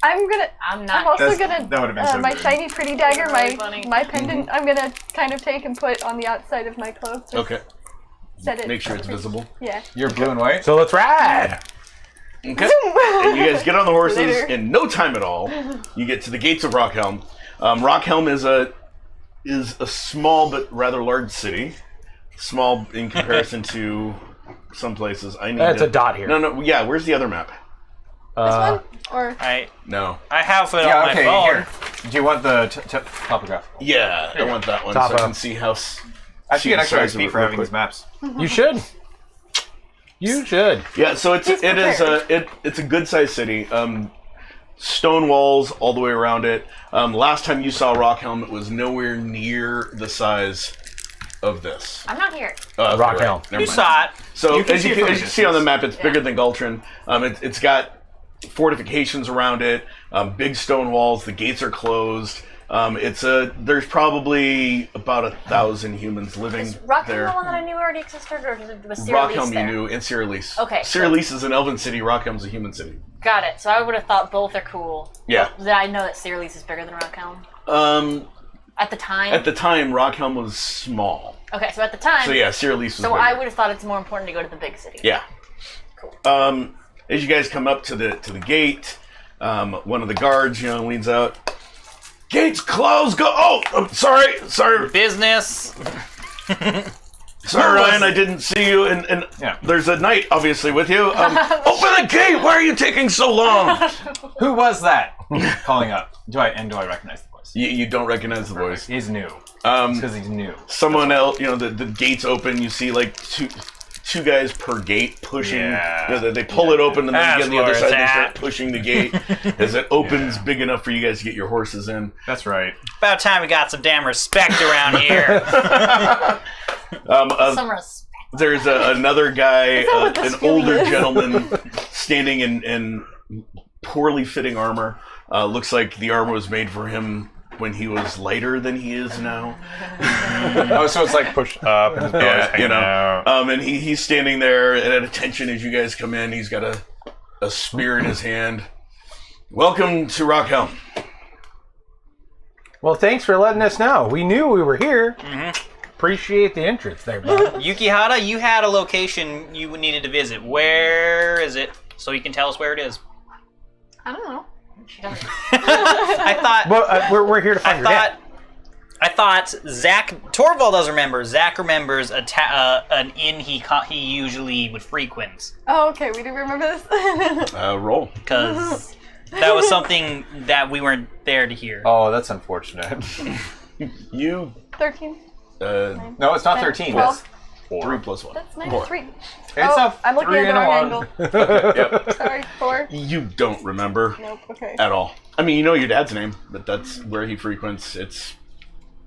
I'm gonna. I'm I'm not. also That gonna. would've been so my good. shiny pretty dagger, Really funny. my pendant. I'm gonna kind of take and put on the outside of my clothes. Just Okay, Set it. make sure it's visible. Yeah. You're blue and white? So let's ride. Okay. And you guys get on the horses Later. in no time at all. You get to the gates of Rockhelm. Rockhelm is a small but rather large city. Small in comparison to some places. I need. It's a dot here. No. Yeah. Where's the other map? This one or I No. have it Yeah, on okay, my phone. here. Do you want the topograph? Yeah, I want that one so Top I can up. see how. I should get the extra size of XP it for real having quick. these maps. You should. You should. Yeah, so it's He's a good sized city. Stone walls all the way around it. Last time you saw Rockhelm, it was nowhere near the size of this. I'm not here. Okay, Rockhelm. Never You mind. saw it. So You can as see you it from can, a as you see on the distance. map, it's bigger than Galtrin. It's got fortifications around it, big stone walls. The gates are closed. There's probably about 1,000 humans living Is Rockhelm there. the one that I knew already existed, or was Cyrillise Rockhelm you there? knew, and Cyrillise. Okay, so- Cyrillise is an elven city. Rockhelm's a human city. Got it. So I would have thought both are cool. Yeah. But I know that Cyrillise is bigger than Rockhelm. At the time. At the time, Rockhelm was small. Okay, so at the time. So yeah, Cyrillise was So bigger. I would have thought it's more important to go to the big city. Yeah. Cool. As you guys come up to the gate, one of the guards, leans out. Gates closed. Go. Oh, sorry, Business. Ryan. I didn't see you. And Yeah. there's a knight, obviously, with you. Open the gate. Why are you taking so long? Who was that? Calling up. Do I recognize the voice? You don't recognize the voice. He's new. It's because he's new. Someone else. The gates open. You see like two guys per gate pushing. Yeah. They pull it open and then That's you get on the other where side. it's They start at. pushing the gate as it opens big enough for you guys to get your horses in. That's right. About time we got some damn respect around here. Some respect. There's another guy, that what this an really older is? gentleman, standing in poorly fitting armor. Looks like the armor was made for him when he was lighter than he is now. Oh, so it's like pushed up and his belly's Yeah, hanging out. and he's standing there and at attention as you guys come in. He's got a spear in his hand. Welcome to Rockhelm. Well, thanks for letting us know. We knew we were here. Appreciate the interest there, bud. Yukihara, you had a location you needed to visit. Where is it? So you can tell us where it is. I don't know. She doesn't. I thought. But we're here to find I your dad. thought. I thought Torvald does remember. Zach remembers an inn he usually would frequent. Oh, okay. We do remember this. Roll. Because that was something that we weren't there to hear. Oh, that's unfortunate. You. 13. No, it's not 13. 12. That's 3 plus 1. That's nice. 4. 3. It's a I'm looking 3 at the and a wrong 1. angle. Yep. Sorry, 4. You don't remember Nope. Okay. at all. I mean, you know your dad's name, but that's where he frequents. It's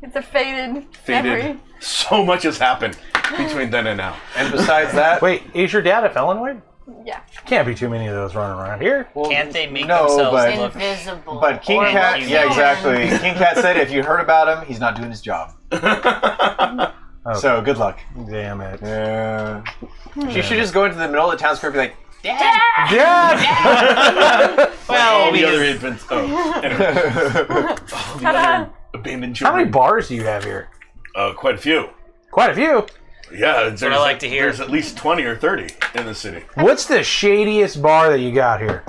It's a faded faded. memory. So much has happened between then and now. And besides that, Wait, is your dad a feloniid? Yeah. Can't be too many of those running around here. well, Can't they make no, themselves but- look? Invisible. But King or Cat, look yeah, human. exactly. King Cat said if you heard about him, he's not doing his job. Okay. So good luck. Damn it. Yeah. She should just go into the middle of the town square and be like, Dad! Well, All the other because- infants. Oh, anyway. All the other abandoned How many children. bars do you have here? Quite a few. Quite a few. Yeah, there's, what I like to hear. There's at least 20 or 30 in the city. What's the shadiest bar that you got here?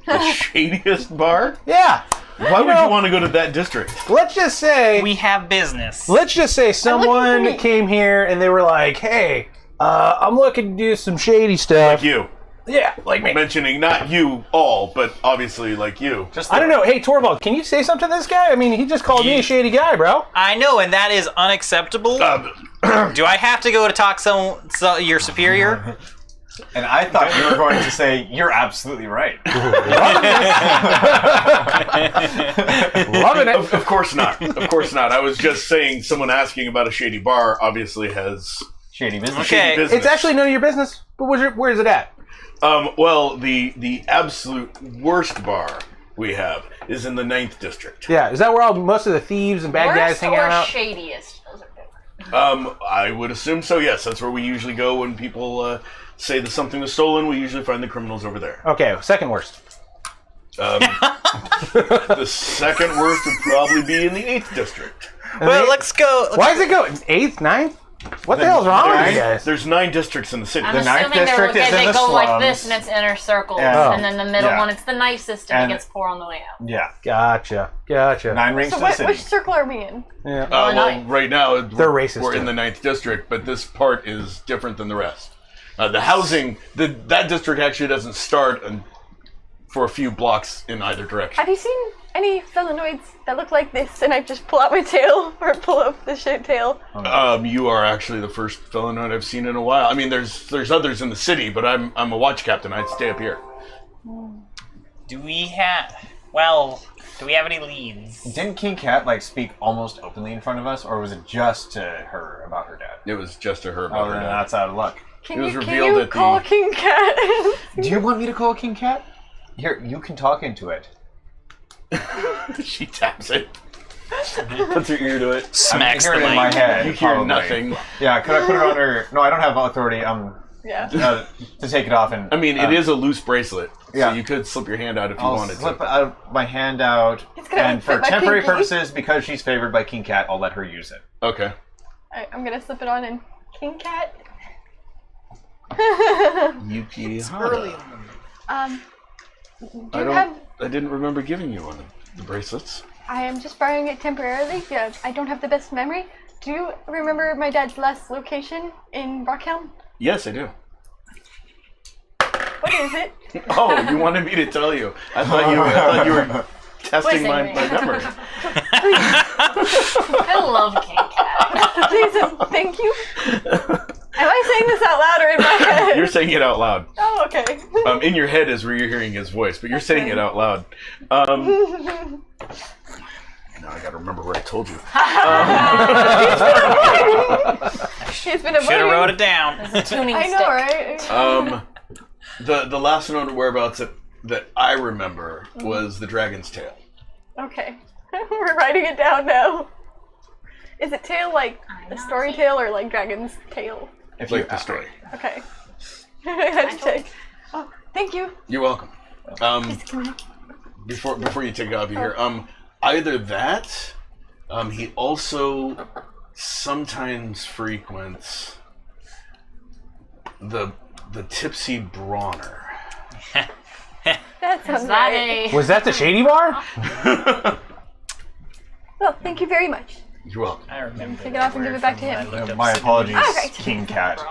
The shadiest bar? Yeah. Why would you want to go to that district? Let's just say. we have business. Let's just say someone me. came here and they were like, "Hey, I'm looking to do some shady stuff." Like you. Yeah, like me. Mentioning not you all, but obviously like you. just I don't know. Hey, Torvald, can you say something to this guy? I mean, he just called me a shady guy, bro. I know, and that is unacceptable. Do I have to go to talk to your superior? And I thought you were going to say, you're absolutely right. Loving it. Of course not. Of course not. I was just saying someone asking about a shady bar obviously has Shady business. Okay. shady business. It's actually none of your business. But where's it at? Well, the absolute worst bar we have is in the 9th district. Yeah, is that where all most of the thieves and bad guys Worst hang or out? shadiest? Those are different. I would assume so, yes. That's where we usually go when people say that something was stolen. We usually find the criminals over there. Okay, second worst. The second worst would probably be in the 8th district. Well, let's go. Why is it going 8th, 9th? What the hell's wrong with you guys? There's 9 districts in the city. I'm The ninth assuming district is in they the go like slums. this and it's inner circles, Yeah. and then the middle Yeah. one it's the nicest and And- it gets 4 on the way out. Yeah. Gotcha. 9 rings So to the which city. circle are we in? Yeah. Well, ninth. right now They're racist, We're too. in the 9th district, but this part is different than the rest. The housing, that district actually doesn't start for a few blocks in either direction. Have you seen any felinoids that look like this? And I just pull out my tail or pull up the shaped tail. You are actually the first felinoid I've seen in a while. I mean, there's others in the city, but I'm a watch captain. I'd stay up here. Do we have any leads? Didn't King Cat speak almost openly in front of us, or was it just to her about her dad? It was just to her Oh, about her then dad. that's out of luck. Can It was you revealed at call the- King Cat? Do you want me to call King Cat? Here, you can talk into it. She taps it. Puts her ear to it. Smacks I the hear it in my mic. head. You hear probably. nothing. Yeah, could I put it on her? No, I don't have authority. Yeah. To take it off and. I mean, it is a loose bracelet, yeah. so you could slip your hand out if you I'll wanted slip to. my hand out, It's gonna and fit for my temporary pinky. purposes, because she's favored by King Cat, I'll let her use it. Okay. Alright, I'm gonna slip it on and King Cat. Yuki. Early. Do you have? I didn't remember giving you one of the bracelets. I am just borrowing it temporarily. Yeah, I don't have the best memory. Do you remember my dad's last location in Rockhelm? Yes, I do. What is it? Oh, you wanted me to tell you. I thought you were testing my Listening. memory. I love King Cat. Please, thank you. Am I saying this out loud or in my head? You're saying it out loud. Oh, okay. In your head is where you're hearing his voice, but you're saying it out loud. Now I gotta remember what I told you. He's been Should have avoiding. wrote it down. Tuning I stick. know, right? The last known whereabouts that I remember was the Dragon's Tail. Okay. We're writing it down now. Is it tail like a story tale or like dragon's tail? If Like the story. Okay. I had to check. Oh, thank you. You're welcome. Before you take it off here, either that, he also sometimes frequents the Tipsy Brawner. That sounds Is that right. a Was that the shady bar? Well, thank you very much. You're welcome. I remember. Take it off and give it back to him. My apologies, Alright. King Cat.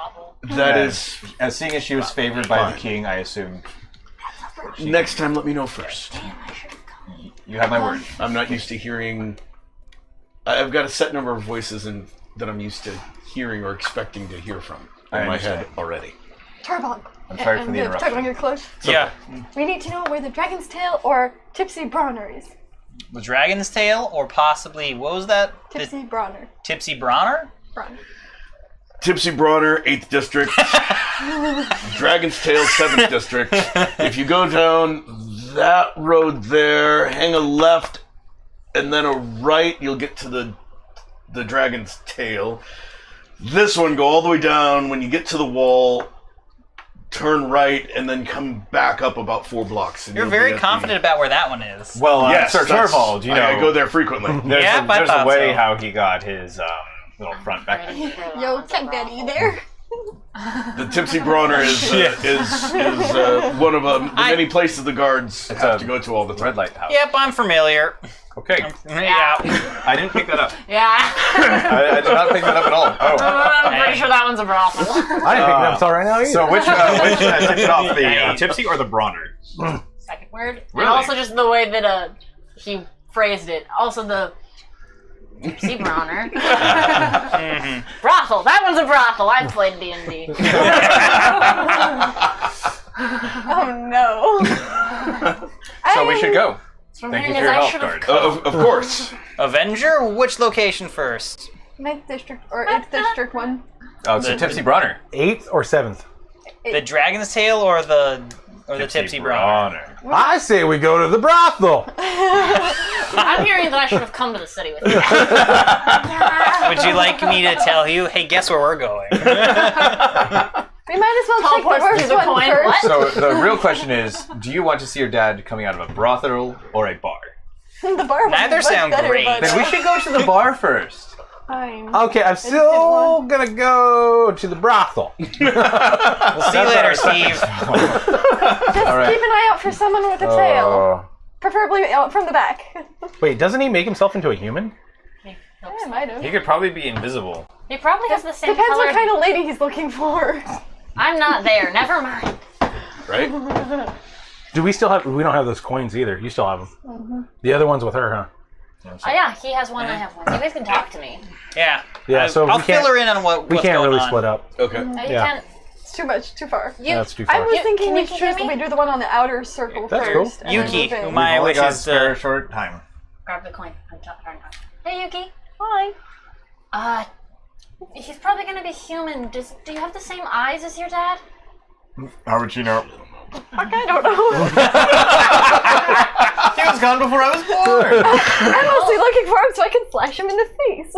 That is. As seeing as she was favored by the king, I assume Next time, let me know first. you have my word. I'm not used to hearing. I've got a set number of voices that I'm used to hearing or expecting to hear from I in my understand. head already. Torvald. I'm sorry for the Tug interruption. on your clothes. Yeah. We need to know where the Dragon's Tail or Tipsy Bronner is. The Dragon's Tail, or possibly, what was that? Tipsy Bronner. Tipsy Bronner? Bronner. Tipsy Bronner, 8th District. Dragon's Tail, 7th District. If you go down that road there, hang a left, and then a right, you'll get to the Dragon's Tail. This one, go all the way down. When you get to the wall, turn right, and then come back up about 4 blocks. And You're you'll be very at confident about where that one is. Well, Yes, Sir that's- Torvald, you know, I go there frequently. there's, Yeah, a, I there's a thought way so. how he got his little front back. Yo, Tech Daddy there. The Tipsy Bronner is one of the many places the guards have to go to all the time. Red light house. Yep, I'm familiar. Okay. Yeah. I didn't pick that up. Yeah. I did not pick that up at all. Oh. I'm pretty sure that one's a brothel. I didn't pick it up until right now either. So which tipped it off, the tipsy or the brawner? Second word. Really? And also just the way that he phrased it. Also the Tipsy Bronner. Brothel. That one's a brothel. I played D&D. Oh no. So we should go. From Thank you hearing for your as I help, should have guard. Of course. Avenger, which location first? 9th District or 8th District one. Oh, it's a tipsy brawner. 8th or 7th? The Dragon's Tail or the Tipsy Bronner? I say we go to the brothel. I'm hearing that I should have come to the city with you. Would you like me to tell you? Hey, guess where we're going? We might as well check the Teleports worst through the one coin. first. What? So the real question is, do you want to see your dad coming out of a brothel or a bar? The bar Neither was much sound better, great. but, Then we should go to the bar first. fine. Okay, I'm still gonna go to the brothel. We'll see you later, Steve. Just All right. keep an eye out for someone with a tail. Preferably from the back. Wait, doesn't he make himself into a human? Yeah, might have. He could probably be invisible. He probably has the same Depends color. what kind of lady he's looking for. I'm not there. Never mind. Right? Do we still have? We don't have those coins either. You still have them. Mm-hmm. The other one's with her, huh? Oh yeah, he has one. I have one. You guys can talk to me. Yeah. Yeah, so I'll we can't- fill her in on what's We can't going really on. split up. Okay. No, you Yeah. can't. It's too much, too far. You, That's too I far. was thinking can we you should hear just me? we do the one on the outer circle That's cool. first. and then Yuki, move in. who my Only wish got is spare to... short time. grab the coin. I'm trying to talk. Hey Yuki. Hi. He's probably gonna be human. Do you have the same eyes as your dad? How would you know? Fuck, I don't know. He was gone before I was born. I'm mostly looking for him so I can flash him in the face.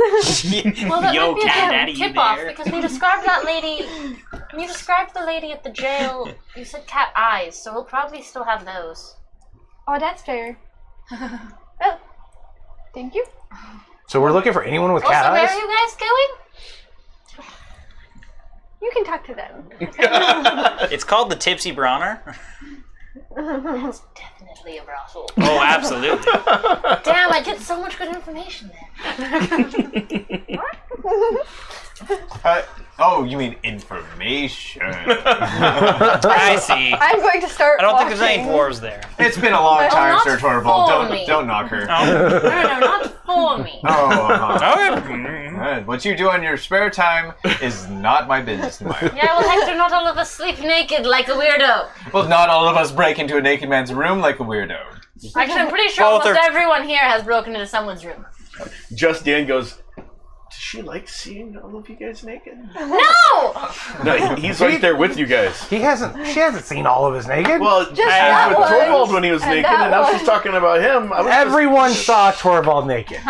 Well, that Yo, might be Cat a Daddy, you tip off there? because when you described that lady, when you described the lady at the jail, you said cat eyes, so he'll probably still have those. Oh, that's fair. Well, thank you. So we're looking for anyone with Also, cat where eyes. are you guys going? You can talk to them. It's called the Tipsy Bronner. That's definitely a brothel. Oh, absolutely. Damn, I get so much good information there. Oh, you mean information? I see. I'm going to start I don't think there's any walking. dwarves there. It's been a long Well, time, not Sir Torvald. for me. Don't knock her. Oh. No, not for me. Okay. What you do on your spare time is not my business, Maya. Yeah, well, Hector, not all of us sleep naked like a weirdo. Well, not all of us break into a naked man's room like a weirdo. Actually, I'm pretty sure Well, almost they're- everyone here has broken into someone's room. Just Dan goes, does she like seeing all of you guys naked? No! No, he's right there with you guys. She hasn't seen all of us naked. Well, Just she that was with one. Torvald when he was And naked, that and now one. she's talking about him. I was Everyone saw Torvald naked.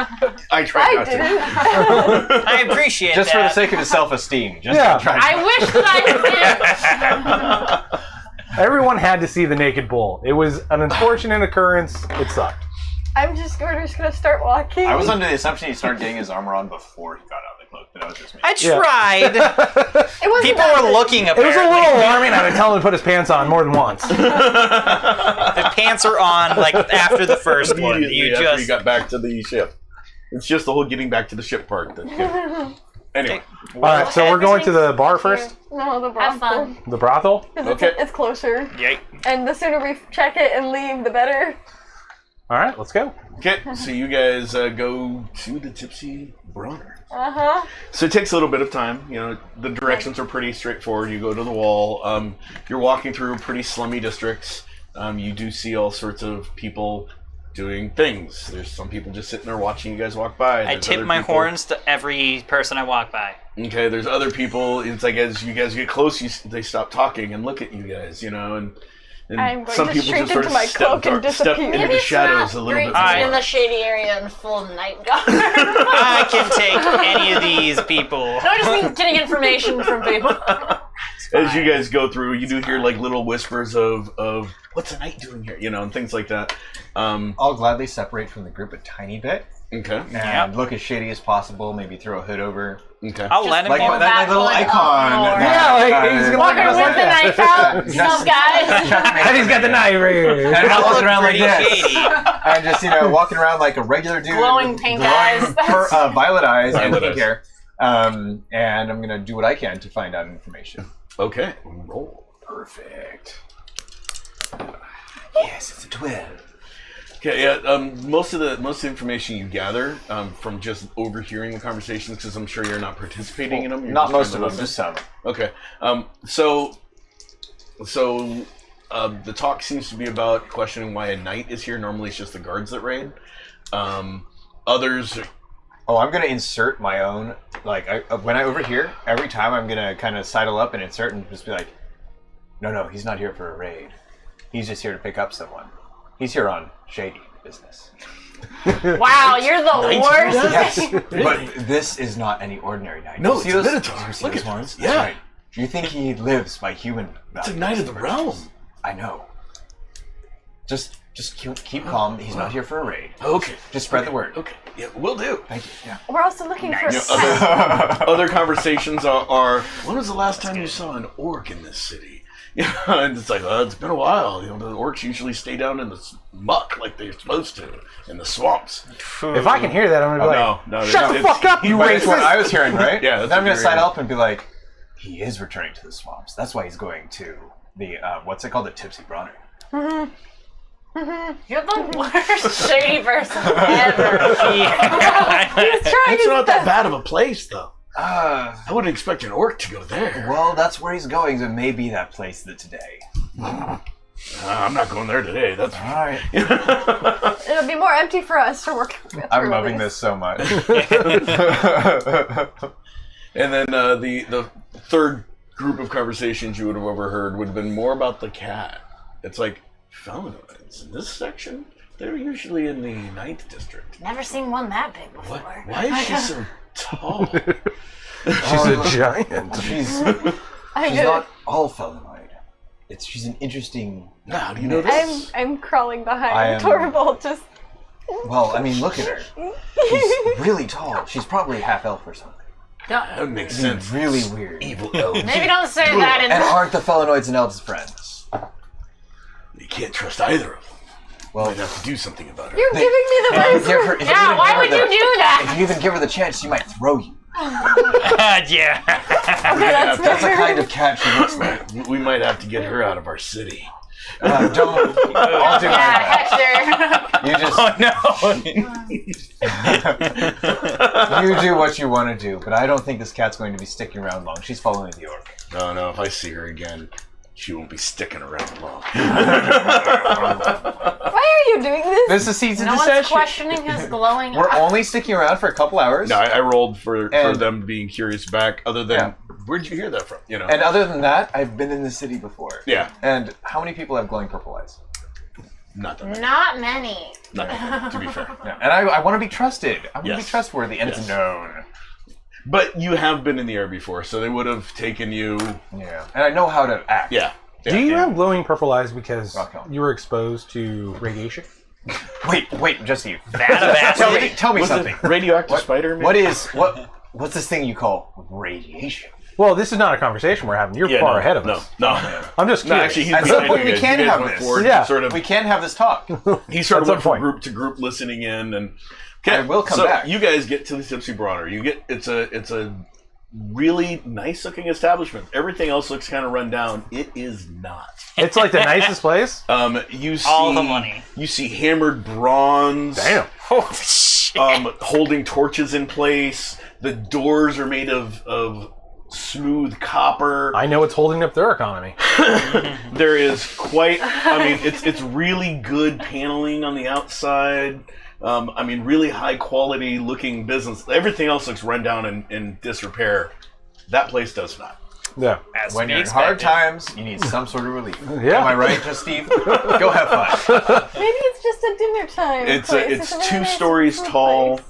I tried I not to. didn't. I appreciate Just for the that. sake of his self-esteem. Just Yeah. try. I wish that I did. Everyone had to see the naked bull. It was an unfortunate occurrence. It sucked. I'm just gonna start walking. I was under the assumption he started getting his armor on before he got out of the cloak, but that was just me. I tried. It wasn't People that were good. looking, It was a apparently. little alarming. I would tell him to put his pants on more than once. The pants are on, like, after the first one. Immediately You after just... you got back to the ship. It's just the whole getting back to the ship part. Anyway, All right, so we're going to the bar first. No, the Have brothel. fun. The brothel. 'Cause Okay. it's closer. Yay. And the sooner we check it and leave, the better. All right, let's go. okay, so you guys go to the Tipsy Bronner. Uh-huh. So it takes a little bit of time. You know, the directions are pretty straightforward. You go to the wall. You're walking through pretty slummy districts. You do see all sorts of people doing things. There's some people just sitting there watching you guys walk by. I There's tip other my people- horns to every person I walk by. Okay, there's other people. It's like as you guys get close, they stop talking and look at you guys. You know, and I'm going some to people shrink just sort into of my cloak and step disappear. into Maybe the it's shadows not a little great bit to be more. in the shady area in full night guard. I can take any of these people. I just mean getting information from people. As you guys go through, you do hear like little whispers of what's a knight doing here, you know, and things like that. I'll gladly separate from the group a tiny bit Okay. and look as shady as possible. Maybe throw a hood over. Okay. I'll let him Like go. that little hood icon. up north. Yeah, like, he's gonna Walking look with like the that. knife out. Sup, guys? And he's got the knife right here. And I'm walking around like Pretty this. shady. And just, walking around like a regular dude. Glowing with pink glowing eyes. violet eyes and Violet pink eyes. hair. And I'm going to do what I can to find out information. Okay. Roll. Perfect. Yes, it's a 12. Okay. Yeah. Most of the information you gather from just overhearing the conversations, because I'm sure you're not participating in them. You're Not just most trying of to them, listen. just some. Okay. The talk seems to be about questioning why a knight is here. Normally, it's just the guards that raid. Others. Oh, I'm going to insert my own, when I overhear, every time I'm going to kind of sidle up and insert and just be like, no, he's not here for a raid. He's just here to pick up someone. He's here on shady business. Wow, you're the worst. Yes, but this is not any ordinary knight. No, You see it's a those- minotaur. you see Look those at horns? those. Yeah. That's right. Do you think he lives by human It's a values? knight of the realm. I know. Just keep calm. He's not here for a raid. Okay. Just spread the word. Okay. Yeah, we'll do. Thank you. Yeah. We're also looking for You know, other conversations are when was the last time you saw an orc in this city? And it's like, well, it's been a while. The orcs usually stay down in the muck like they're supposed to, in the swamps. If I can hear that, I'm gonna be like, No, shut the fuck up, you But that's what racist! I was hearing, right? Yeah, that's Then I'm what gonna you're side hearing. up and be like, he is returning to the swamps. That's why he's going to the what's it called, the Tipsy Bronner. You're the worst shady person ever. It's not that bad of a place, though. Uh, I wouldn't expect an orc to go there. well, that's where he's going. So it may be that place today. I'm not going there today. That's All right. It'll be more empty for us to work through. I'm loving this so much. And then the third group of conversations you would have overheard would have been more about the cat. It's like, felinoids in this section, they're usually in the 9th district. Never seen one that big before. Why is she so tall? She's a giant. She's I she's get not all felinoid. She's an interesting. Now, how do you know it. this? I'm crawling I behind am- Torvald, just Well, I mean, look at her. She's really tall. She's probably half elf or something. That would make It's sense. really weird. Evil elves. Maybe don't say that in And aren't the felinoids and elves friends? You can't trust either of them. Well, Might have to do something about her. you're giving me the if you best. give her, if you Yeah, even why give her would the- you do that? If you even give her the chance, she might throw you. Yeah. That's the kind of cat she looks like. We might have to get her out of our city. Don't. I'll do my Yeah, Hector. best. You just. Oh no. You do what you want to do, but I don't think this cat's going to be sticking around long. She's following the orc. No, if I see her again, she won't be sticking around long. Why are you doing this? This is season No one's deception. questioning his glowing We're eye. only sticking around for a couple hours. No, I rolled for And- them being curious back, other than, Yeah. where'd you hear that from? You know? And other than that, I've been in the city before. Yeah. And how many people have glowing purple eyes? Not that many. Not many. Not that many, to be fair. Yeah. And I want to be trusted. I want to Yes. be trustworthy, and Yes. it's known. But you have been in the air before, so they would have taken you. Yeah. And I know how to act. Yeah. Do you yeah. have glowing purple eyes because Rockhelm. you were exposed to radiation? Wait, just you. That Tell bastard. me Was something. it radioactive spider? Maybe? What's this thing you call radiation? Well, this is not a conversation we're having. You're Yeah, far no, ahead of no, us. No, I'm just no. curious. Actually, he's At some behind point you we guys. can You guys have went this. forward, Yeah. Sort of. We can have this talk. He sort of At went some from point. group to group, listening in, and okay. I will come so back. You guys get to the Tipsy Brawler. It's a really nice looking establishment. Everything else looks kind of run down. It is not. It's like the nicest place. You see All the money. You see hammered bronze. Damn. Holy shit. Holding torches in place. The doors are made of smooth copper. I know it's holding up their economy. There is quite. I mean, it's really good paneling on the outside. I mean, really high quality looking business. Everything else looks run down and in disrepair. That place does not. Yeah. As When we you're in hard expected. times, you need some sort of relief. Yeah. Am I right, just Steve? Go have fun. Maybe it's just a dinner time. It's place. it's a really 2 nice stories food tall. place.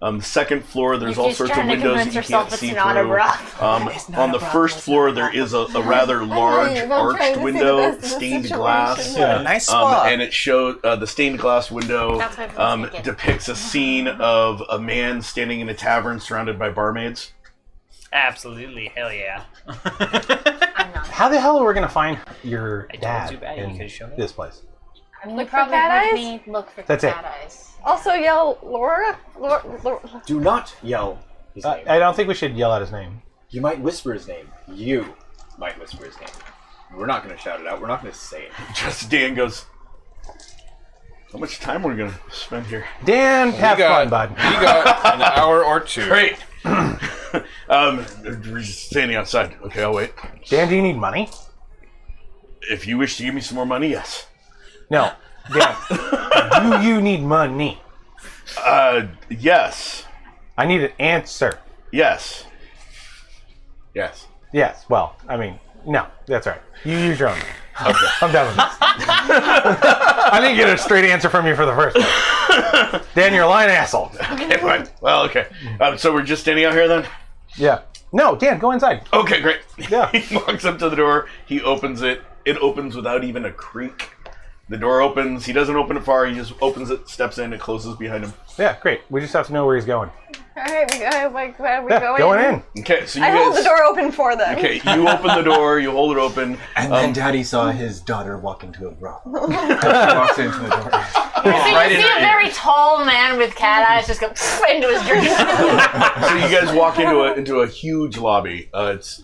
The second floor, there's You're all just sorts of trying to windows that convince you yourself can't it's see not a through. brothel. On the first floor, there is a rather large I'm trying to arched see the window, best of the stained situation. glass. Yeah. Nice spot. And it shows the stained glass window That's what I was thinking. depicts a scene of a man standing in a tavern surrounded by barmaids. Absolutely. Hell yeah. I'm not. How the hell are we going to find your I told dad you about it. You in could've shown me. this place? You Look for probably cat heard eyes? me look for That's it. cat eyes. Also yell Laura. Laura. Do not yell his name. I don't think we should yell out his name. You might whisper his name. You might whisper his name. We're not going to shout it out. We're not going to say it. Just Dan goes, how much time are we going to spend here? Dan, have fun, bud. We got an hour or two. Great. We're just standing outside. Okay, I'll wait. Dan, do you need money? If you wish to give me some more money, yes. No. Dan, do you need money? Yes. I need an answer. Yes. Yes. Yes. Well, I mean, no. That's right. You use your own. Okay. I'm done with this. I didn't get a straight answer from you for the first one. Dan, you're a lying asshole. Okay, fine. Well, okay. So we're just standing out here then? Yeah. No, Dan, go inside. Okay, great. Yeah. He walks up to the door. He opens it. It opens without even a creak. The door opens. He doesn't open it far. He just opens it, steps in, it closes behind him. Yeah, great. We just have to know where he's going. All right, we Yeah, go going in. in. Okay, so you I guys... hold the door open for them. Okay, you open the door. You hold it open. And then Daddy saw his daughter walk into a brothel. She walks into the door. So you see a very tall man with cat eyes just go into his drink. So you guys walk into a huge lobby.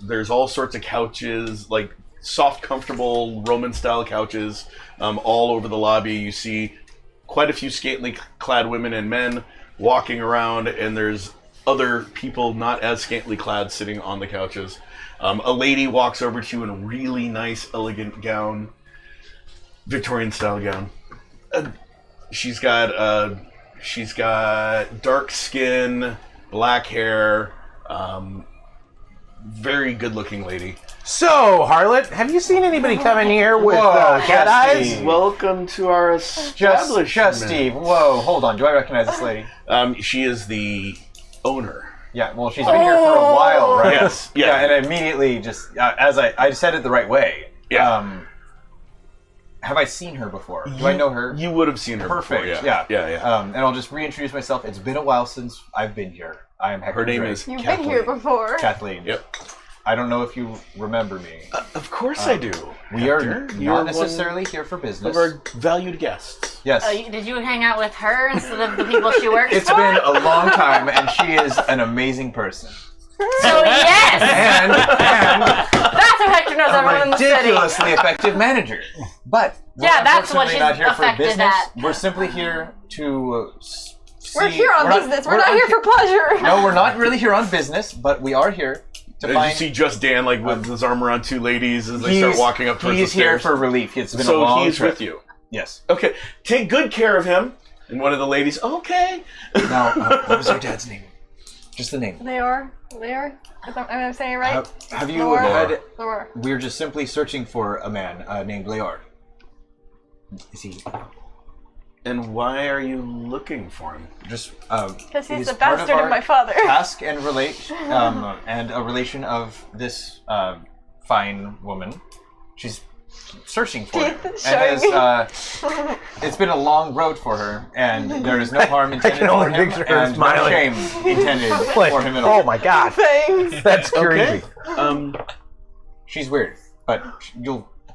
There's all sorts of couches, like soft, comfortable Roman-style couches, all over the lobby. You see quite a few scantily clad women and men walking around, and there's other people not as scantily clad sitting on the couches. A lady walks over to you in a really nice, elegant gown, Victorian-style gown. She's got dark skin, black hair, very good-looking lady. So, Harlot, have you seen anybody come in here with Whoa, cat eyes? Steve. Welcome to our establishment. Just Steve. Whoa, hold on. Do I recognize this lady? She is the owner. Yeah, well, she's been here for a while, right? Yes, yeah. Yeah, and immediately just, as I said it the right way. Yeah. Have I seen her before? Do I know her? You would have seen her Perfect. before, Yeah. yeah. And I'll just reintroduce myself. It's been a while since I've been here. I am Hector Her name Drake. is You've Kathleen. been here before. Kathleen. Yep. I don't know if you remember me. Of course I do. We are Hector. not You're necessarily here for one business. of our valued guests. Yes. Did you hang out with her instead of the people she works It's for? been a long time, and she is an amazing person. So yes, And that's what Hector knows everyone in a the city. ridiculously effective manager. But we're Yeah, that's what unfortunately she's not here for effective business. at. We're simply here to We're here on business. We're not here for pleasure. No, we're not really here on business, but we are here to Did you find. see just Dan like with his arm around two ladies as they start walking up towards the He's here stairs? for relief. It's been a So long he's trip. with you. Yes. Okay, take good care of him. And one of the ladies, okay. Now, what was your dad's name? Just the name. They are. I'm saying it right. Have you Laura. had? Laura. We're just simply searching for a man named Leard. Is he And why are you looking for him? just? Because he's the part of bastard of our my father. task and and a relation of this fine woman. She's searching for him. Teeth And showing. has, it's been a long road for her, and there is no harm intended can for only him, picture her and no smiling. shame intended Like, for him at all. oh my god, Thanks. that's Okay. creepy. She's weird, but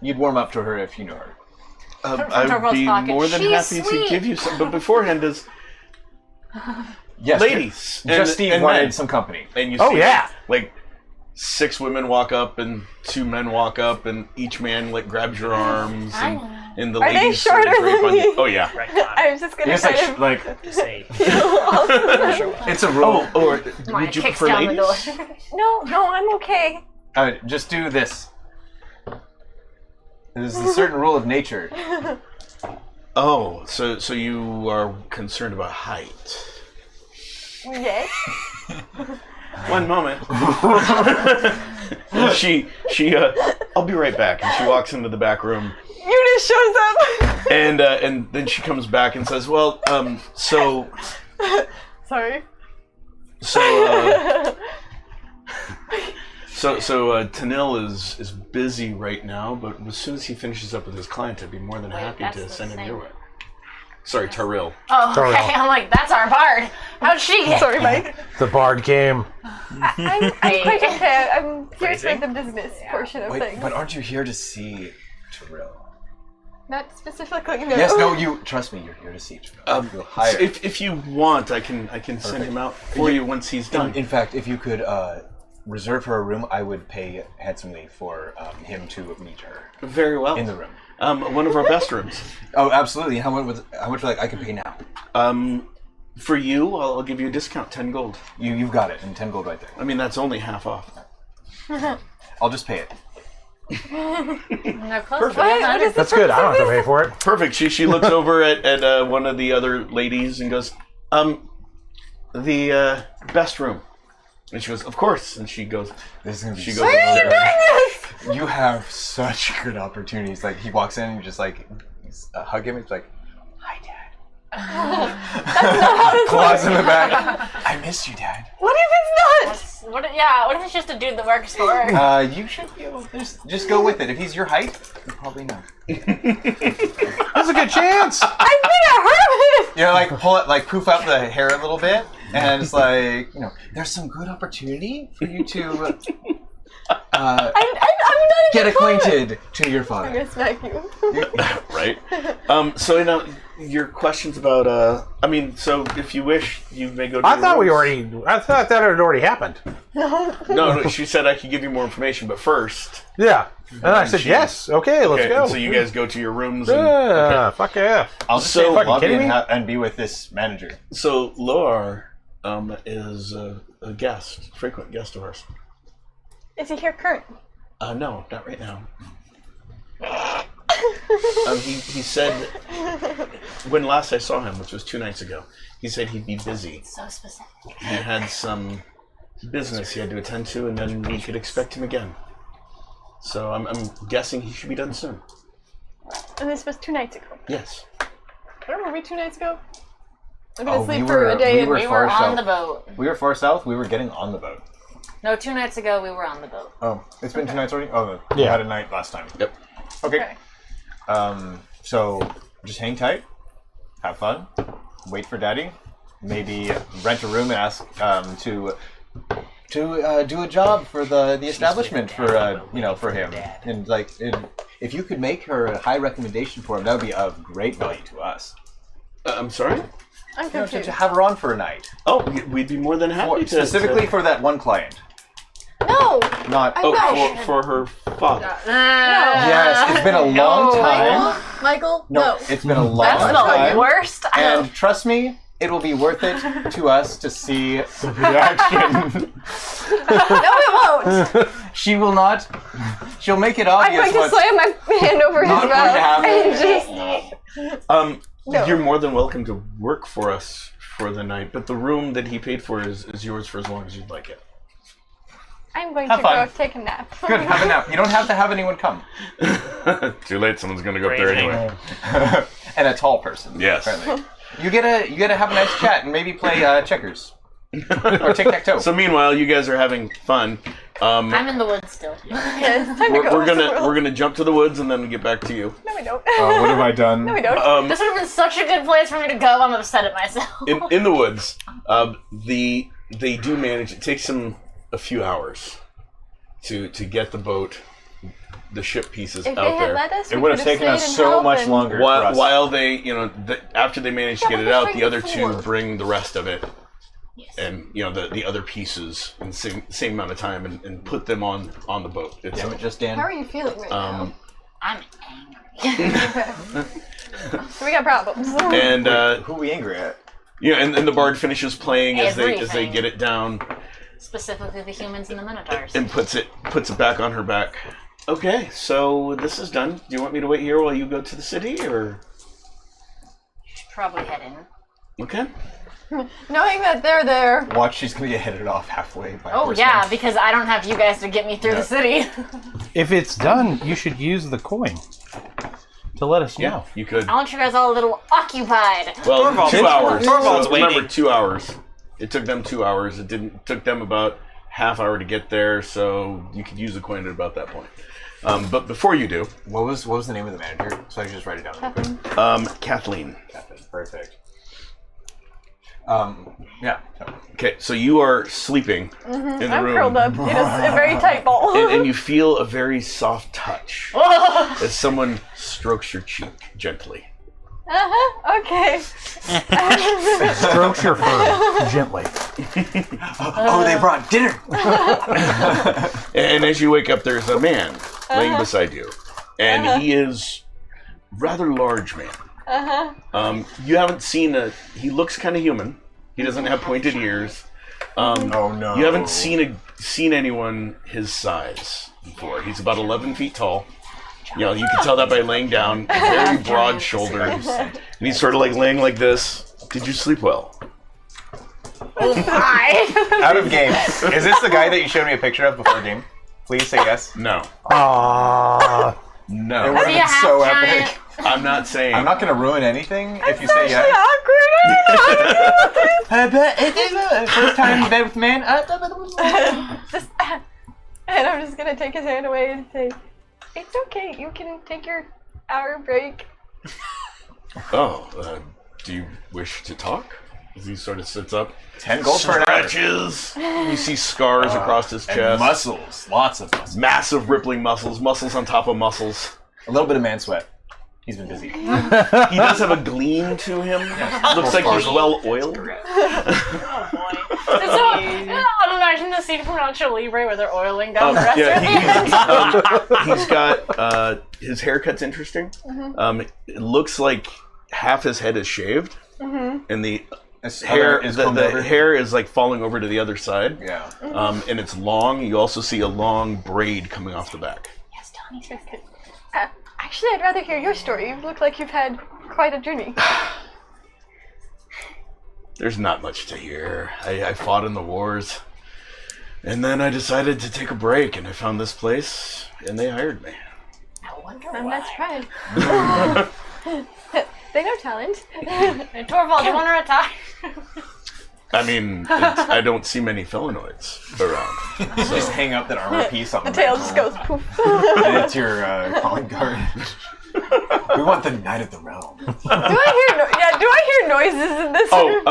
you'd warm up to her if you knew her. I'd Torvald's be pocket. more than She's happy sweet. to give you some, but beforehand, does Yes, ladies, Just Steve and wanted men, some company. and you Oh, see, yeah. like 6 women walk up and 2 men walk up, and each man like grabs your arms, and the Are they ladies sort of shorter drape than on you. me? Oh yeah. Right on. I was just gonna It's kind like of Say. it's a rule. Oh, or Maya would you kicks prefer down ladies? the door. No, I'm okay. Just do this. There's a certain rule of nature. Oh, so you are concerned about height. Yes. One moment. she I'll be right back. And she walks into the back room, Eunice shows up. and then she comes back and says, "Well, so Sorry. Tanil is busy right now, but as soon as he finishes up with his client, I'd be more than happy that's to the send him same. your way." Sorry, Taril. Oh, Sorry. okay. I'm like, that's our bard. How'd she get? Sorry, Mike. The bard game. I'm quite okay. I'm here for Phrasing? the business portion of things. But aren't you here to see Terrell? Not specifically, no. Yes, no, you trust me. You're here to see Terrell. You'll hire. If you want, I can send him out for you once he's done. In fact, if you could reserve her a room, I would pay handsomely for him to meet her Very well. in the room. One of our best rooms. Oh, absolutely. How much like I can pay now? For you, I'll give you a discount, 10 gold. You've got it, and 10 gold right there. I mean, that's only half off. I'll just pay it. No, close. Perfect. What is That's good. I don't have to pay for it. Perfect. She looks over at one of the other ladies and goes, the best room. And she goes, of course. And she goes, This is gonna be. she so goes, good. You have such good opportunities. Like he walks in, and you just like hug him. It's like, hi, Dad. Claws in the back. I missed you, Dad. What if it's not? What if it's just a dude that works for her? You should be able to just go with it. If he's your height, you probably know. That's a good chance. I've been a hermit. You know, like pull it, like poof out the hair a little bit, and it's like, there's some good opportunity for you to I'm not get even close. acquainted to your I'm father. gonna smack you. right? So now your questions about so if you wish, you may go to I your thought rooms. I thought that had already happened. No, she said I could give you more information, but first. Yeah. And I said, yes. Okay, let's Okay, go. and so you guys go to your rooms. And, Yeah, fuck yeah. I'll just So- stay in the Fucking lobby kidding me? and be with this manager. So Loar is a frequent guest of ours. Is he here currently? No, not right now. He said when last I saw him, which was 2 nights ago, he said he'd be busy. So specific. He had some business he had to attend to, and then we could expect him again. So I'm guessing he should be done soon. And this was 2 nights ago. Yes. Where were we 2 nights ago? I'm gonna Oh, sleep we for were- a day we and were We far were on south. the boat. We were far south. We were getting on the boat. No, 2 nights ago we were on the boat. Oh, it's been 2 nights already. Oh, we Yeah. had a night last time. Yep. Okay. So just hang tight, have fun, wait for Daddy, maybe rent a room and ask to do a job for the establishment for him. And if you could make her a high recommendation for him, that would be of great value to us. I'm sorry? I'm confused. To have her on for a night, Oh, we'd be more than happy to. specifically for that one client. No! Not I for her father. yes, it's been a long time. Michael? No, it's been a long That's time. the worst. And trust me, it will be worth it to us to see the reaction. No, it won't! She will not. She'll make it I'm obvious. going to slam my hand over his Not going to mouth happen. and just... No. You're more than welcome to work for us for the night, but the room that he paid for is yours for as long as you'd like it. I'm going Have to fun. go take a nap. Good, have a nap. You don't have to have anyone come. Too late. Someone's gonna go up Phrasing. there anyway. And a tall person. Yes. Apparently. You get to have a nice chat and maybe play checkers or tic-tac-toe. So meanwhile, you guys are having fun. I'm in the woods still. Yeah, it's time to go. we're gonna jump to the woods and then get back to you. No, we don't. What have I done? No, we don't. This would have been such a good place for me to go. I'm upset at myself. In the woods, they do manage. It takes them a few hours to get the boat, the ship pieces If out they had there. let us, It we would have could taken us stayed and so helped much and- longer. for While, us. while they, after they manage to Yeah, get but it we're out, trying the other before. two bring the rest of it, and the other pieces in the same amount of time, and put them on the boat. Damn itself. it, just Dan. How are you feeling right now? I'm angry. So we got problems. And Who are we angry at? and the bard finishes playing as they Everything. get it down, Specifically the humans and the minotaurs. and puts it back on her back. Okay, so this is done. Do you want me to wait here while you go to the city, or Should probably head in. okay? Knowing that they're there. Watch, she's gonna get headed off halfway by Oh horseman. yeah, because I don't have you guys to get me through the city. If it's done, you should use the coin to let us know. You could. I want you guys all a little occupied. Well, Torvald's- 2 hours. Torvald's So remember, waiting. 2 hours. It took them 2 hours. It took them about half hour to get there, so you could use the coin at about that point. But before you do, What was the name of the manager? So I can just write it down real quick. Kathleen. Perfect. Yeah. Okay, so you are sleeping in the I'm room, curled up in a very tight ball. and you feel a very soft touch as someone strokes your cheek gently. Okay. Strokes your fur gently. Oh, they brought dinner. And as you wake up, there's a man laying beside you, and he is rather large man. You haven't seen he looks kind of human. He doesn't have pointed ears. Oh no. You haven't seen anyone his size before. He's about 11 feet tall. You can tell that by laying down, very broad shoulders, and he's sort of like laying like this. Did you sleep well? Out of game. Is this the guy that you showed me a picture of before game? Please say yes. No. Aww. No. It would Is he have a been so half epic. giant? I'm not saying. I'm not gonna ruin anything if you say Actually yes. awkward. First time in bed with man. Just, and I'm just gonna take his hand away and say, "It's okay. You can take your hour break." Oh, do you wish to talk? As he sort of sits up. 10 gold for an hour. Stretches. You see scars across his And chest. muscles. Lots of muscles. Massive rippling muscles on top of muscles. A little bit of man sweat. He's been busy. He does have a gleam to him. Looks like he's well oiled. Oh boy. I'm imagining the scene from Nacho Libre where they're oiling down the rest of He's got his haircut's interesting. It looks like half his head is shaved, and the hair is the hair is like falling over to the other side. Yeah. And it's long. You also see a long braid coming off the back. Yes, Tony. Actually, I'd rather hear your story. You look like you've had quite a journey. There's not much to hear. I fought in the wars, and then I decided to take a break, and I found this place, and they hired me. I wonder And why. that's pride. They know talent. And Torvald, you want to retire? I mean, I don't see many felinoids around. Just hang up that armor piece on the The tail mantle. just goes poof. And it's your calling card. We want the Knight of the Realm. Do I hear noises in this room?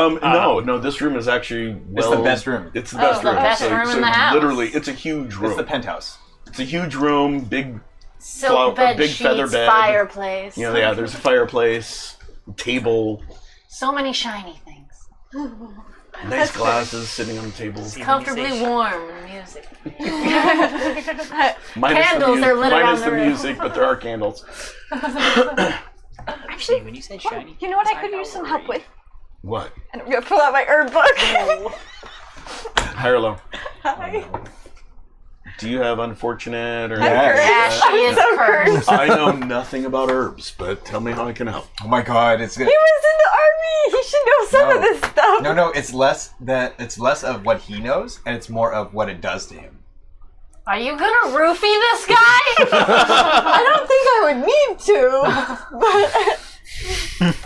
No. This room is actually It's the best room. It's the best the room. best room in the house. Literally, it's a huge room. It's the penthouse. It's a huge room, big. Silk bed big feather sheets, bed. fireplace. There's a fireplace, table, So many shiny things. nice glasses sitting on the table. Comfortably warm and music. Minus Candles the are lit around minus the the room. music, but there are candles. Actually, when you said shiny, You know what I could use some help with? What? And I'm gonna pull out my herb book. High or low? Hi. Do you have unfortunate or? Yeah, she is so cursed. I know nothing about herbs, but tell me how I can help. Oh my god, it's good. He was in the army. He should know some of No. this stuff. No, it's less of what he knows, and it's more of what it does to him. Are you gonna roofie this guy? I don't think I would need to, but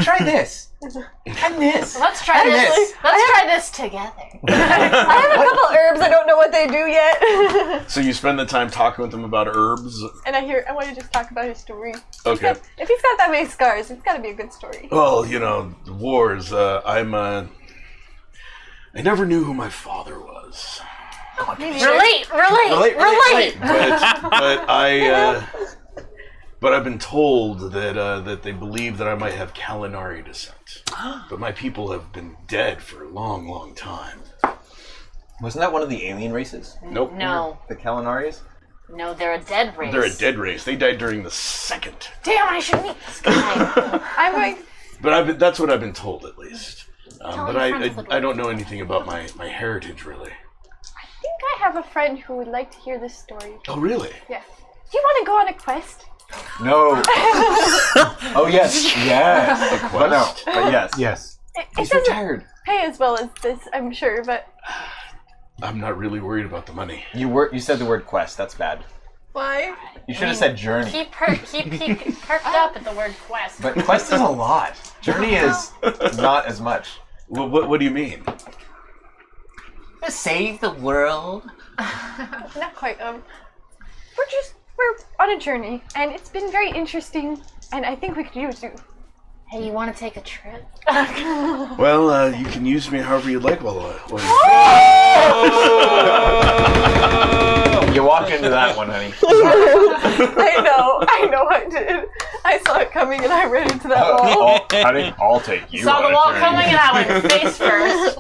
Try this. And this. Let's try And this. this. Let's try this together. I have a couple herbs. I don't know what they do yet. So you spend the time talking with him about herbs. And I want to just talk about his story. Okay. If he's got that many scars, it's got to be a good story. Well, the wars. I never knew who my father was, Relate. but I've been told that they believe that I might have Kalinari descent. But my people have been dead for a long, long time. Wasn't that one of the alien races? Nope. No. The Kalinaris? No, they're a dead race. They're a dead race. They died during the second. Damn, I should meet this guy. I'm going. But that's what I've been told, at least. Tell But your friends I don't know anything about my heritage, really. I think I have a friend who would like to hear this story. Oh, really? Yeah. Do you want to go on a quest? No. Oh, yes. Yes. A But no. quest? But yes. Yes. It He's doesn't retired. pay as well as this, I'm sure, but I'm not really worried about the money. You said the word quest. That's bad. why? You should have said journey. He perked up at the word quest. But quest is a lot. Journey is not as much. Well, what do you mean? Save the world. Not quite. We're on a journey, and it's been very interesting, and I think we could use you. Hey, you want to take a trip? Well, you can use me however you like while You walk into that one, honey. I know I did. I saw it coming, and I ran into that wall. Honey, I'll take you. Saw on the a wall journey. coming and I went face first.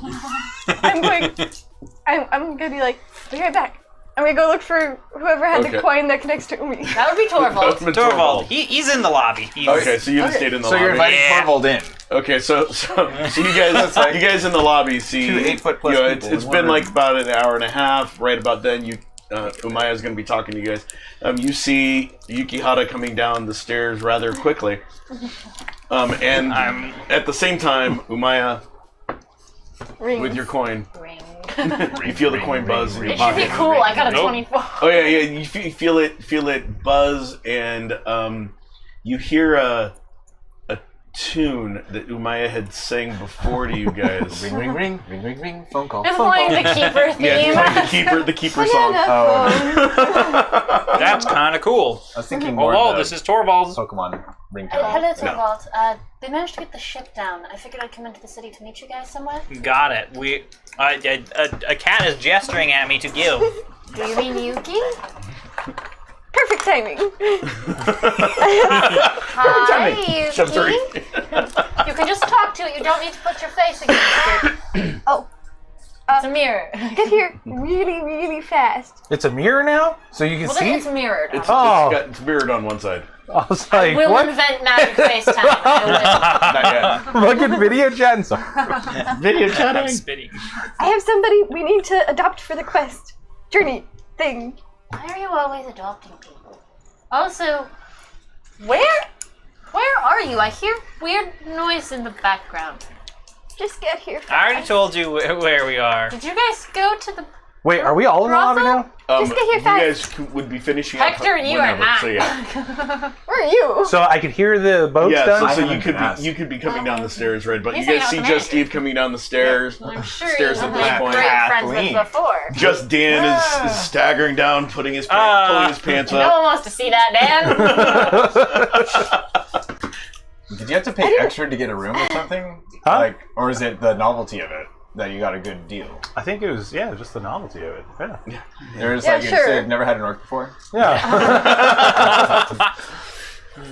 I'm gonna be like, be right back. I'm gonna go look for whoever had Okay. the coin that connects to Umi. That would be Torvald. Torvald, he's in the lobby. Okay, so you just stayed in the So lobby. you're inviting Yeah. Torvald in. Okay, so you guys in the lobby see 2 8-foot-plus people it's in been one like about an hour and a half. Right about then, Umaya's going to be talking to you guys. You see Yukihara coming down the stairs rather quickly, and at the same time, Umaya Rings. with your coin, Ring. you feel the coin buzz in your It should be pocket. cool. I got a 24. Oh yeah, you feel it buzz, and you hear a tune that Umaya had sang before to you guys. Ring, ring, ring, ring, ring, ring. Phone call. Just Phone playing call. the keeper theme. Yeah, the keeper song. Banana That's kind of cool. I was thinking more Hello, of the this is Torvald's. Pokemon ringtone. Hello, Torvald. They managed to get the ship down. I figured I'd come into the city to meet you guys somewhere. Got it. A cat is gesturing at me to give. Do you mean Yuki? Perfect timing. Hi, Yuki. Sorry. You can just talk to it. You don't need to put your face against it. Oh, It's a mirror. get here really, really fast. It's a mirror now, so you can Well, see. then it's mirrored. It's mirrored on one side. I was like, We'll what? invent magic FaceTime. I Not yet. Fucking video chatting. Sorry. Video I'm chatting. spitting. I have somebody we need to adopt for the quest journey thing. will. Why are you always adopting people? Also, where are you? I hear weird noise in the background. Just get here fast. I already told you where we are. Did you guys go to the... Wait, are we all in the lobby now? Just get here you fast. guys would be finishing Hector, up you are whenever, not. So yeah, Where are you? So I could hear the boats yeah. done. So haven't you could been asked. be coming down the stairs, right? But He's you guys hanging see out with just Steve coming down the stairs. I'm sure Stairs you at were this point. great friends with Kathleen. before. Just Dan is staggering down, pulling his pants No up. one wants to see that, Dan. Did you have to pay extra to get a room or something? Huh? Like, or is it the novelty of it that you got a good deal? I think it was just the novelty of it. Yeah. There's Yeah, like you sure. said, never had an orc before. Yeah.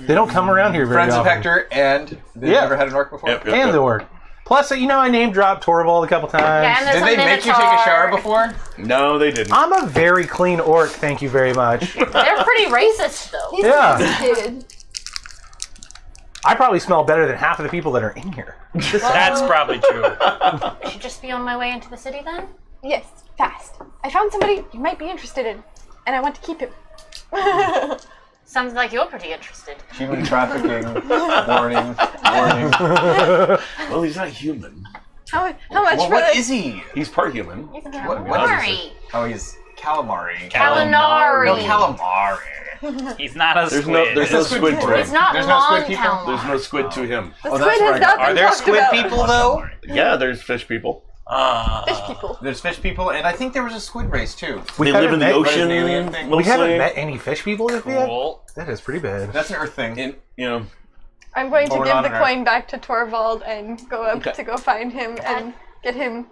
They don't come around here very Friends of often. Hector, and they Yeah. never had an orc before. Yep, yep, And yep. the orc. Plus, I name dropped Torvald a couple times. Yeah, and there's Did they a make you take a shower before? No, they didn't. I'm a very clean orc, thank you very much. They're pretty racist, though. Yeah. Kid. I probably smell better than half of the people that are in here. That's probably true. I should just be on my way into the city then? Yes, fast. I found somebody you might be interested in, and I want to keep him. Sounds like you're pretty interested. Human trafficking. Warning. Warning. Well, he's not human. How much Well, for what the... is he? He's part human. What is Calamari. Oh, he's calamari. Calinari. No, calamari. He's not a There's squid. no squid to It's him. not There's no long squid people? Kalmar. There's no squid to him. The Oh, squid that's where I has got- not been Are there talked squid about. people though? Yeah, there's fish people. Fish people. There's fish people, and I think there was a squid race too. They live in the met- ocean. alien thing. We haven't mostly. met any fish people just yet. Cool. That is pretty bad. That's an Earth thing. And, you know, I'm going to Or give not the an Earth. coin back to Torvald and go up Okay. to go find him and get him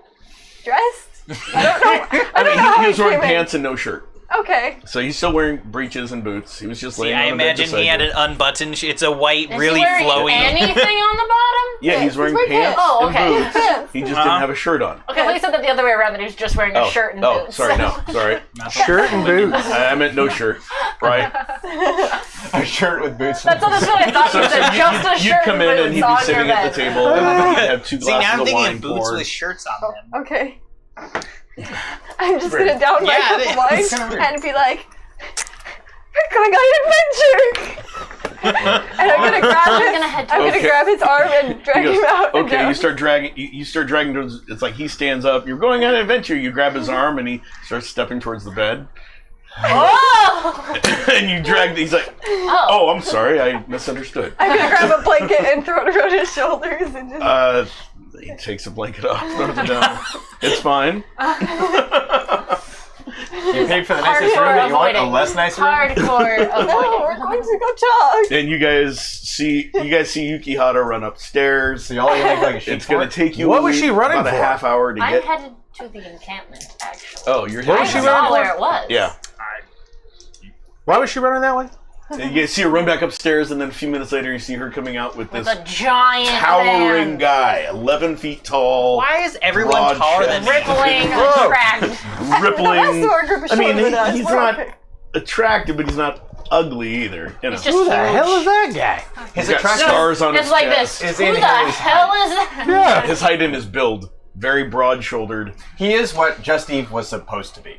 dressed. I don't know. I mean, how he was he wearing came in. pants and no shirt. Okay. So he's still wearing breeches and boots. He was just See, laying I on the bed imagine beside he had you. an unbuttoned. It's a white, Is really he wearing flowy. anything on the bottom? Yeah, he's wearing wearing pants pants. Oh, okay. and boots. He just didn't have a shirt on. Okay, well, you said that the other way around, that he was just wearing a shirt and boots. sorry, no, sorry. Shirt and boots. I meant no shirt, right? A shirt with boots. That's what I thought you said. Just a you'd shirt come and in boots and he'd on be sitting your at the bed. table and he'd have two See, now glasses I'm of thinking wine of boots poured. with shirts on them. Okay. I'm just gonna down my Yeah, cup it of wine is. Kinda weird. and be like, "We're going on an adventure!" And I'm gonna grab I'm gonna Okay. grab his arm and drag He goes, him out. and okay, down. you start dragging. You start dragging towards. It's like he stands up. You're going on an adventure. You grab his arm and he starts stepping towards the bed. Oh! And you drag. He's like, "Oh, I'm sorry, I misunderstood." I'm gonna grab a blanket and throw it around his shoulders and just. He takes a blanket off, throws it down. It's fine. You paid for the nicest room, and you want a avoiding. less nice room? Hardcore No, we're avoiding. going to go jog. And you guys see Yukihata run upstairs. So y'all only make like a sheet It's gonna for it? take you. What was she running about for? a half hour to I'm get. headed to the encampment, actually. Oh, you're What I was she heading. running saw for? where it was. Yeah. Why was she running that way? And you see her run back upstairs, and then a few minutes later, you see her coming out with With this a giant towering man. guy, 11 feet tall. Why is everyone broad taller than chest, me? Rippling, Whoa. attracted. The rest of rippling. our group is I mean, shorter than us. he's We're not okay. attractive, but he's not ugly either. You know. It's just Who the huge. hell is that guy? He's got scars on It's his like chest. this. Is Who in the his hell is that? Yeah. His height and his build, very broad-shouldered, He is what Just Eve was supposed to be.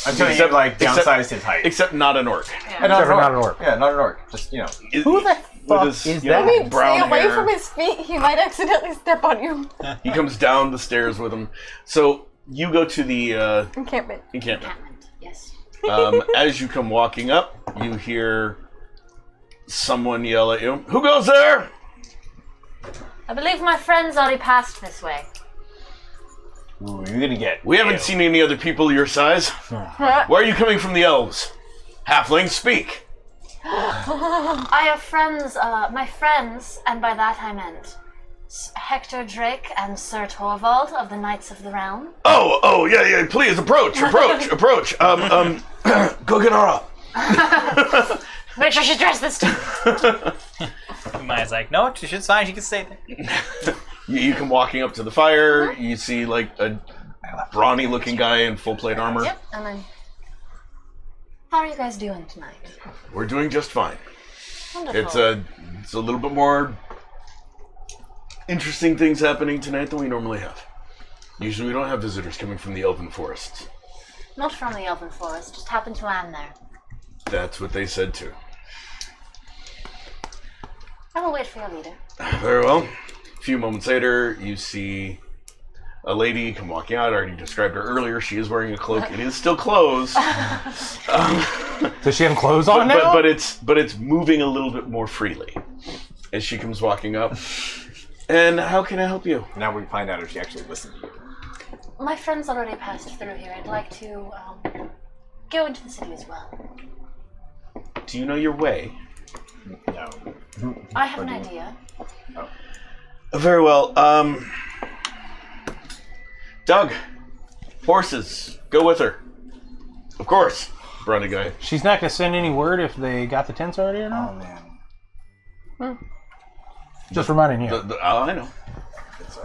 Until Except- you like except- downsized his height. except not an orc. And not, Except for not an orc. Yeah, not an orc. Just, you know. Who the With fuck his, is you know, that? I mean, brown stay away hair. from his feet. He might accidentally step on you. He comes down the stairs with him. So you go to the Encampment. encampment. Yes. As you come walking up, you hear someone yell at you. Who goes there? I believe my friends already passed this way. Ooh, you're gonna get. We haven't nailed. seen any other people your size. Why are you coming from the elves? Halflings, speak. I have friends, my friends, and by that I meant Hector Drake and Sir Torvald of the Knights of the Realm. Oh, yeah, please, approach. Go get her up. Make sure she's dressed this time. Maya's like, no, she should sign. She can stay there. You come walking up to the fire. You see like a brawny-looking guy in full plate armor. Yep, and then. How are you guys doing tonight? We're doing just fine. Wonderful. It's a little bit more interesting things happening tonight than we normally have. Usually we don't have visitors coming from the Elven Forests. Not from the Elven Forest, just happened to land there. That's what they said too. I will wait for your leader. Very well. A few moments later, you see a lady come walking out. I already described her earlier. She is wearing a cloak. It is still closed. Does she have clothes on now? but it's moving a little bit more freely as she comes walking up. And how can I help you? Now we find out if she actually listened to you. My friends already passed through here. I'd like to go into the city as well. Do you know your way? No. I have an idea. Very well. Doug, horses, go with her. Of course, brawny guy. She's not going to send any word if they got the tents already or not? Oh man. Just reminding you. I know. It's,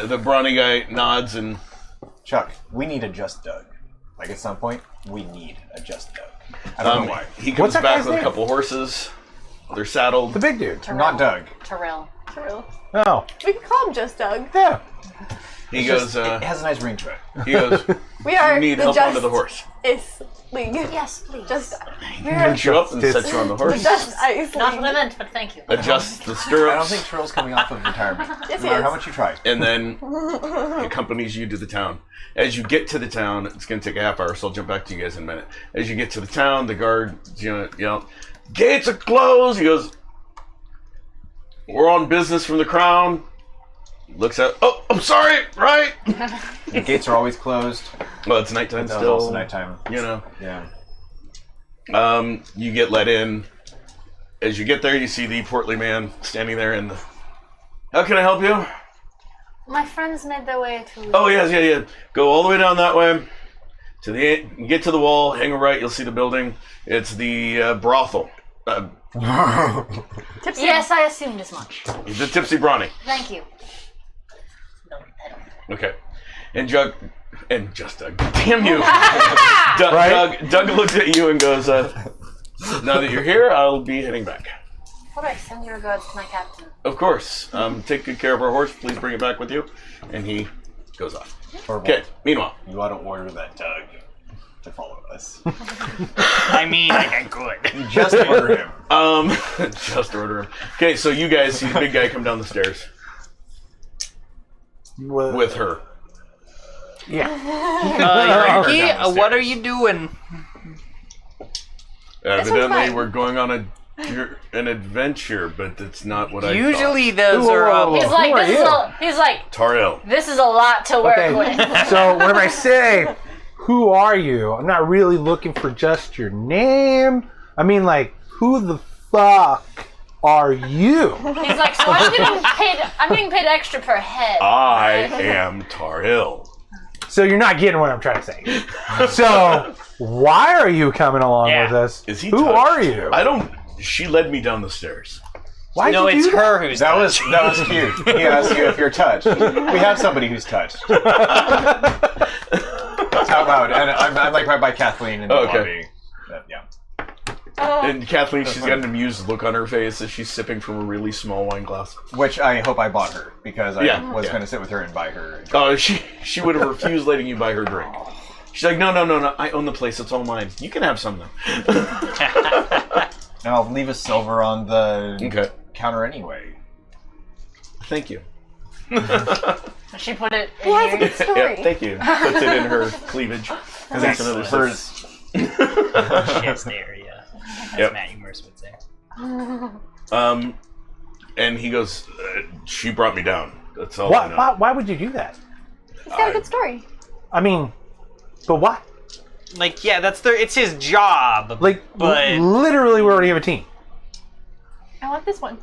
The brawny guy nods and Chuck, we need a Just Doug. Like at some point, we need a Just Doug. I don't know why. he What's comes that back guy's with a name? couple horses. They're saddled. The big dude. Not Doug. Terrell. For real. Oh. We can call him just Doug. Yeah. He goes, it has a nice ring to it. he goes, We are you need the help Just onto the horse. Ice League. Yes, please. Just He picks you up and sets you on the the horse. Just Ice Not League. what I meant, but thank you. Adjusts the I don't stirrups. think Trill's coming off of retirement. Yes, No he matter how is. much you try. And then accompanies you to the town. As you get to the town, it's going to take a half hour, so I'll jump back to you guys in a minute. As you get to the town, the guard, yell, "Gates are closed!" He goes, "We're on business from the crown." Looks at, "Oh, I'm sorry, right?" The gates are always closed. Well, it's nighttime That was still. also nighttime. You know. Yeah. You get let in. As you get there, you see the portly man standing there in the... How can I help you? My friends made their way to. Oh, yes, yeah. Go all the way down that way. To the get to the wall, hang a right, you'll see the building. It's the brothel. Yes, I assumed as much. The Tipsy Brawny. Thank you. Okay. And Doug... Damn you! Doug looks at you and goes, now that you're here, I'll be heading back. All right, send your regards to my captain. Of course. Take good care of our horse. Please bring it back with you. And he goes off. Horrible. Okay, meanwhile. You ought to order that Doug to follow us. I mean, I could. Just order him. Just order him. Okay, so you guys see the big guy come down the stairs with her. Ricky, what are you doing? Evidently, fine. we're going on an adventure, but it's not what I Usually thought. those are up. He's like, Who are you? Tariel. this is a lot to work Okay, with. so whenever I say, who are you? I'm not really looking for just your name. I mean, like, who the fuck are you? He's like, so I'm getting paid extra per head. I am Tariel. So you're not getting what I'm trying to say. So why are you coming along Yeah. with us? Is he Who touched? are you? I don't... She led me down the stairs. Why'd No, you it's do that? her who's That was cute. He asked you if you're touched. We have somebody who's touched. Out loud, and I'm like right by Kathleen in the Okay. lobby. Yeah. And Kathleen, she's got an amused look on her face as she's sipping from a really small wine glass. Which I hope I bought her because I Yeah, was yeah. going to sit with her and buy her. Oh, she would have refused letting you buy her drink. She's like, no, I own the place. It's all mine. You can have some though. Now I'll leave a silver on the Okay. counter anyway. Thank you. She put it in He has a here. good story. Yeah, thank you. Puts it in her cleavage. Because That's it's another hers. sip. Shit's there, yeah. As Yep. Matt Humors would say. And he goes, she brought me down. That's all I know. Why would you do that? He's got a good story. I mean, but why? Like, yeah, it's his job. Like, but literally, we already have a team. I want this one.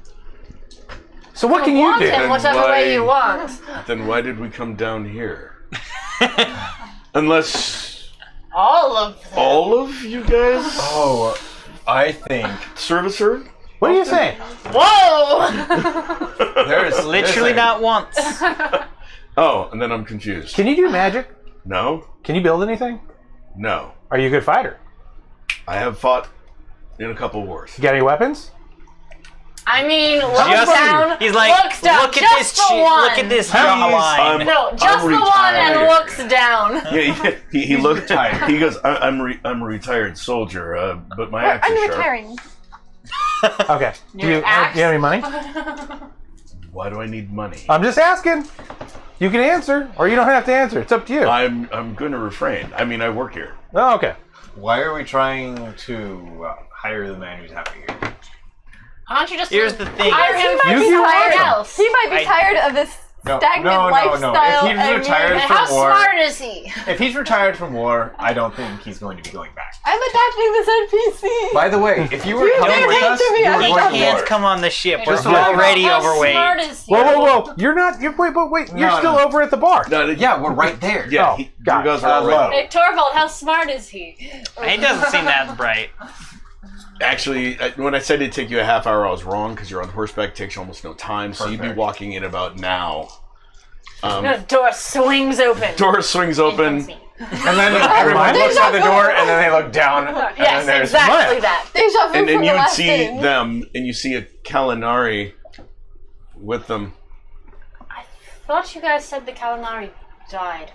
So what can you Want do? him whatever why- way you want. Then why did we come down here? Unless All of them. all of you guys Oh, I think service her? What are you saying? Whoa! there's literally not once. Oh, and then I'm confused. Can you do magic? No? Can you build anything? No. Are you a good fighter? I have fought in a couple wars. You got any weapons? I mean, looks Just- down. He's like, looks down. look at just this, the one. look at this Please, jawline. No, just I'm the one and retired. looks down. Yeah, he looked retired. He goes, I'm a retired soldier, but my axe is I'm sharp. retiring. Okay. Do Your you axe? have any money? Why do I need money? I'm just asking. You can answer, or you don't have to answer. It's up to you. I'm going to refrain. I mean, I work here. Oh, okay. Why are we trying to hire the man who's happy here? Why don't you just Here's the thing. hire him might for be something tired. else? He might be I- tired of this No, stagnant no. lifestyle. If he's retired And from how war, smart is he? if he's retired from war, I don't think he's going to be going back. I'm adopting this NPC. By the way, if you were You coming can't with hate us, to me, you I'm were He going not to can't war. come on the ship. We're Just hold already How overweight. smart is he? Whoa. You're not. Wait. You're No, still no. over at the bar. No, Yeah, we're right there. Yeah, Oh, you got it. guys are all right. Low. Hey, Torvald, how smart is he? He doesn't seem that bright. Actually, when I said it'd take you a half hour, I was wrong because you're on horseback. It takes you almost no time, so you'd be Perfect. walking in about now. The door swings open. Door swings In open. comes me. And then everyone looks at the door, and then they look down, and then Yes, there's exactly that. Deja vu And from you the would last see game. them, and you see a Kalinari with them. thought you guys said the calamari died.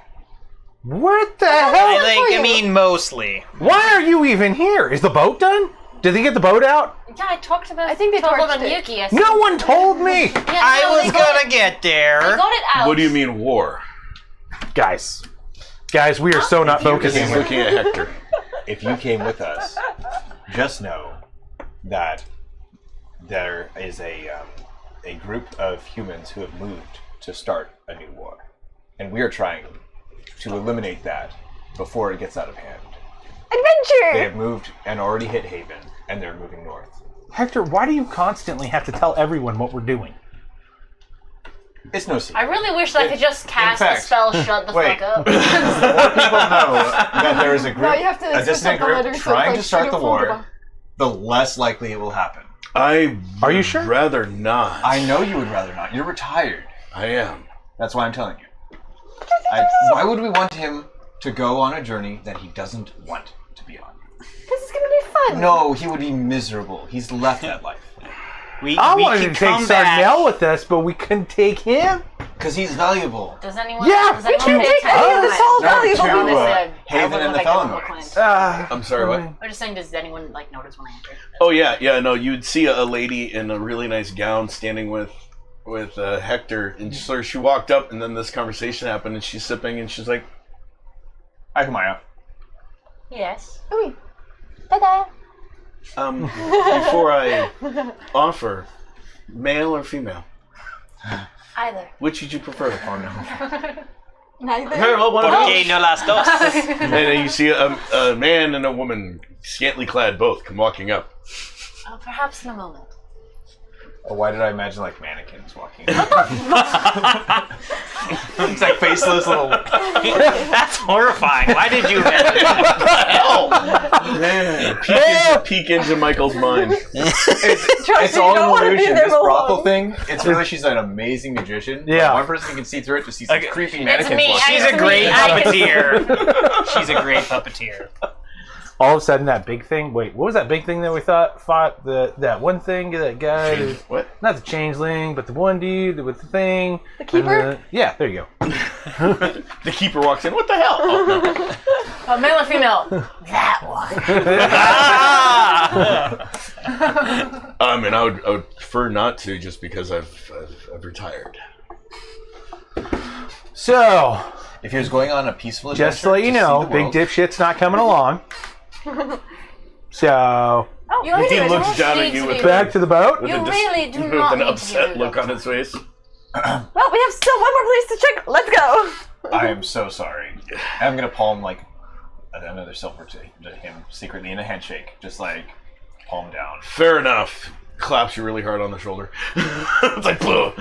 What the hell? I mean, mostly. Why are you even here? Is the boat done? Did they get the boat out? Yeah, I talked about. I think they told torched them it. Yuki. I said, No one told me. Yeah, I no, was they got gonna get there. They got it out. What do you mean war? Guys, we are so not He's focusing. looking at Hector. If you came with us, just know that there is a group of humans who have moved to start a new war, and we are trying to eliminate that before it gets out of hand. They Adventure! have moved and already hit Haven, and they're moving north. Hector, why do you constantly have to tell everyone what we're doing? It's no secret. I really wish I could just cast fact- a spell. Shut the Wait. fuck up. More people know that there is a group, No, you have to a switch dissident up the group letters, so trying it's to start like the war, Shadowfall. the less likely it will happen. I Are you sure? rather not. I know you would rather not. You're retired. I am. That's why I'm telling you. Why would we want him to go on a journey that he doesn't want to be on? Because it's gonna be fun. No, he would be miserable. He's left that life. We wanted can to take come back. Sarnell with us, but we couldn't take him. Because he's valuable. Does anyone? Yeah, does we anyone can pay take attention any of to the it? soul No, valuable to, people. Haven and the Felinoids. I'm sorry, what? I'm just saying, does anyone like notice when I enter? Oh yeah, no. You'd see a lady in a really nice gown standing with Hector, and so she walked up, and then this conversation happened, and she's sipping, and she's like, Hi, Kamaya. Yes. Ooh. Ta-da! before I offer, male or female, Either. which would you prefer? Oh no. Neither. Very well, one of Porque those. no las dos. And then you see a man and a woman, scantily clad, both come walking up. Perhaps in a moment. Or why did I imagine like mannequins walking? It's like faceless little. That's horrifying. Why did you? Oh man! Peek into Michael's mind. It's me, all you don't an wanna be illusion. there This for brothel long. thing, it's really, she's an amazing magician. but Yeah. one person can see through it to see some creepy mannequins me. walking. She's a great puppeteer. She's a great puppeteer. All of a sudden, that big thing. Wait, what was that big thing that we fought? That one thing, that guy. What? Not the changeling, but the one dude with the thing. The keeper? Yeah, there you go. The keeper walks in. What the hell? Oh, no. Male or female? That one. And I would prefer not to, just because I've retired. So, If he was going on a peaceful adventure, just to let you know, see the big world, dipshit's not coming along. So, You really He don't looks down at need you to with be- back to the boat. You really do with not an need to upset be look on his face. Well, we have still one more place to check. Let's go. I am so sorry. I'm gonna palm like another silver to him secretly in a handshake, just like palm down. Fair enough. Claps you really hard on the shoulder. It's like, blue.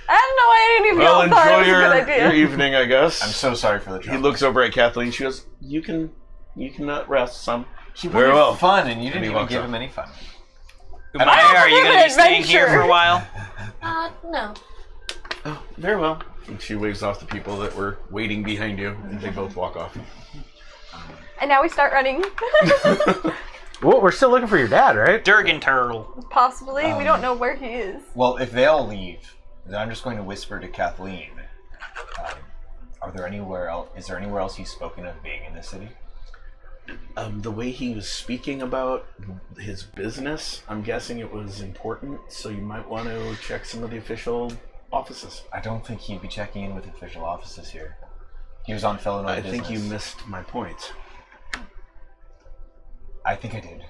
I don't know why any of Well, y'all thought it enjoy was a good idea. your evening, I guess. I'm so sorry for the trouble. He looks over at Kathleen. She goes, "You can rest some." He Very wanted well. fun, and you And didn't he even walks give off. him any fun. Maya, are you going to be staying here adventure. for a while? No. Oh, very well. And she waves off the people that were waiting behind you, and they both walk off. And now we start running. Well, we're still looking for your dad, right? Durgan Turtle. Possibly. We don't know where he is. Well, if they all leave, then I'm just going to whisper to Kathleen. Is there anywhere else he's spoken of being in this city? The way he was speaking about his business, I'm guessing it was important, so you might want to check some of the official offices. I don't think he'd be checking in with official offices here. He was on Felinoid I business. think you missed my point. I think I did.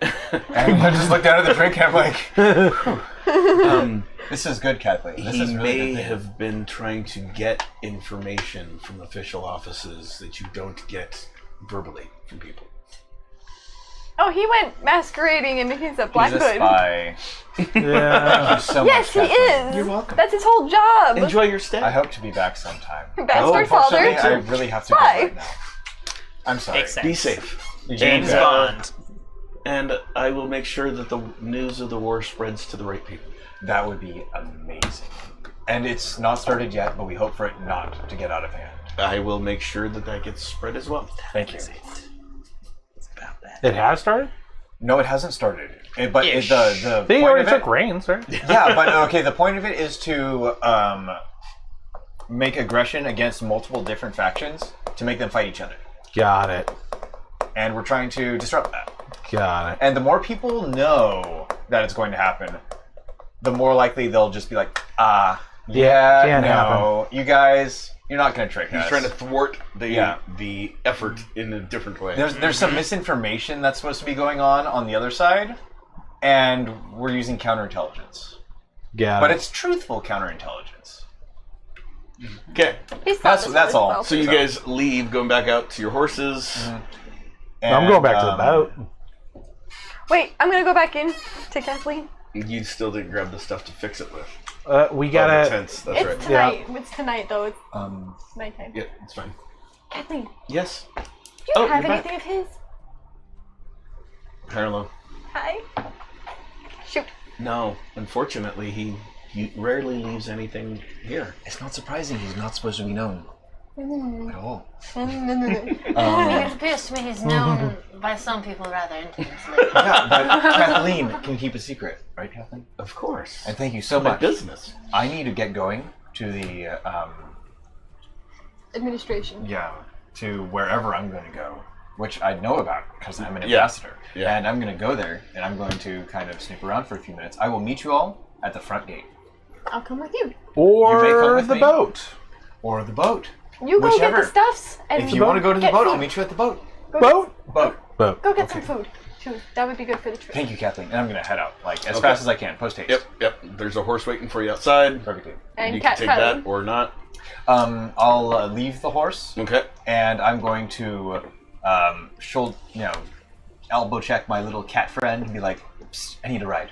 And I just looked down at the drink and I'm like, this is good, Kathleen. This He is really may good. have been trying to get information from official offices that you don't get verbally from people. Oh, he went masquerading and he's a Black He's a Hood. spy. Yeah. Thank you so Yes, he much, Kathleen. is. You're welcome. That's his whole job. Enjoy your stay. I hope to be back sometime. Bastard father. Unfortunately, I really have to go Spy. right now. I'm sorry. Makes sense. Be safe. James And, Bond. And I will make sure that the news of the war spreads to the right people. That would be amazing. And it's not started yet, but we hope for it not to get out of hand. I will make sure that that gets spread as well. Thank you. It has started? No, it hasn't started. But Ish. the They point already of it, took reins, right? yeah, but okay. The point of it is to make aggression against multiple different factions to make them fight each other. Got it. And we're trying to disrupt that. Got it. And the more people know that it's going to happen, the more likely they'll just be like, can't no, you guys, you're not going to trick us. He's trying to thwart the effort in a different way. There's some misinformation that's supposed to be going on the other side, and we're using counterintelligence. Got But it. it's truthful counterintelligence. Okay, That's all. so you guys leave, going back out to your horses. I'm going back to the boat. Wait, I'm gonna go back in to Kathleen. You still didn't grab the stuff to fix it with. We Oh, the gotta. tents, that's It's right. tonight. It's tonight though. It's Um, nighttime. Yeah, it's fine. Kathleen, Yes, do you Oh, have you're back. anything of his? Harlow. Hi. Shoot. No, unfortunately, he rarely leaves anything here. it's not surprising he's not supposed to be known at all. I mean, it appears to me he's known by some people rather intimately. Yeah, but Kathleen can keep a secret, right, Kathleen? Of course. And thank you so My much. business. I need to get going to the Administration. to wherever I'm going to go, which I know about because I'm an Yeah. ambassador. Yeah. And I'm going to go there, and I'm going to kind of snoop around for a few minutes. I will meet you all at the front gate. I'll come with you. You may come Or with the me. boat. Or the boat. You go Whichever. get the stuffs and If you want to go to the get boat, I'll food. meet you at the boat. Boat? Boat. Boat. Go get some food too. That would be good for the trip. Thank you, Kathleen. And I'm going to head out, like, as Okay. fast as I can, post haste. Yep. There's a horse waiting for you outside. Perfectly. And You can Cat take Kylie. that or not. I'll leave the horse, Okay. and I'm going to, elbow check my little cat friend and be like, "Psst, I need a ride."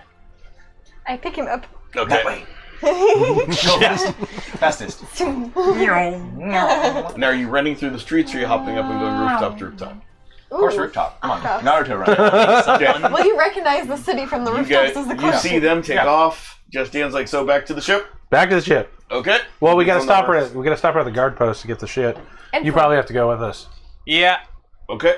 I pick him up. Okay. That way. Go fastest. Now, are you running through the streets, or are you hopping up and going rooftop to rooftop? Of course, Ooh. rooftop. Come on, Rooftop. Naruto run. Okay. Will you recognize the city from the You rooftops? guys, Is the you question. see them take Yeah. off. Just Dan's like, so back to the ship. Back to the ship. Okay. Well, we gotta From the stop her. horse. We gotta stop her at the guard post to get the shit. And You food. probably have to go with us. Yeah. Okay.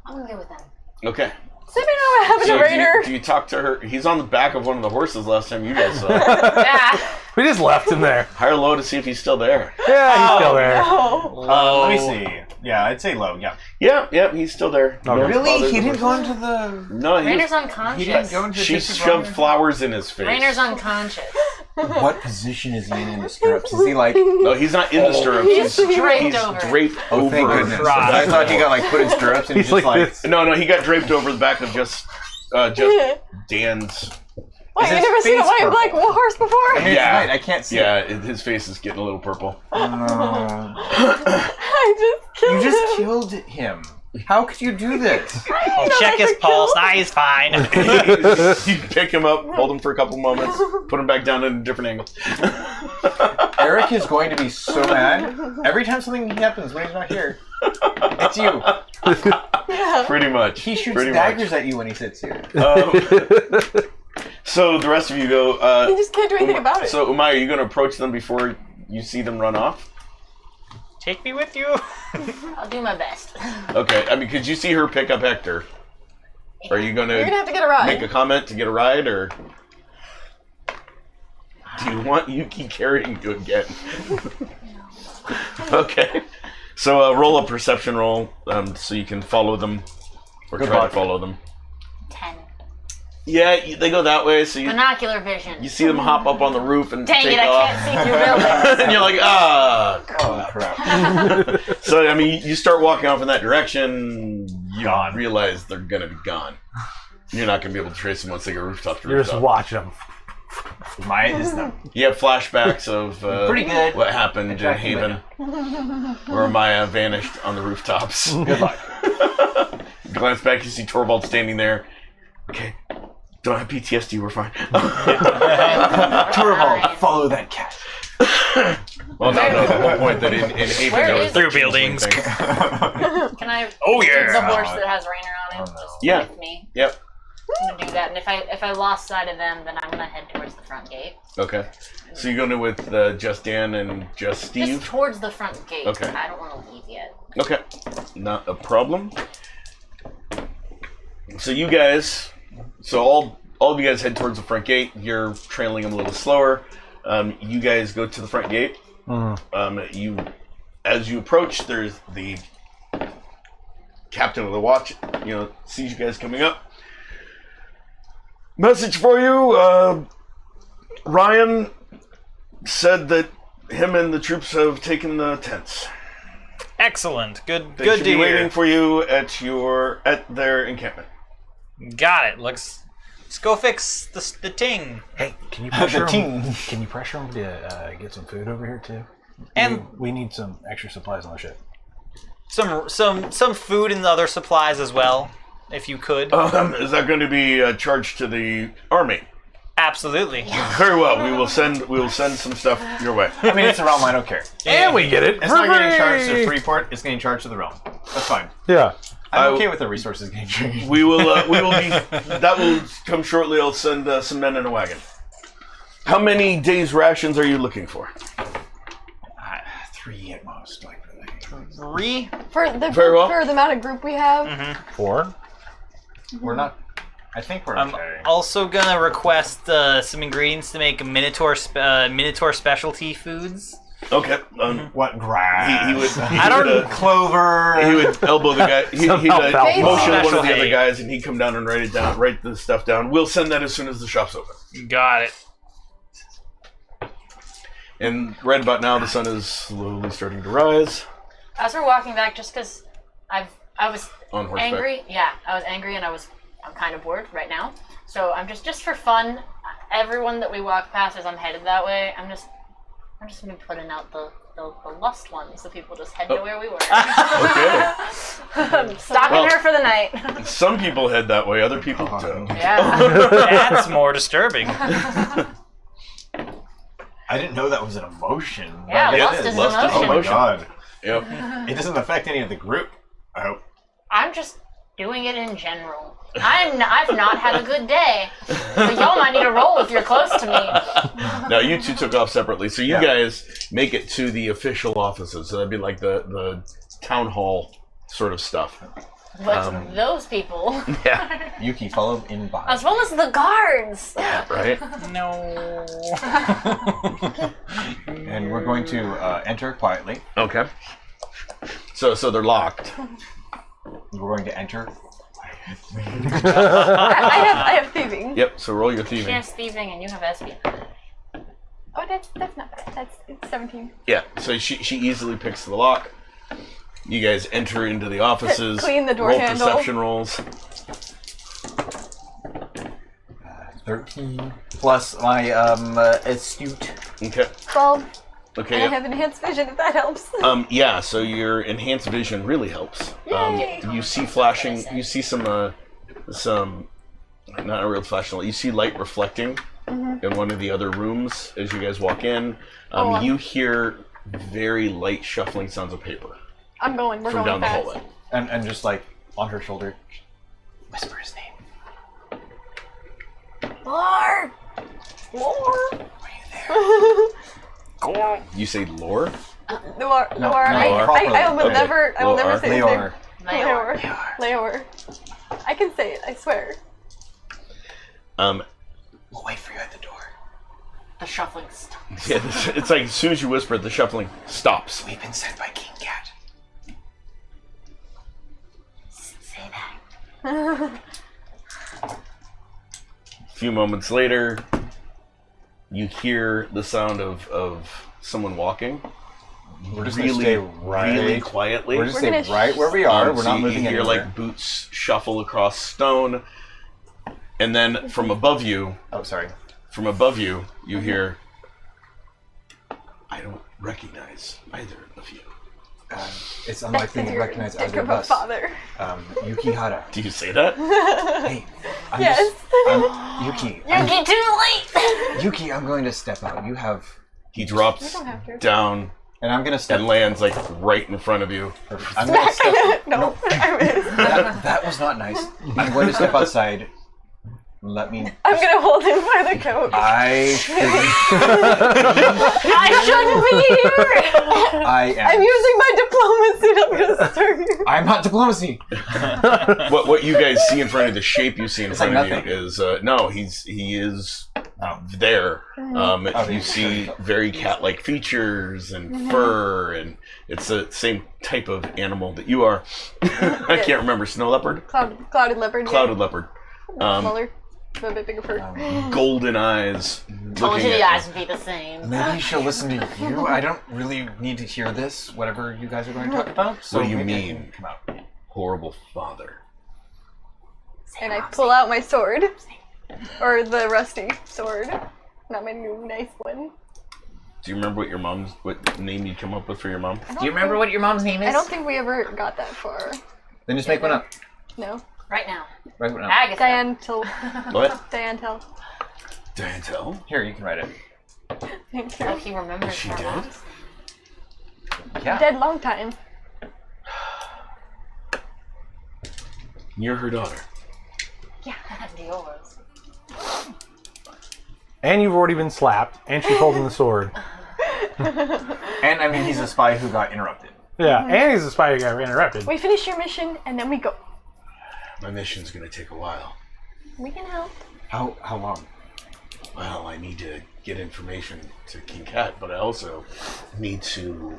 I'm gonna go with them. Okay. Does anybody know what happened So to Rainer? do you talk to her? He's on the back of one of the horses last time you guys saw. Yeah. We just left him there. Hire low to see if he's still there. Yeah, he's still there. Oh. Let me see. Yeah, I'd say low. Yeah. Yeah, he's still there. Okay. one's Really? bothered He with didn't it. go into the. No, Rainer's He unconscious. didn't go into. She the shoved flowers in his face. Rainer's unconscious. What position is he in the stirrups? Is he like? No, he's not in the stirrups. He's draped over. draped Oh, thank over. goodness. Right. I thought he got like put in stirrups and He's just like like. this. No, he got draped over the back of just Dan's. Wait, you his never seen a face white and purple? black horse before? I mean, Yeah. it's night. I can't see. Yeah, his face is getting a little purple. I just killed You just him. killed him. How could you do this? I'll check his pulse. Nah, he's fine. You pick him up, hold him for a couple moments, put him back down at a different angle. Eric is going to be so mad every time something happens when he's not here. It's you. Pretty much. He shoots Pretty daggers at you when he sits here. So the rest of you go. You just can't do anything about it. So Umay, are you going to approach them before you see them run off? Take me with you. I'll do my best. Okay, I mean, could you see her pick up Hector? Are you going You're gonna to have to get a ride. make a comment to get a ride, or do you want Yuki carrying you again? Okay, so roll a perception roll so you can follow them, or Good try luck. to follow them. 10. Yeah, they go that way, so you Binocular vision. see them hop up on the roof and Dang take it, I off. can't see through buildings. And you're like, ah. Oh crap! So, I mean, you start walking off in that direction, you realize they're going to be gone. You're not going to be able to trace them once they go rooftop to You're just rooftop. watching them. Mine is not. You have flashbacks of Pretty good. what happened in Attractive Haven, where Maya vanished on the rooftops. Good luck. You glance back, you see Torvald standing there. Okay, don't have PTSD, we're fine. Torvald, follow that cat. Well, no, the whole point that in Haven Where there is was Through the changeling buildings. thing. Can I Oh, take yeah. the horse that has Rainer on it just Yeah. with me? Yep. I'm gonna do that, and if I lost sight of them, then I'm gonna head towards the front gate. Okay. So you're going with just Dan and just Steve? Just towards the front gate. Okay. I don't want to leave yet. Okay, not a problem. So you guys, all of you guys head towards the front gate. You're trailing them a little slower. You guys go to the front gate. As you approach, there's the captain of the watch. Sees you guys coming up. Message for you. Ryan said that him and the troops have taken the tents. Excellent. Good. They Good should to be waiting hear. for you at their encampment. Got it. Let's go fix the ting. Hey, can you pressure ting. him? Can you pressure him to get some food over here too? And we need some extra supplies on the ship. some food and other supplies as well, if you could. Is that going to be charged to the army? Absolutely. Very well. We will send some stuff your way. I mean, it's the realm. I don't care. And we get it. It's not getting charged to Freeport. It's getting charged to the realm. That's fine. Yeah. I'm okay with the resources getting charged. We will be. That will come shortly. I'll send some men in a wagon. How many days' rations are you looking for? 3 at most, like really. 3? For the Very well. for the amount of group we have. 4. We're not. I think we're I'm okay. also gonna request some ingredients to make Minotaur specialty foods. Okay. What grass? He would. I don't- Clover. He would elbow the guy. He'd alfalfa. motion one of Special the other hay. guys, and he'd come down and write the stuff down. We'll send that as soon as the shop's open. Got it. And right about now, the sun is slowly starting to rise As we're walking back, just because I was on horseback. angry. Yeah, I was angry and I'm kind of bored right now. So I'm just for fun. Everyone that we walk past as I'm headed that way, I'm just gonna be putting out the lust ones, so people just head to where we were. Okay. Stalking Well- her for the night. Some people head that way. Other people don't. Yeah. That's more disturbing. I didn't know that was an emotion. Yeah, But lust it is an Lust is emotion. Oh my emotion. god. Yep. It doesn't affect any of the group. I hope. I'm just doing it in general. I've not had a good day, so y'all might need to roll if you're close to me. Now you two took off separately, so you Yeah. guys make it to the official offices. So that'd be like the town hall sort of stuff. But those people, Yeah. Yuki followed in behind. as well as the guards. Right. No. And we're going to enter quietly. Okay. So they're locked. We're going to enter. I have thieving. Yep. So roll your She thieving. has thieving and you have espionage. Oh, that's not bad. It's 17. Yeah. So she easily picks the lock. You guys enter into the offices. Clean the door roll handle. perception rolls. 13 plus my astute. Okay. 12. Okay. I have enhanced vision if that helps. Yeah, so your enhanced vision really helps. Yay. You see flashing. You see some not a real flashing light. You see light reflecting in one of the other rooms as you guys walk in. You hear very light shuffling sounds of paper I'm going. We're from going down the fast. hallway. And just like on her shoulder, whisper his name. Lord! Are you there? You say lore? Noir. No, Noir. no, I will okay. never Loar. say his name. Leor. Mayor. Leor. I can say it, I swear. We'll wait for you at the door. The shuffling stops. Yeah, it's like as soon as you whisper it, the shuffling stops. We've been sent by King Cat. Say that. A few moments later, you hear the sound of someone walking. We're just really, gonna stay right. really quietly. We're just We're stay gonna right where we are. We're So not you moving hear anywhere. like boots shuffle across stone, and then from above you, Oh, sorry. you hear, "I don't recognize either of you." It's unlikely to You're recognize dick either of of a us. father. Yuki Hara. Do you say that? Hey, I'm Yes. Yuki. You're too late. Yuki, I'm going to step out. You have, He drops don't have to. down and I'm going to step. and lands like right in front of you. I'm going to step. No, I missed. That was not nice. I'm going to step outside. Let me. I'm gonna hold him by the coat. I I shouldn't be here. I am. I'm using my diplomacy to stir you. I'm not diplomacy. What you guys see in front of the shape you see in It's front like of you nothing. is no. He is there. You see very cat-like features and fur, and it's the same type of animal that you are. I can't remember. Snow leopard? Clouded leopard. Clouded leopard. Smaller, a bit bigger fur. Golden eyes. Told looking you at guys would be the same. Maybe she'll listen to you. I don't really need to hear this, whatever you guys are going to talk about. So What do you maybe I mean? can come out. Horrible father. And I pull out my sword. Or the rusty sword. Not my new nice one. Do you remember what name you come up with for your mom? Do you remember what your mom's name is? I don't think we ever got that far. Then just make one up. No. Right now. Write one up. Agatha. What? Diantel. Dantel? Here, you can write it. Thank Oh, you. he remembers She her did? mom's. Yeah. Dead long time. You're her daughter. Yeah, yours. And you've already been slapped, and she's holding the sword. And I mean, he's a spy who got interrupted. Yeah, and he's a spy who got interrupted. We finish your mission and then we go. My mission's gonna take a while. We can help. How long? Well, I need to get information to King Cat, but I also need to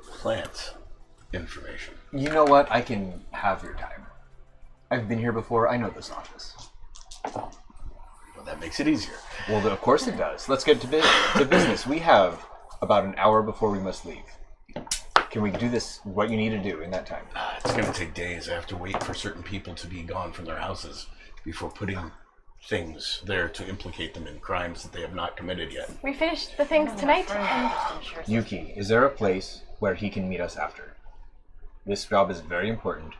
plant information. You know what? I can have your time. I've been here before. I know this office. Well, that makes it easier. Well, of course it does. Let's get to business. We have about an hour before we must leave. Can we do this, what you need to do in that time? It's gonna take days. I have to wait for certain people to be gone from their houses before putting things there to implicate them in crimes that they have not committed yet. We finish the things tonight and Yuki, is there a place where he can meet us after? This job is very important.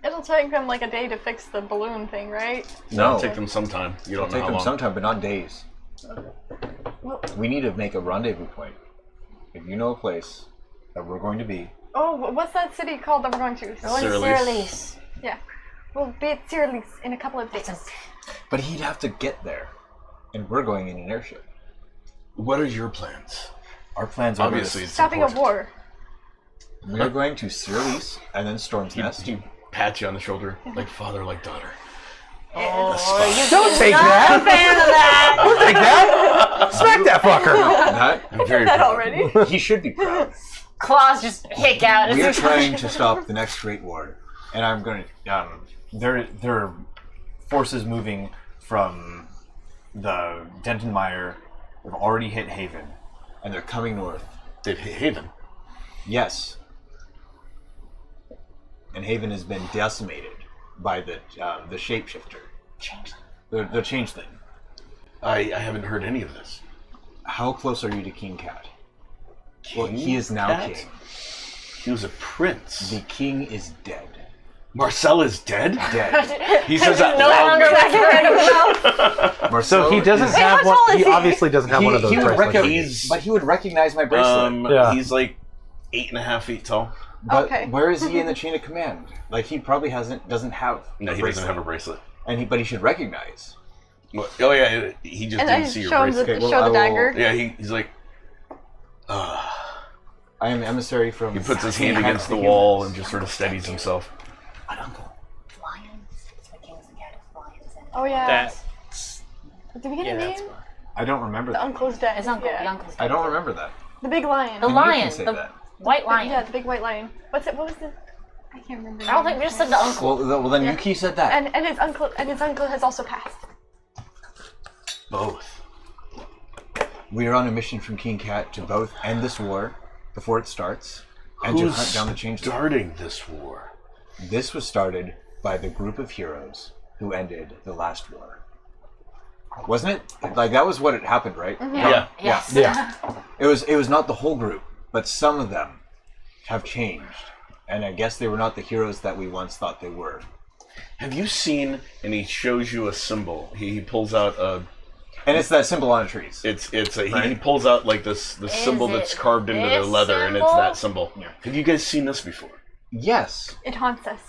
it'll take them like a day to fix the balloon thing, right? No. It'll take them some time. You don't It'll know take how them long. sometime, but not days. Well, We need to make a rendezvous point. If you know a place that we're going to be, oh, what's that city called that we're going to? Cyrillus. Yeah. We'll be at Cyrillus in a couple of days. but he'd have to get there. And we're going in an airship. What are your plans? Our plans are Obviously, it's Stopping a important. war. we're going to Cyrillus and then Storm's Nest. He pats you on the shoulder, like father, like daughter. Don't take that! Fan of that. Don't take that! Smack that fucker! I'm very That proud. already. He should be proud. Claws just hick out. We are trying to stop the next great war, and I'm going to. There are forces moving from the Dentonmire. They've already hit Haven, and they're coming north. They've hit Haven. Yes, and Haven has been decimated by the shapeshifter, the changeling. I haven't heard any of this. How close are you to King Cat? Well, he is now Cat? king. He was a prince. The king is dead. Marcel is dead? Dead. He says that No longer loudly. So he doesn't have how one. tall is He he? obviously doesn't have one of those he would bracelets. He's- but he would recognize my bracelet. Yeah. He's like 8.5 feet tall. But Okay. where is he in the chain of command? Like he probably doesn't have. No, he doesn't have a bracelet. but he should recognize. Well, oh yeah, he just And I didn't see your show him the, bracelet. Okay, well, show I the will- dagger. Yeah, he's like, I am emissary from. he puts his hand King against Cat the of wall Humans. and just sort of steadies himself. Oh yeah. That's Did we get yeah, a that's name? fine. I don't remember The that. uncle's dead. His uncle, Yeah. the uncle's I don't remember that. The big lion. The And you can lion, say the that. white lion. Yeah, the big white lion. What's it? What was the? I can't remember. I don't think we just said the uncle. Well, then Yuki said that. And his uncle has also passed. Both. We are on a mission from King Cat to both end this war before it starts and to Who's hunt down the changeling. starting this war? This was started by the group of heroes who ended the last war. Wasn't it? Like that was what had happened, right? Yeah. Yes. Yeah. It was not the whole group, but some of them have changed. And I guess they were not the heroes that we once thought they were. Have you seen? And he shows you a symbol. He pulls out a. And it's that symbol on the trees. He Right. pulls out like this symbol it that's carved into the this leather, and it's symbol? that symbol. Have you guys seen this before? Yes. It haunts us.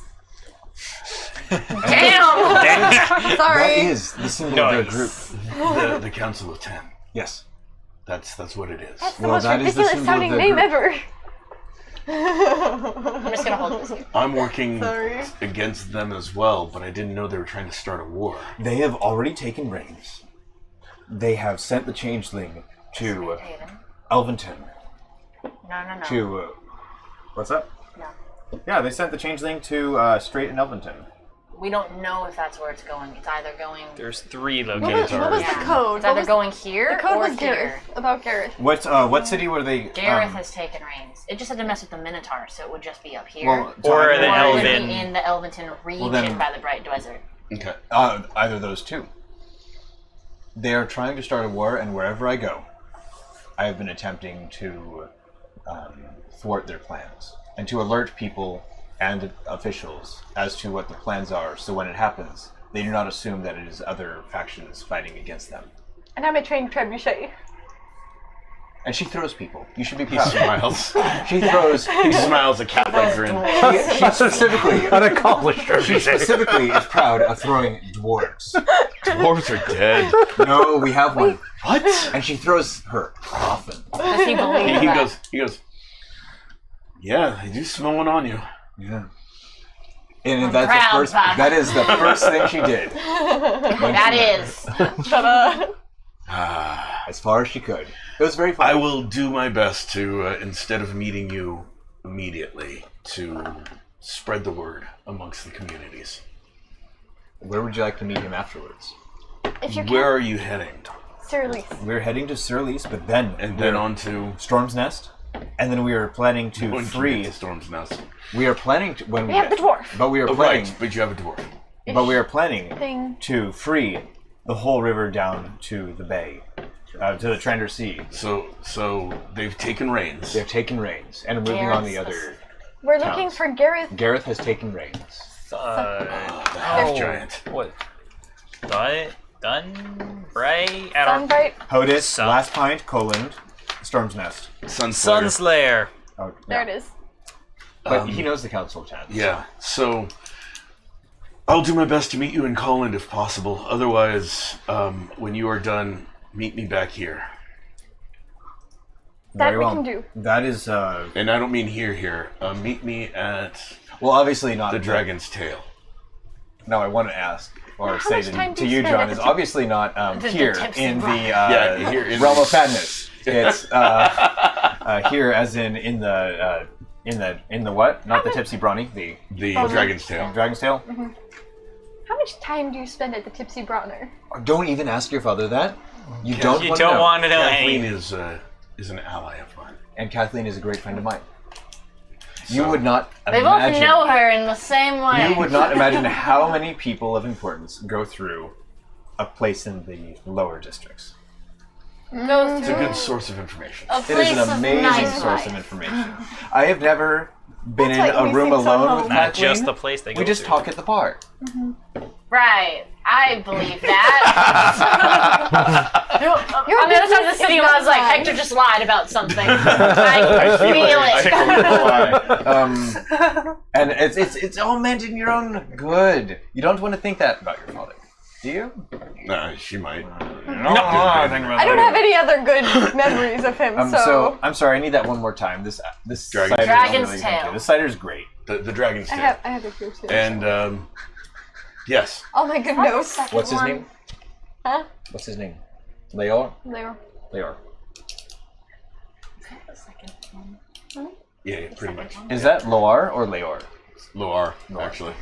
Damn! Sorry. That is the symbol of their group. The Council of Ten. Yes. That's what it is. That's the Well, most that is the ridiculous symbol of sounding their name group. ever. I'm just gonna hold this here. I'm working Sorry. against them as well, but I didn't know they were trying to start a war. They have already taken reins. they have sent the changeling to Haven. Elventon. No. To what's up? No. Yeah, they sent the changeling to Strait and Elventon. We don't know if that's where it's going. It's either going. There's 3 What locations. was the code? It's What either was going here the code or was here. Gareth. About Gareth. What city were they? Gareth has taken reins. It just had to mess with the Minotaur, so it would just be up here. Well, Or either the one- or it would Elven. be in the Elventon region then- by the Bright Desert. Okay. Either of those two. They are trying to start a war, and wherever I go, I have been attempting to thwart their plans and to alert people and officials as to what the plans are, so when it happens, they do not assume that it is other factions fighting against them. And I'm a trained trebuchet. And she throws people. You should be He proud. smiles. She throws. He smiles a cat-like grin. She specifically. Unaccomplished. She specifically is proud of throwing dwarves. Dwarves are dead. No, we have one. What? And she throws her often. Does he believe He that? goes, yeah, they do smell one on you. Yeah. And I'm that's proud, the first. Papa. That is the first thing she did. That is. As far as she could. It was very fun. I will do my best to, instead of meeting you immediately, to spread the word amongst the communities. Where would you like to meet him afterwards? If you Where are you heading? Surly. We're heading to Surly's, but then And then on to Storm's Nest, and then we are planning to when free. to Storm's Nest. We are planning to when We have the dwarf But we are Oh, planning. right, but you have a dwarf. But we are planning thing. to free the whole river down to the bay, to the Trander Sea. So they've taken reins. They've taken reins and are moving on the Gareth's other. We're looking for Gareth. Gareth has taken reins. The half giant. What? Dun? Bright? I don't. Sunbright. Hodis, Sun- Last Pint, Coland, Storm's Nest. Sunslayer. Sunslayer. Oh, There yeah. it is. But he knows the Council of Ten. Yeah, so I'll do my best to meet you in Colland if possible. Otherwise, when you are done, meet me back here. That Very we well. can do. That is, And I don't mean here. Meet me at well, obviously not the Dragon's Tail. No, I want to ask, or How say much time to do you you, spend John, at is the obviously not The here Tipsy in the Brown. here in realm the- of fatness. It's here, as in the what? Not the Tipsy Brawny, the Dragon's Tail. Dragon's Tail. How much time do you spend at the Tipsy Browner? Don't even ask your father that. You don't. You want don't to know. want to know Kathleen any. is an ally of mine. And Kathleen is a great friend of mine. You would not They both imagine. know her in the same way. You would not imagine how many people of importance go through a place in the lower districts. Go It's a through good source of information. a It place is an of amazing nice source life. of information. I have never been That's in why a we room seem so alone home. with Not Kathleen. just the place they go We just to. talk at the bar. Right. I believe that. Your On the other side of the business city, is when I was like, not Hector just lied about something. I feel it. And it's all meant in your own good. You don't want to think that about your father, do you? Nah, she might. I don't have any other good memories of him, So I'm sorry. I need that one more time. This cider is Dragon's really Tail. good. This cider's great. The Dragon's I Tail. have a few too. And yes, All my good notes. What's his name? Huh? What's his name? Leor. There. Leor. yeah, pretty much. Is that Loar or Leor? Loar, actually.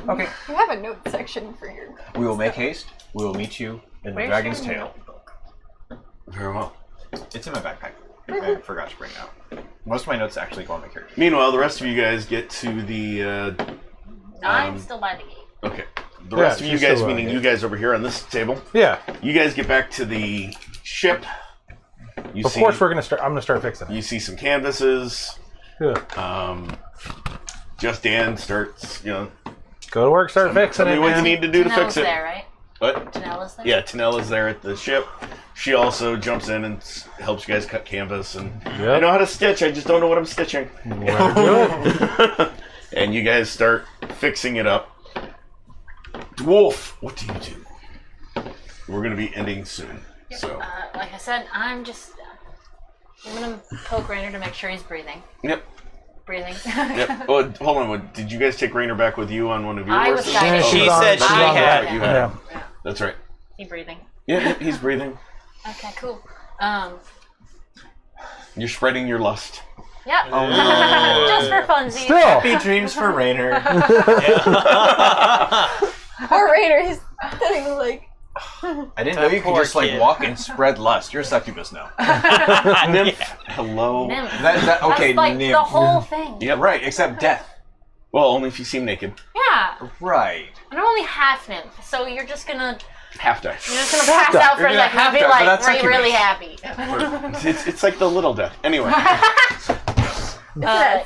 Okay. You have a note section for your. We will make haste. We will meet you in the Where's Dragon's your Tail. Very well. It's in my backpack. I forgot to bring it out. Most of my notes actually go on my character. Meanwhile, the rest of you guys get to the. I'm still by the gate. Okay. The Yeah, rest of you she's guys, still meaning on it. you guys over here on this table, Yeah. you guys get back to the ship. You Of see, course, I'm gonna start fixing it. you see some canvases. Yeah. Just Dan starts, Go to work, start fixing tell me it, what you man. need to do to Tanella's fix it. there, right? What? Tanella's there? Yeah, Tanella's there at the ship. She also jumps in and helps you guys cut canvas. And I know how to stitch. I just don't know what I'm stitching. And you guys start fixing it up. Dwarf, what do you do? We're going to be ending soon. So, Like I said, I'm gonna poke Rainer to make sure he's breathing. yep. Breathing. Yep. Oh, hold on. Did you guys take Rainer back with you on one of your I was horses? guiding. She she's on- said she's she on had. that. You Yeah. That's right. He breathing. Yeah, he's breathing. Okay, cool. You're spreading your lust. Yeah. Oh, no. Just for funsies. Still. Happy dreams for Rainer. Poor Rainer, he's sitting like. I didn't know you could poor just like kid. walk and spread lust. You're a succubus now. Nymph. Hello. Nymph. Okay, That's like nymph. the whole thing. Yep. Right, except death. Well, only if you seem naked. Yeah. Right. And I'm only half nymph, so you're just gonna Half dice. pass out for a You're gonna second and be half die, but like that's really succubus. happy. It's like the little death. Anyway.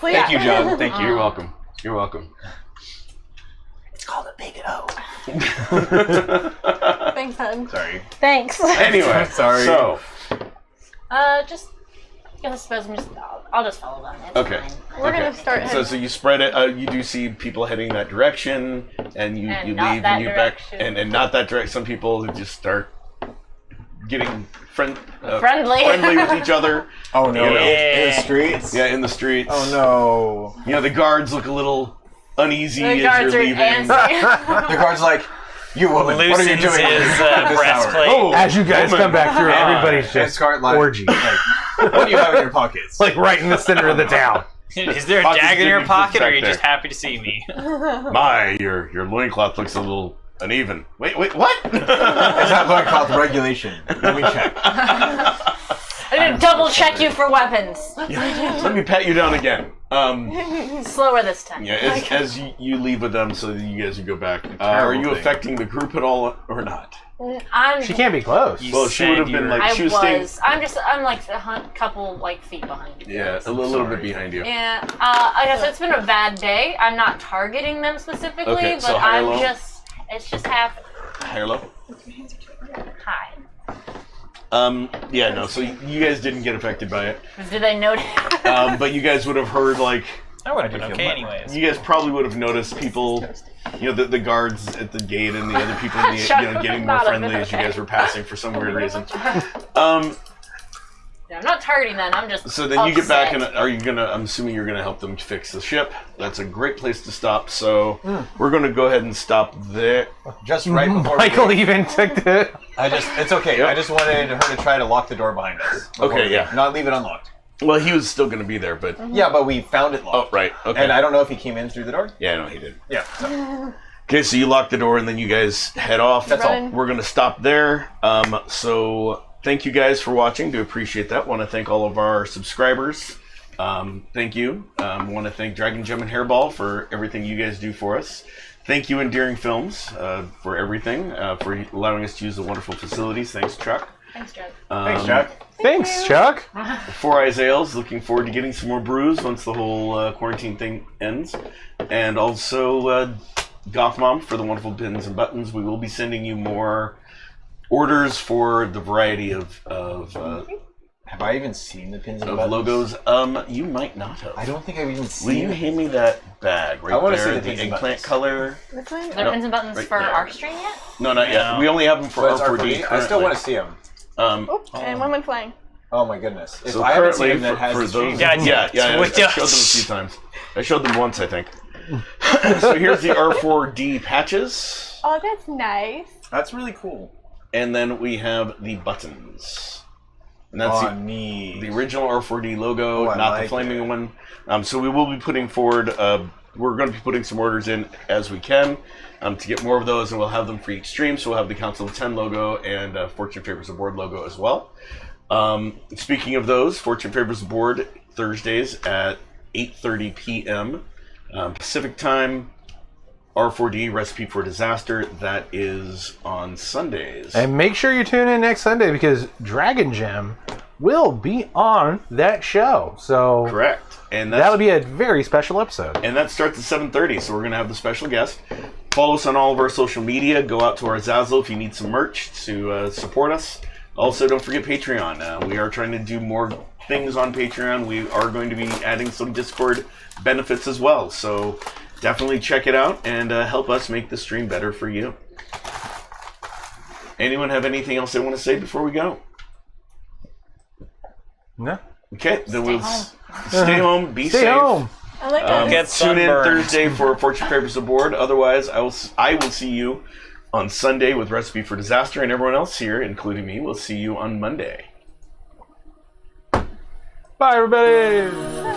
Thank you, John. Thank you. You're welcome. You're welcome. It's called a big O. Thanks, hun. Sorry. Thanks. Anyway, Sorry. So, Just. I suppose I'll just follow them. It's okay. fine. We're gonna start. So you spread it. You do see people heading that direction, and you And you not leave that and you back, direction. and not that direction. Some people just start getting friendly with each other. Oh no. You know. In the streets? Yeah, in the streets. Oh no. You know, the guards look a little uneasy The as guards you're are leaving. antsy. The guard's like, you woman, what are you Loosens doing his at this hour?" breastplate. Oh, As you guys woman. come back through, everybody's And just Scarlet like, orgy. Like, what do you have in your pockets? Like right in the center of the town. Is there a Pockets dagger in your didn't pocket, or are exist you back just happy to see me? My, your loincloth looks a little uneven. Wait, what? Is that what I call the regulation? Let me check. I'm gonna double check you for weapons. Let me pat you down again. Slower this time. Yeah, as you leave with them, so that you guys can go back. Are you thing. affecting the group at all, or not? I'm. She can't be close. You Well, she would have said been you're- like I she was staying. I'm like a couple feet behind you. Yeah, guys. a little bit behind you. Yeah. I guess it's been a bad day. I'm not targeting them specifically, Okay, but so high or low? it's just happened. High or low? Hi. Yeah, no. So you guys didn't get affected by it, Did they notice? but you guys would have heard like I would have been okay anyways. you guys probably would have noticed people, you know, the guards at the gate and the other people in the, getting more Not a bit friendly as you okay. guys were passing for some weird reason. Yeah, I'm not targeting them. I'm just. So then you get back, and upset. are you gonna? I'm assuming you're gonna help them fix the ship. That's a great place to stop. So we're gonna go ahead and stop there. Just right before Michael even took the. it's okay. Yep. I just wanted her to try to lock the door behind us. before Okay, we yeah. leave. Not leave it unlocked. Well, he was still gonna be there, but Yeah, but we found it oh, locked. right, okay. And I don't know if he came in through the door. Yeah, no, he did. Yeah. So. Okay, so you lock the door, and then you guys head off. That's all. Running. We're gonna stop there. So thank you guys for watching. Do appreciate that. Want to thank all of our subscribers. Thank you. Want to thank Dragon Gem and Hairball for everything you guys do for us. Thank you, Endearing Films, for everything, for allowing us to use the wonderful facilities. Thanks, Chuck. Thanks, Joe. Thanks, Jack. Thanks, Chuck. Four Eyes Ales, looking forward to getting some more brews once the whole quarantine thing ends. And also Goth Mom for the wonderful pins and buttons. We will be sending you more orders for the variety of Have I even seen the pins and buttons? logos. You might not have. I don't think I've even Will seen you it. hand me that bag right I wanna there? see the the pins and eggplant buttons. color. Which one? There are pins and buttons right for there. our stream yet? No, not yet. No. We only have them for But it's R4D. R4D. I still want to see them. And one went flying. Oh my goodness. If So I haven't seen currently, them, that has for the stream. those, Yeah, I Switch showed them a us. few times. I showed them once, I think. So here's the R4D patches, Oh, that's nice. That's really cool. and then we have the buttons, and that's Oh, neat. the original R4D logo, Oh, I not the like flaming it. one. So we will be putting forward. We're going to be putting some orders in as we can to get more of those, and we'll have them for each stream. So we'll have the Council of 10 logo and Fortune Favors the Board logo as well. Speaking of those, Fortune Favors the Board Thursdays at 8:30 p.m. Pacific time. R4D Recipe for Disaster. That is on Sundays. And make sure you tune in next Sunday because Dragon Gem will be on that show. So Correct. And that's, that'll be a very special episode. and that starts at 7:30. So we're going to have the special guest. Follow us on all of our social media. Go out to our Zazzle if you need some merch to support us. Also, don't forget Patreon. We are trying to do more things on Patreon. We are going to be adding some Discord benefits as well. So definitely check it out and help us make the stream better for you. Anyone have anything else they want to say before we go? No? Okay, then we'll home. stay home, be Stay safe. home. I like that. Get Tune in sunburned. Thursday for Fortune Favors the Board. Otherwise, I will see you on Sunday with Recipe for Disaster, and everyone else here, including me, will see you on Monday. Bye, everybody.